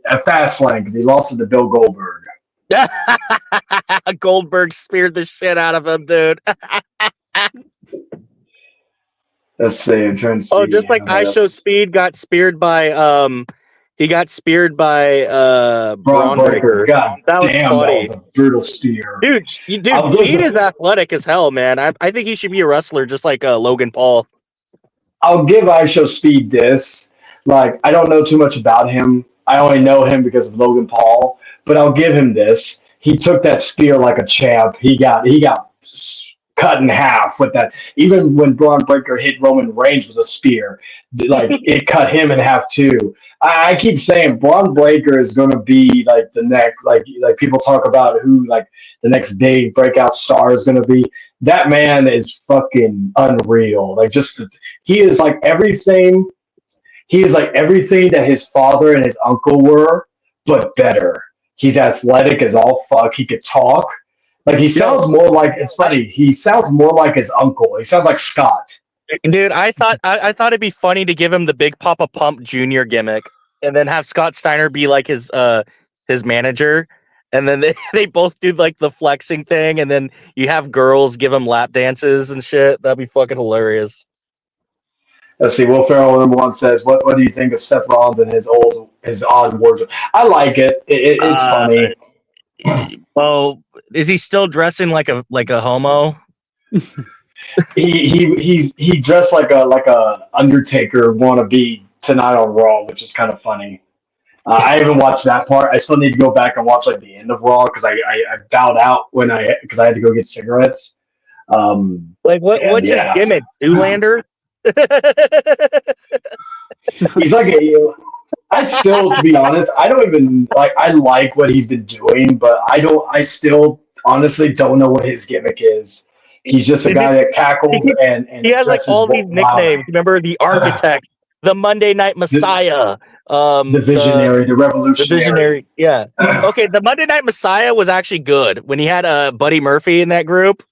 at Fastlane because he lost it to Bill Goldberg. Goldberg speared the shit out of him, dude. Let's see. I'm trying to see. Oh, just like IShowSpeed got speared by Braun Breaker. God that was damn, funny. that was a brutal spear. Dude, Speed is athletic as hell, man. I think he should be a wrestler just like Logan Paul. I'll give IShowSpeed this. Like, I don't know too much about him. I only know him because of Logan Paul. But I'll give him this. He took that spear like a champ. He got cut in half with that. Even when Braun Breaker hit Roman Reigns with a spear, like it cut him in half too. I keep saying Braun Breaker is going to be like the next, like people talk about who like the next big breakout star is going to be. That man is fucking unreal. Like he is like everything. He is like everything that his father and his uncle were, but better. He's athletic as all fuck. He could talk. Like he sounds more like, it's funny. He sounds more like his uncle. He sounds like Scott. Dude, I thought it'd be funny to give him the Big Papa Pump Jr. gimmick, and then have Scott Steiner be like his manager, and then they both do like the flexing thing, and then you have girls give him lap dances and shit. That'd be fucking hilarious. Let's see. Will Ferrell #1 says, "What do you think of Seth Rollins and his odd wardrobe?" I like it. It's funny. Well, is he still dressing like a homo? He dressed like a Undertaker wannabe tonight on Raw, which is kind of funny. I haven't watched that part. I still need to go back and watch like the end of Raw because I bowed out because I had to go get cigarettes. What's his gimmick? Zoolander? He's like I still, to be honest, I don't even I like what he's been doing, but I still honestly don't know what his gimmick is. He's just a guy that cackles and he has like all these nicknames. Remember the Architect, the Monday Night Messiah, the Visionary, the Revolutionary. Yeah. Okay, the Monday Night Messiah was actually good when he had Buddy Murphy in that group.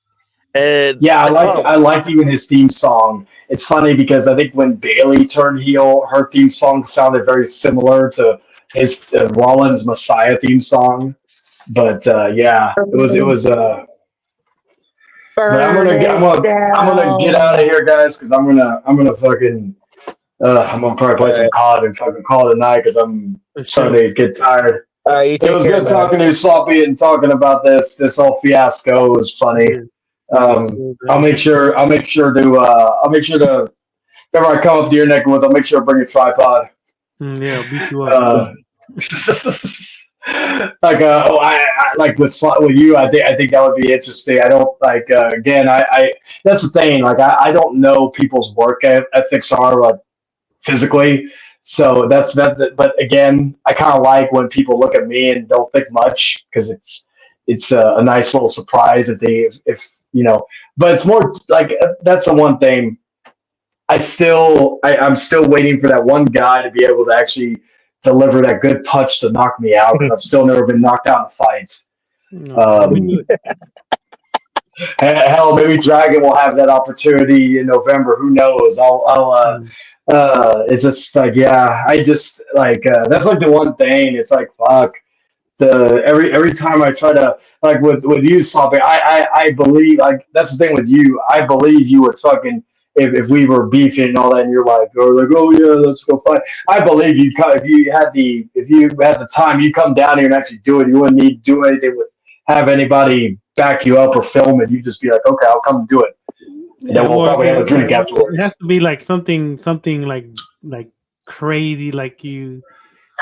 Yeah, I liked even his theme song. It's funny because I think when Bailey turned heel, her theme song sounded very similar to his Rollins Messiah theme song. But yeah, it was. But I'm gonna get out of here, guys, because I'm gonna fucking I'm gonna probably play some COD and fucking call it a night because I'm starting to get tired. It was good talking to you, Sloppy, and talking about this whole fiasco. It was funny. I'll make sure to if ever I come up to your neck of woods, I'll make sure to bring a tripod. Yeah, I'll beat you up. Like with you, I think that would be interesting. I don't again. I that's the thing. I don't know people's work ethics are physically. So that's that. But again, I kind of like when people look at me and don't think much because it's a nice little surprise if you know. But it's more like that's the one thing. I'm still waiting for that one guy to be able to actually deliver that good punch to knock me out because I've still never been knocked out in a fight. Hell, maybe Dragon will have that opportunity in November. Who knows? It's just like, yeah, I just that's like the one thing. It's like, fuck. Every time I try to with you, Sloppy, I believe that's the thing with you. I believe you would fucking if we were beefing and all that, and you're like, oh yeah, let's go fight. I believe you if you had the time, you come down here and actually do it. You wouldn't need to do anything have anybody back you up or film it. You just be like, okay, I'll come and do it. And then we'll probably have a drink afterwards. It has to be like something like crazy, like you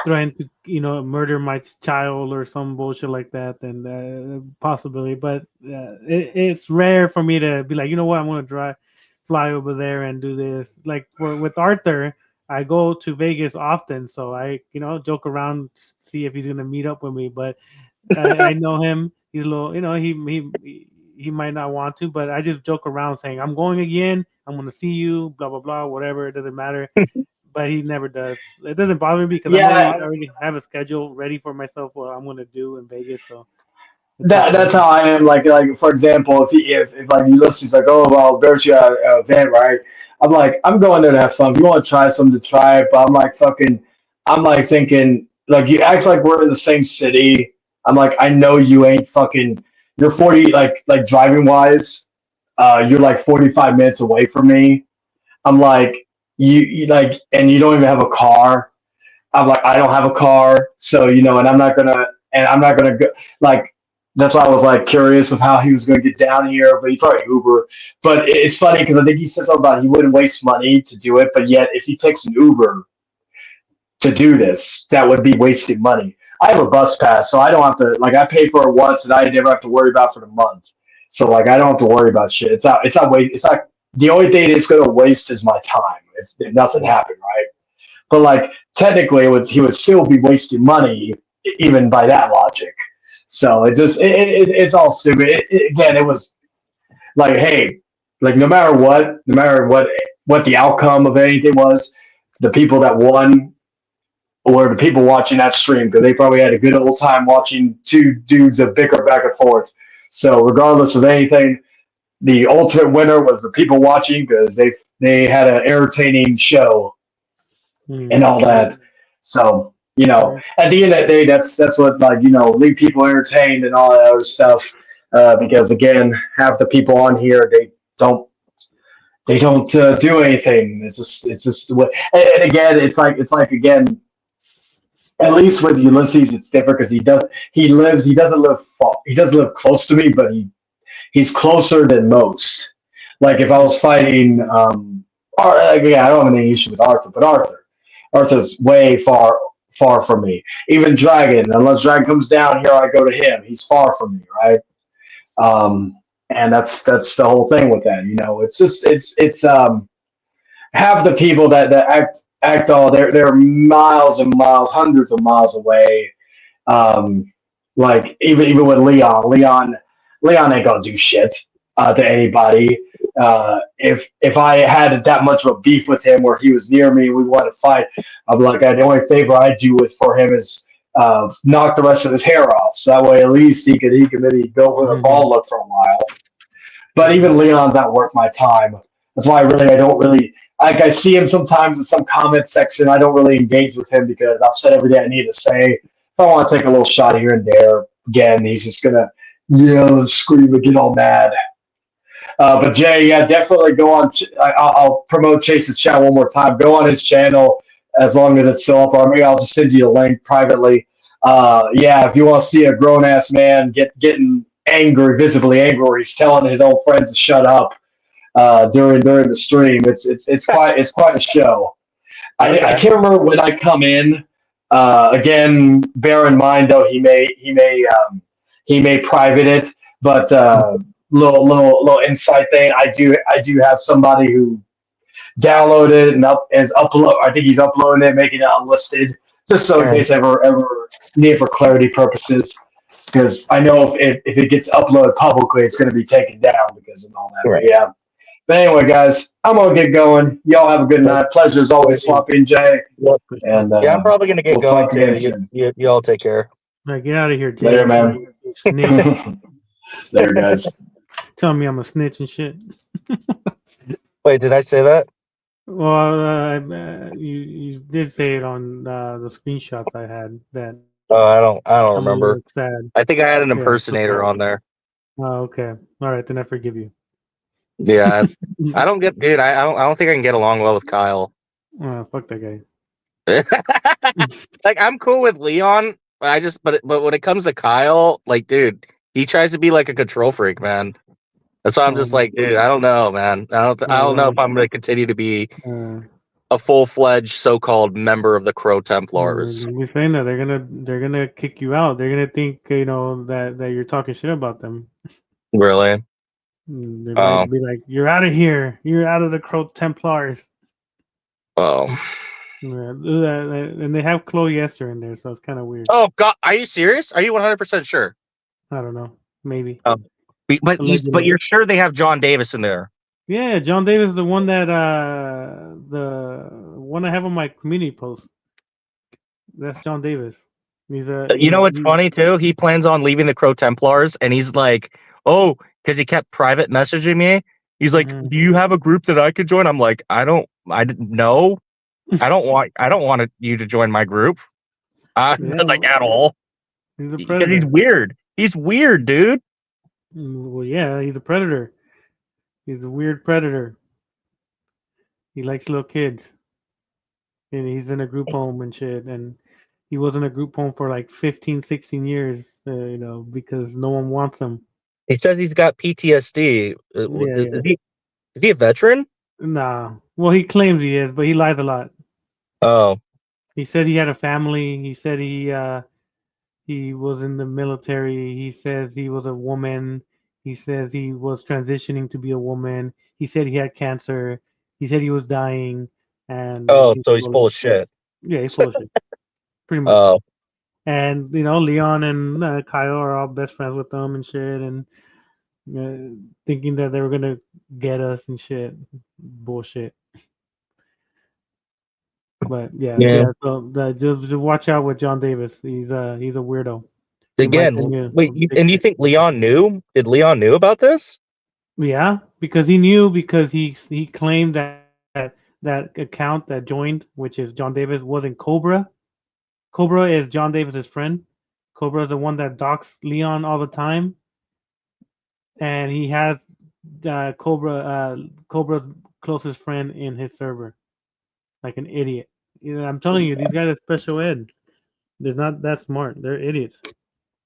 trying to murder my child or some bullshit like that, then possibly. But it's rare for me to be like, you know what, I'm gonna fly over there and do this. Like with Arthur, I go to Vegas often, so I joke around, see if he's gonna meet up with me. But I know him. He's a little, he might not want to, but I just joke around saying, I'm going again. I'm gonna see you. Blah blah blah. Whatever. It doesn't matter. But he never does. It doesn't bother me because I already have a schedule ready for myself what I'm gonna do in Vegas. So. That's how I am. Like for example, if Ulysses like, oh well, there's your event, right? I'm like, I'm going there to have fun. If you want to try something, to try it. But I'm like thinking, like you act like we're in the same city. I'm like, I know you ain't fucking. You're 40, like driving wise, you're like 45 minutes away from me. I'm like, you like, and you don't even have a car. I'm like, I don't have a car, so and I'm not gonna go like. That's why I was like curious of how he was going to get down here, but he probably Uber. But it's funny because I think he said something about he wouldn't waste money to do it, but yet if he takes an Uber to do this, that would be wasting money. I have a bus pass, so I don't have to I pay for it once and I never have to worry about it for the month. So I don't have to worry about shit. It's not the only thing it's going to waste is my time if nothing happened, right? But technically he would still be wasting money even by that logic. So it's all stupid. Again, it was like, hey, no matter what the outcome of anything was, the people that won were the people watching that stream because they probably had a good old time watching two dudes that bicker back and forth. So regardless of anything, the ultimate winner was the people watching because they had an entertaining show and all that. So. At the end of the day, that's what leave people entertained and all that other stuff. Because again, half the people on here they don't do anything. It's just and again, it's like again. At least with Ulysses, it's different because he doesn't live close to me, but he's closer than most. Like if I was fighting, again, I don't have any issue with Arthur, but Arthur's way far from me. Even Dragon, unless Dragon comes down here, I go to him. He's far from me, right? And that's the whole thing with that. You know, it's half the people that act all they're miles and miles, hundreds of miles away. Like even with Leon ain't gonna do shit to anybody. If I had that much of a beef with him where he was near me and we wanted to fight, I'm like, the only favor I do for him is knock the rest of his hair off. So that way at least he could maybe go with a ball look for a while. But even Leon's not worth my time. That's why I don't really like. I see him sometimes in some comment section. I don't really engage with him because I've said everything I need to say. If I want to take a little shot here and there, again, he's just gonna yell and scream and get all mad. But Jay, yeah, definitely go on. I'll promote Chase's chat one more time. Go on his channel as long as it's still up. Or maybe I'll just send you a link privately. Yeah, if you want to see a grown ass man getting angry, visibly angry, where he's telling his old friends to shut up during the stream, it's quite a show. I can't remember when I come in. Again, bear in mind though, he may private it, but little insight thing. I do have somebody who downloaded and upload. I think he's uploading it, making it unlisted, just so in case ever need for clarity purposes. Because I know if it gets uploaded publicly, it's going to be taken down because of all that. Right. But yeah. But anyway, guys, I'm gonna get going. Y'all have a good night. Pleasure as always, Sloppy and Jay. And yeah, I'm probably gonna get going too. You all take care. All right, get out of here, Jay. Later, man. Later, guys. Telling me I'm a snitch and shit. Wait, did I say that? Well, you did say it on the screenshots I had. That. Oh, I don't remember. Sad. I think I had an impersonator on there. Oh, okay. All right, then I forgive you. Yeah, I don't get, dude. I don't think I can get along well with Kyle. Fuck that guy. Like I'm cool with Leon. But when it comes to Kyle, like, dude, he tries to be like a control freak, man. That's why I'm just like, dude, I don't know, man. I don't know if I'm gonna continue to be a full-fledged so-called member of the Crow Templars. We're saying that they're gonna kick you out. They're gonna think that you're talking shit about them. Really? They're gonna be like, "You're out of here. You're out of the Crow Templars." Oh. Yeah, and they have Chloe Esther in there, so it's kind of weird. Oh God, are you serious? Are you 100% sure? I don't know. Maybe. But you're sure they have John Davis in there? Yeah, John Davis is the one that the one I have on my community post. That's John Davis. You know what's funny too? He plans on leaving the Crow Templars, and he's like, "Oh," because he kept private messaging me. He's like, "Do you have a group that I could join?" I'm like, I don't know. I don't want you to join my group. Like at all. He's a predator. He's weird. He's weird, dude. Well, yeah, he's a predator. He's a weird predator. He likes little kids. And he's in a group home and shit. And he was in a group home for like 15, 16 years, because no one wants him. He says he's got PTSD. Is he a veteran? Nah. Well, he claims he is, but he lies a lot. Oh. He said he had a family. He said he was in the military. He says he was a woman. He says he was transitioning to be a woman. He said he had cancer. He said he was dying. And so he's full of shit. Yeah, he's full of shit. Pretty much. Oh. And Leon and Kyle are all best friends with them and shit, and thinking that they were gonna get us and shit. Bullshit. But yeah. So just watch out with John Davis. He's a weirdo. Again, wait, and you think Leon knew? Did Leon knew about this? Yeah, because he knew, because he claimed that account that joined, which is John Davis, wasn't Cobra. Cobra is John Davis's friend. Cobra is the one that docks Leon all the time, and he has Cobra's closest friend in his server, like an idiot. I'm telling you, these guys are special ed. They're not that smart. They're idiots.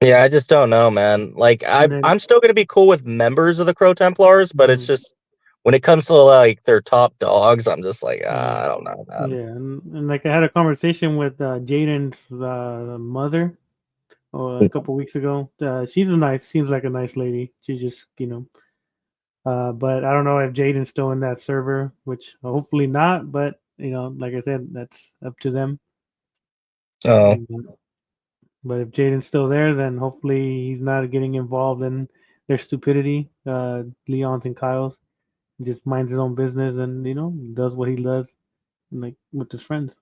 Yeah, I just don't know, man. Like And then- I'm still gonna be cool with members of the Crow Templars, but it's just when it comes to like their top dogs, I'm just like, I don't know, man. Yeah, and like I had a conversation with Jaden's mother a couple weeks ago. Seems like a nice lady. She just, but I don't know if Jaden's still in that server, which hopefully not. But like I said, that's up to them. Oh. But if Jaden's still there, then hopefully he's not getting involved in their stupidity. Leon's and Kyle's. He just minds his own business and does what he does, like with his friends.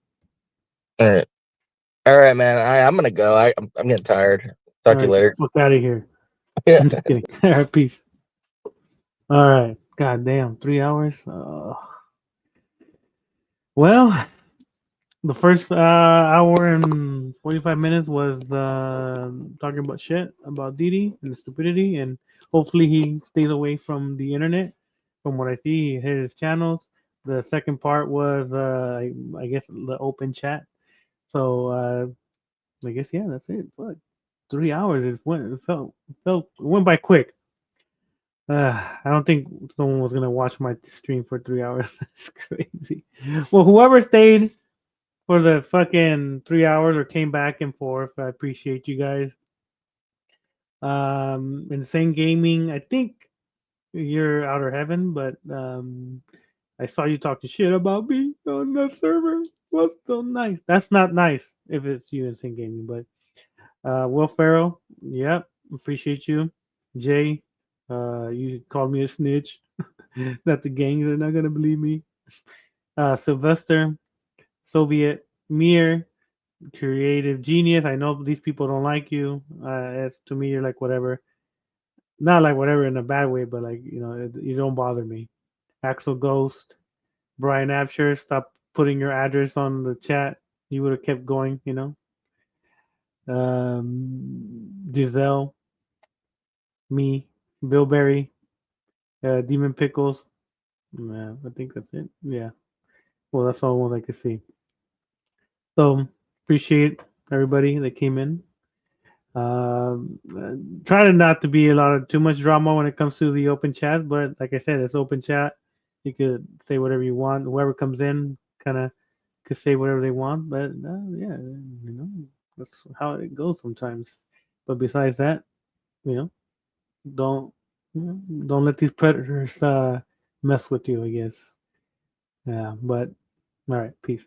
All right, man. I'm gonna go. I'm getting tired. Talk to you later. Fuck out of here. I'm just kidding. All right, peace. All right. God damn, 3 hours. Well, the first hour and 45 minutes was talking about shit about Didi and the stupidity, and hopefully he stays away from the internet. From what I see, he hit his channels. The second part was, I guess, the open chat. So I guess that's it. Fuck, 3 hours. It went by quick. I don't think someone was gonna watch my stream for 3 hours. That's crazy. Well, whoever stayed for the fucking 3 hours or came back and forth, I appreciate you guys. Insane Gaming, I think you're out of heaven, but I saw you talking shit about me on that server. What's so nice? That's not nice if it's you, Insane Gaming, but Will Farrell, yep, appreciate you. Jay, you called me a snitch. That the gangs are not gonna believe me. Sylvester, Soviet, Mir, Creative Genius. I know these people don't like you. As to me, you're like whatever. Not like whatever in a bad way, but like you don't bother me. Axel Ghost, Brian Absher, stop putting your address on the chat. You would have kept going, Giselle, me, Bill Berry, Demon Pickles. Yeah, I think that's it. Yeah. Well, that's all the ones I could see. So appreciate everybody that came in. Try to not to be too much drama when it comes to the open chat, but like I said, it's open chat. You could say whatever you want. Whoever comes in kind of could say whatever they want, but yeah, that's how it goes sometimes. But besides that, don't let these predators mess with you, I guess. Yeah, but all right, peace.